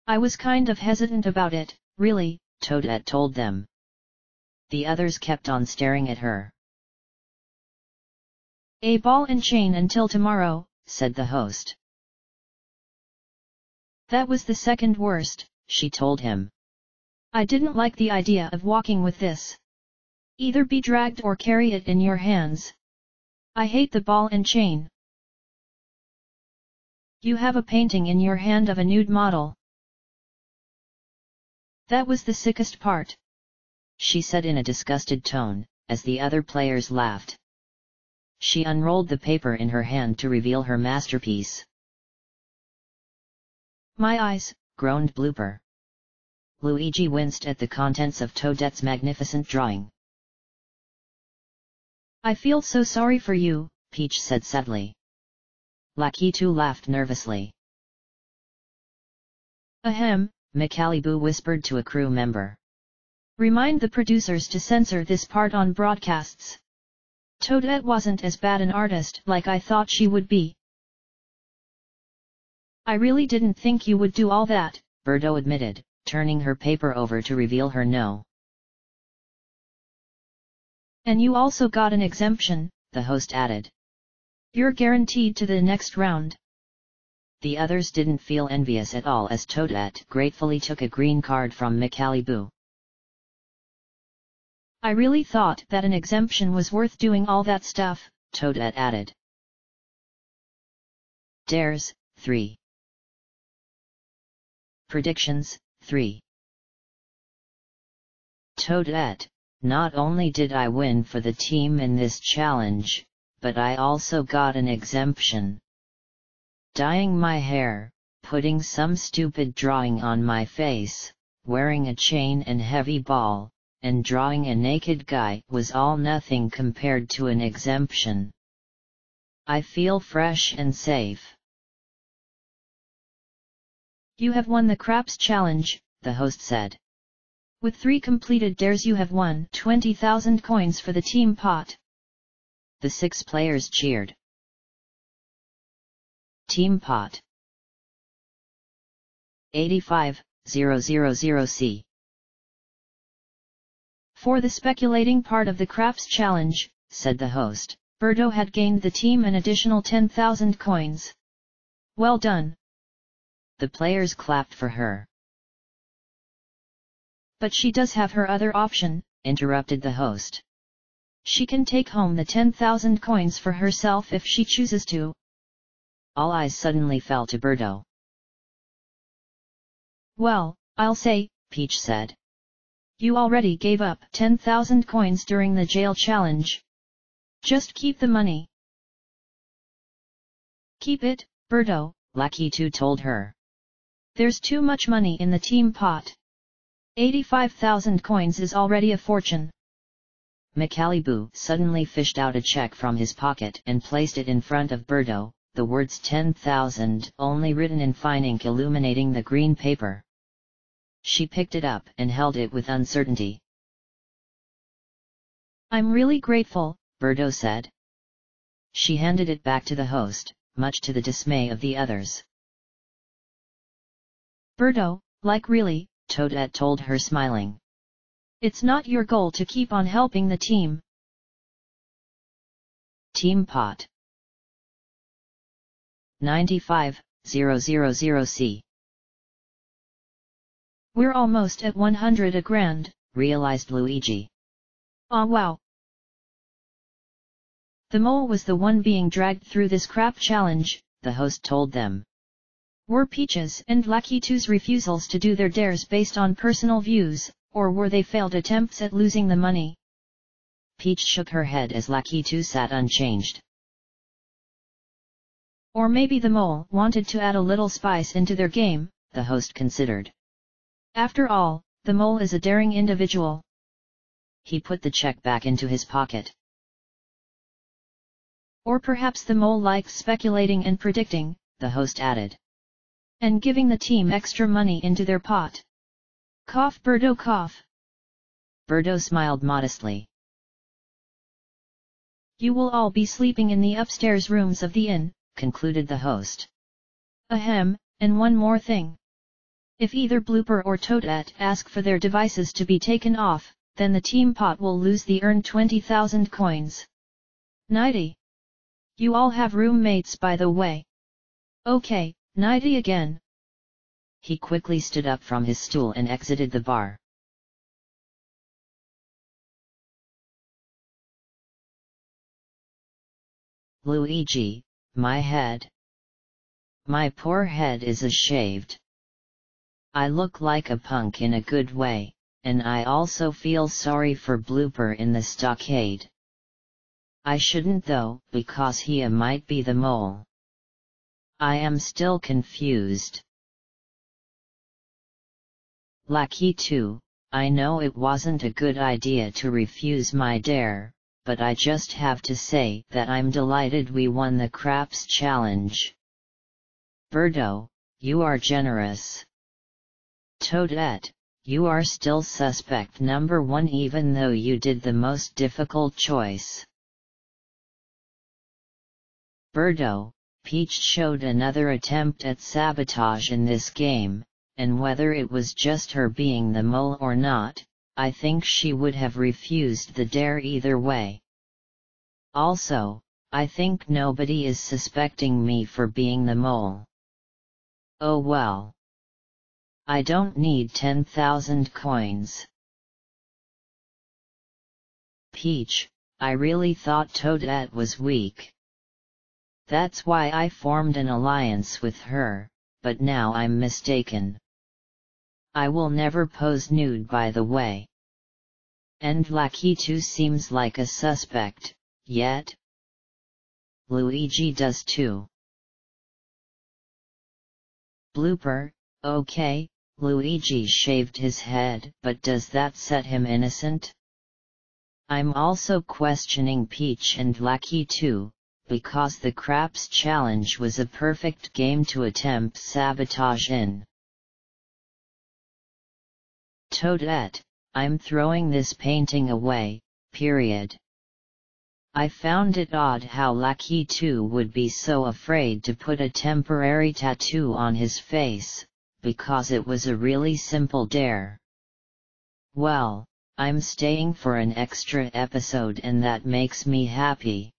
I was kind of hesitant about it, really," Toadette told them. The others kept on staring at her. "A ball and chain until tomorrow," said the host. "That was the second worst," she told him. "I didn't like the idea of walking with this. Either be dragged or carry it in your hands. I hate the ball and chain. You have a painting in your hand of a nude model. That was the sickest part," she said in a disgusted tone, as the other players laughed. She unrolled the paper in her hand to reveal her masterpiece. "My eyes," groaned Blooper. Luigi winced at the contents of Toadette's magnificent drawing. "I feel so sorry for you," Peach said sadly. Lakitu laughed nervously. "Ahem," McAllibu whispered to a crew member. "Remind the producers to censor this part on broadcasts. Toadette wasn't as bad an artist like I thought she would be. I really didn't think you would do all that," Birdo admitted, turning her paper over to reveal her no. "And you also got an exemption," the host added. "You're guaranteed to the next round." The others didn't feel envious at all as Toadette gratefully took a green card from McAllibu. "I really thought that an exemption was worth doing all that stuff," Toadette added. Dares, 3. Predictions, 3. Toadette, not only did I win for the team in this challenge, but I also got an exemption. Dyeing my hair, putting some stupid drawing on my face, wearing a chain and heavy ball, and drawing a naked guy was all nothing compared to an exemption. I feel fresh and safe." "You have won the Craps Challenge," the host said. "With 3 completed dares you have won 20,000 coins for the team pot." The 6 players cheered. Team pot 85,000C For the speculating part of the craps challenge, said the host, Birdo had gained the team an additional 10,000 coins. Well done. The players clapped for her. But she does have her other option, interrupted the host. She can take home the 10,000 coins for herself if she chooses to. All eyes suddenly fell to Birdo. Well, I'll say, Peach said. You already gave up 10,000 coins during the jail challenge. Just keep the money. Keep it, Birdo, Lakitu told her. There's too much money in the team pot. 85,000 coins is already a fortune. Macalibou suddenly fished out a check from his pocket and placed it in front of Birdo, the words 10,000 only written in fine ink illuminating the green paper. She picked it up and held it with uncertainty. I'm really grateful, Birdo said. She handed it back to the host, much to the dismay of the others. Birdo, like really, Toadette told her smiling. It's not your goal to keep on helping the team. Team pot 95,000C. We're almost at 100 a grand, realized Luigi. Aw wow. The mole was the one being dragged through this crap challenge, the host told them. Were Peach's and Lakitu's refusals to do their dares based on personal views, or were they failed attempts at losing the money? Peach shook her head as Lakitu sat unchanged. Or maybe the mole wanted to add a little spice into their game, the host considered. After all, the mole is a daring individual. He put the check back into his pocket. Or perhaps the mole likes speculating and predicting, the host added. And giving the team extra money into their pot. Cough Birdo cough. Birdo smiled modestly. You will all be sleeping in the upstairs rooms of the inn, concluded the host. Ahem, and one more thing. If either Blooper or Toadette ask for their devices to be taken off, then the team pot will lose the earned 20,000 coins. Nighty. You all have roommates by the way. Okay, nighty again. He quickly stood up from his stool and exited the bar. Luigi, my head. My poor head is shaved. I look like a punk in a good way, and I also feel sorry for Blooper in the stockade. I shouldn't though, because he might be the mole. I am still confused. Lakitu, I know it wasn't a good idea to refuse my dare, but I just have to say that I'm delighted we won the craps challenge. Birdo, you are generous. Toadette, you are still suspect number one even though you did the most difficult choice. Birdo, Peach showed another attempt at sabotage in this game, and whether it was just her being the mole or not, I think she would have refused the dare either way. Also, I think nobody is suspecting me for being the mole. Oh well. I don't need 10,000 coins. Peach, I really thought Toadette was weak. That's why I formed an alliance with her, but now I'm mistaken. I will never pose nude by the way. And Lakitu seems like a suspect, yet. Luigi does too. Blooper, okay. Luigi shaved his head, but does that set him innocent? I'm also questioning Peach and Lakitu, because the craps challenge was a perfect game to attempt sabotage in. Toadette, I'm throwing this painting away, period. I found it odd how Lakitu would be so afraid to put a temporary tattoo on his face, because it was a really simple dare. Well, I'm staying for an extra episode and that makes me happy.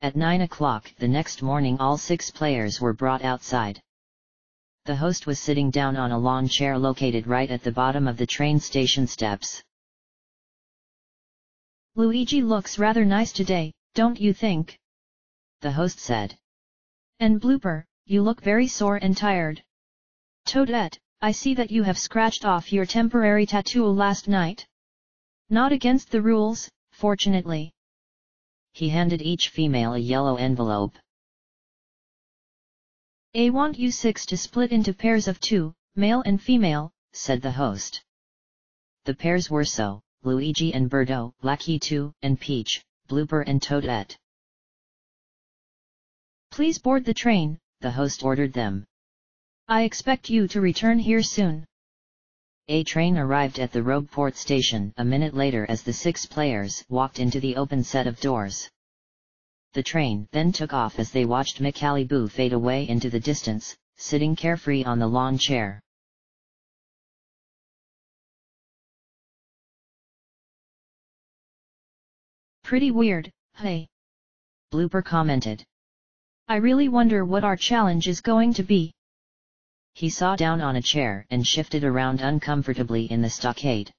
At 9 o'clock the next morning all 6 players were brought outside. The host was sitting down on a lawn chair located right at the bottom of the train station steps. Luigi looks rather nice today, don't you think? The host said. And Blooper, you look very sore and tired. Toadette, I see that you have scratched off your temporary tattoo last night. Not against the rules, fortunately. He handed each female a yellow envelope. I want you 6 to split into pairs of 2, male and female, said the host. The pairs were so, Luigi and Birdo, Lucky 2 and Peach, Blooper and Toadette. Please board the train, the host ordered them. I expect you to return here soon. A train arrived at the Rogueport station a minute later as the 6 players walked into the open set of doors. The train then took off as they watched Micaliboo fade away into the distance, sitting carefree on the lawn chair. Pretty weird, hey? Blooper commented. I really wonder what our challenge is going to be. He sat down on a chair and shifted around uncomfortably in the stockade.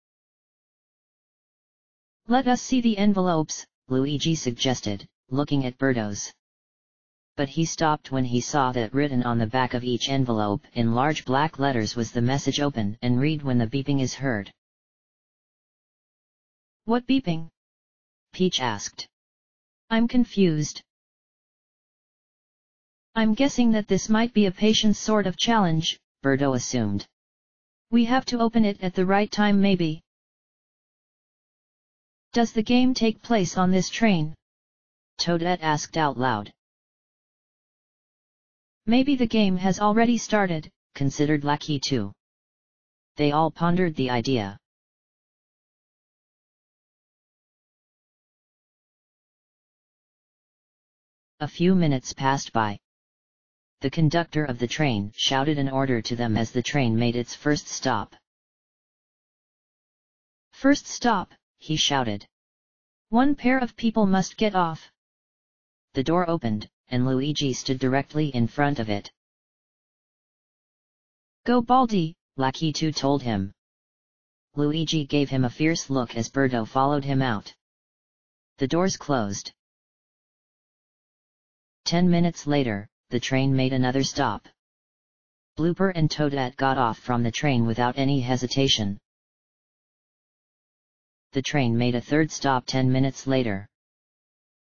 Let us see the envelopes, Luigi suggested, looking at Birdo's. But he stopped when he saw that written on the back of each envelope in large black letters was the message "Open and read when the beeping is heard." What beeping? Peach asked. I'm confused. I'm guessing that this might be a patience sort of challenge, Birdo assumed. We have to open it at the right time maybe. Does the game take place on this train? Toadette asked out loud. Maybe the game has already started, considered Lucky 2. They all pondered the idea. A few minutes passed by. The conductor of the train shouted an order to them as the train made its first stop. First stop, he shouted. 1 pair of people must get off. The door opened, and Luigi stood directly in front of it. Go Baldi, Lucky 2 told him. Luigi gave him a fierce look as Birdo followed him out. The doors closed. 10 minutes later, the train made another stop. Blooper and Toadette got off from the train without any hesitation. The train made a third stop 10 minutes later.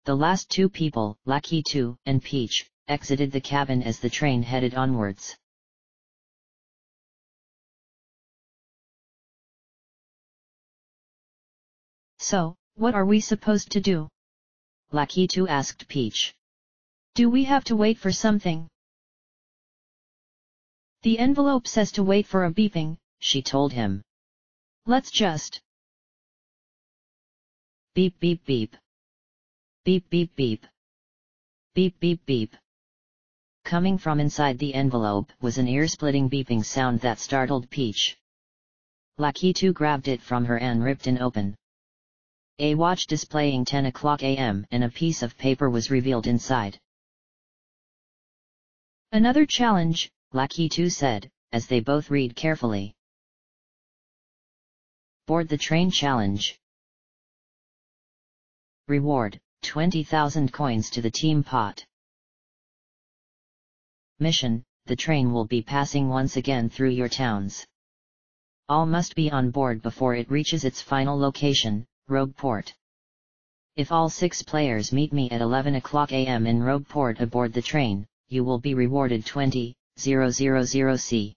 The last 2 people, Lucky 2 and Peach, exited the cabin as the train headed onwards. So, what are we supposed to do? Lucky 2 asked Peach. Do we have to wait for something? The envelope says to wait for a beeping, she told him. Let's just... Beep beep beep. Beep beep beep. Beep beep beep. Coming from inside the envelope was an ear-splitting beeping sound that startled Peach. Lucky 2 grabbed it from her and ripped it open. A watch displaying 10 o'clock a.m. and a piece of paper was revealed inside. Another challenge, Lucky 2 said, as they both read carefully. Board the train challenge. Reward, 20,000 coins to the team pot. Mission, the train will be passing once again through your towns. All must be on board before it reaches its final location, Rogueport. If all 6 players meet me at 11 o'clock a.m. in Rogueport aboard the train, you will be rewarded 20,000 C.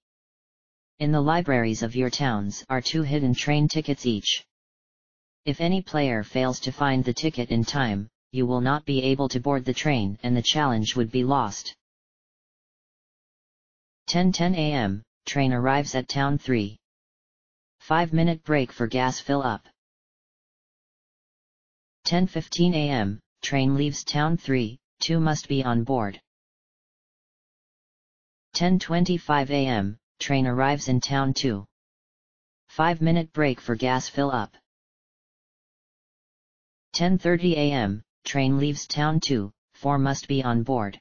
In the libraries of your towns are 2 hidden train tickets each. If any player fails to find the ticket in time, you will not be able to board the train and the challenge would be lost. 10:10 a.m., train arrives at Town 3. 5-minute break for gas fill up. 10:15 a.m., train leaves Town 3, 2 must be on board. 10:25 a.m., train arrives in town 2. 5-minute break for gas fill up. 10:30 a.m., train leaves town 2, 4 must be on board.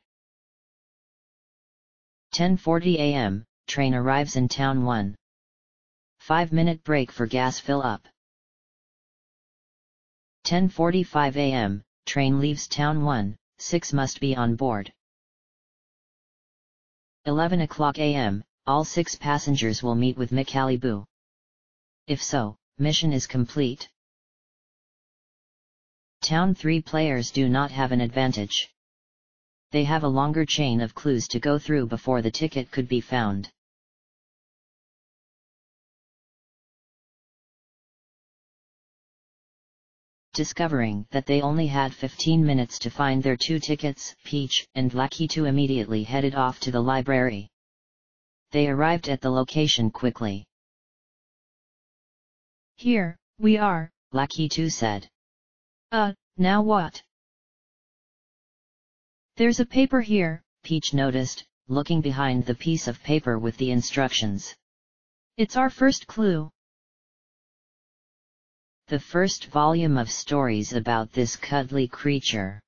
10:40 a.m., train arrives in town 1. 5-minute break for gas fill up. 10:45 a.m., train leaves town 1, 6 must be on board. 11 o'clock a.m., all 6 passengers will meet with Mikalibu. If so, mission is complete. Town 3 players do not have an advantage. They have a longer chain of clues to go through before the ticket could be found. Discovering that they only had 15 minutes to find their 2 tickets, Peach and Lucky 2 immediately headed off to the library. They arrived at the location quickly. Here, we are, Lucky 2 said. Now what? There's a paper here, Peach noticed, looking behind the piece of paper with the instructions. It's our first clue. The first volume of stories about this cuddly creature.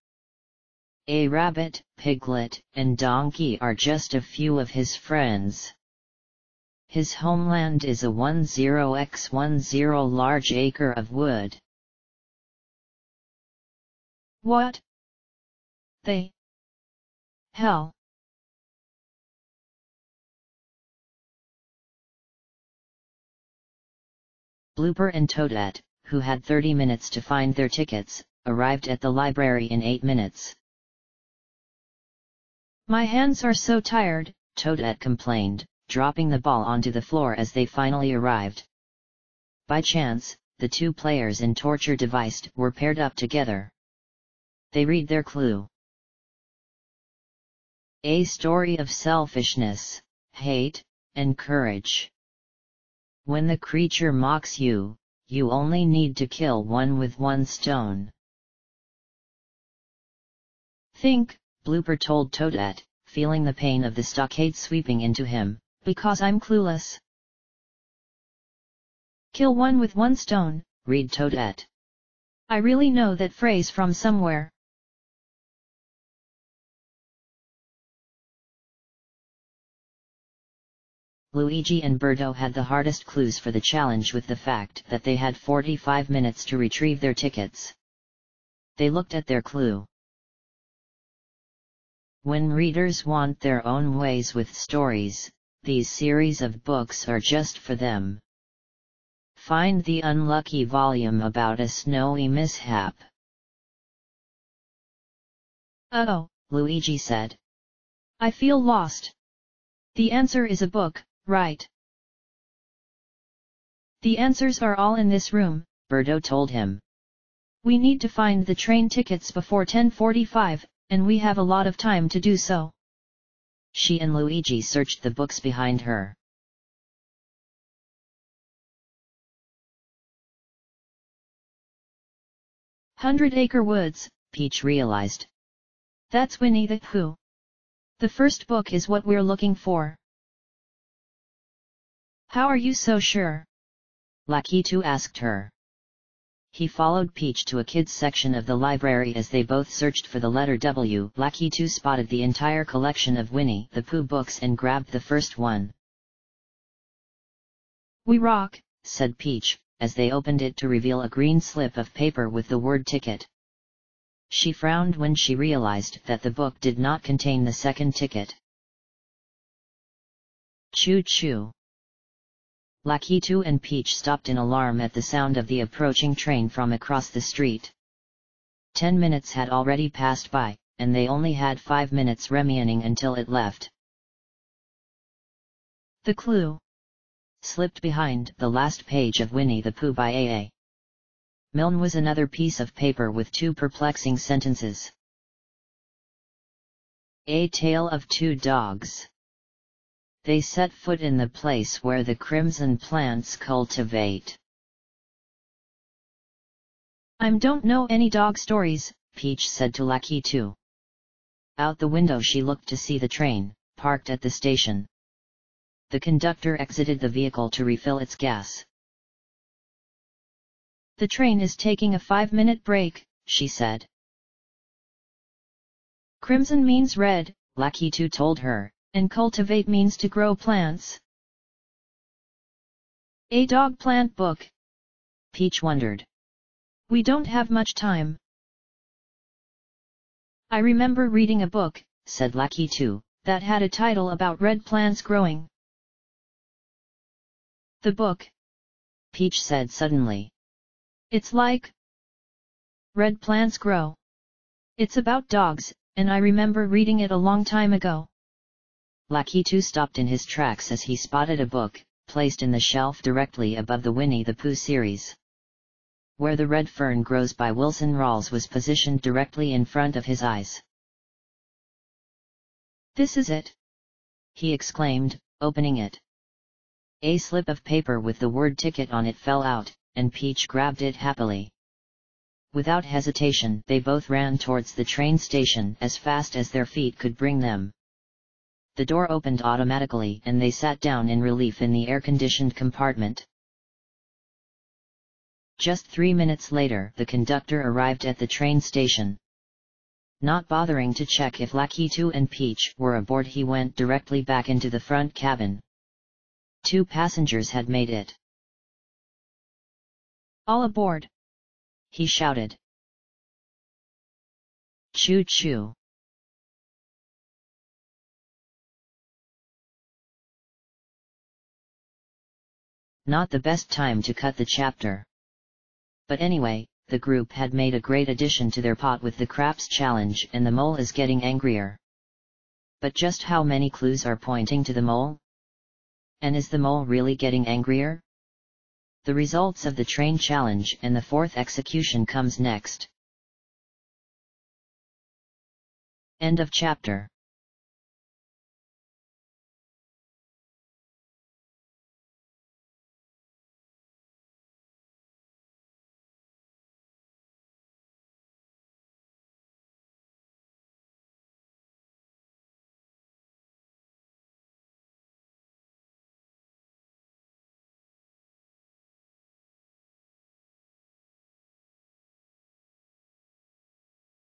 A rabbit, piglet, and donkey are just a few of his friends. His homeland is a 10x10 large acre of wood. What the hell? Blooper and Toadette, who had 30 minutes to find their tickets, arrived at the library in 8 minutes. My hands are so tired, Toadette complained, dropping the ball onto the floor as they finally arrived. By chance, the 2 players in Torture Device were paired up together. They read their clue. A story of selfishness, hate, and courage. When the creature mocks you, you only need to kill one with 1 stone. Think, Blooper told Toadette, feeling the pain of the stockade sweeping into him. Because I'm clueless. Kill one with 1 stone, read Toadette. I really know that phrase from somewhere. Luigi and Birdo had the hardest clues for the challenge with the fact that they had 45 minutes to retrieve their tickets. They looked at their clue. When readers want their own ways with stories, these series of books are just for them. Find the unlucky volume about a snowy mishap. Uh-oh, Luigi said. I feel lost. The answer is a book, right? The answers are all in this room, Birdo told him. We need to find the train tickets before 10:45, and we have a lot of time to do so. She and Luigi searched the books behind her. Hundred-Acre Woods, Peach realized. That's Winnie the Pooh. The first book is what we're looking for. How are you so sure? Lucky 2 asked her. He followed Peach to a kids section of the library. As they both searched for the letter W. Lucky 2 spotted the entire collection of Winnie the Pooh books and grabbed the first one. We rock, said Peach, as they opened it to reveal a green slip of paper with the word ticket. She frowned when she realized that the book did not contain the second ticket. Choo-choo. Lucky 2 and Peach stopped in alarm at the sound of the approaching train from across the street. 10 minutes had already passed by, and they only had 5 minutes remaining until it left. The clue slipped behind the last page of Winnie the Pooh by A.A. Milne was another piece of paper with 2 perplexing sentences. A tale of 2 dogs. They set foot in the place where the crimson plants cultivate. I don't know any dog stories, Peach said to Lucky 2. Out the window she looked to see the train, parked at the station. The conductor exited the vehicle to refill its gas. "The train is taking a 5-minute break," she said. "Crimson means red," Lakitu told her, "and cultivate means to grow plants." "A dog plant book?" Peach wondered. "We don't have much time." "I remember reading a book," said Lakitu, "that had a title about red plants growing." "The book?" Peach said suddenly. "It's like Red Plants Grow. It's about dogs, and I remember reading it a long time ago." Lakitu stopped in his tracks as he spotted a book, placed in the shelf directly above the Winnie the Pooh series. Where the Red Fern Grows by Wilson Rawls was positioned directly in front of his eyes. "This is it!" he exclaimed, opening it. A slip of paper with the word ticket on it fell out, and Peach grabbed it happily. Without hesitation, they both ran towards the train station as fast as their feet could bring them. The door opened automatically and they sat down in relief in the air-conditioned compartment. Just 3 minutes later, the conductor arrived at the train station. Not bothering to check if Lakitu and Peach were aboard, he went directly back into the front cabin. 2 passengers had made it. "All aboard!" he shouted. Choo-choo. Not the best time to cut the chapter. But anyway, the group had made a great addition to their pot with the craps challenge, and the mole is getting angrier. But just how many clues are pointing to the mole? And is the mole really getting angrier? The results of the train challenge and the 4th execution comes next. End of chapter.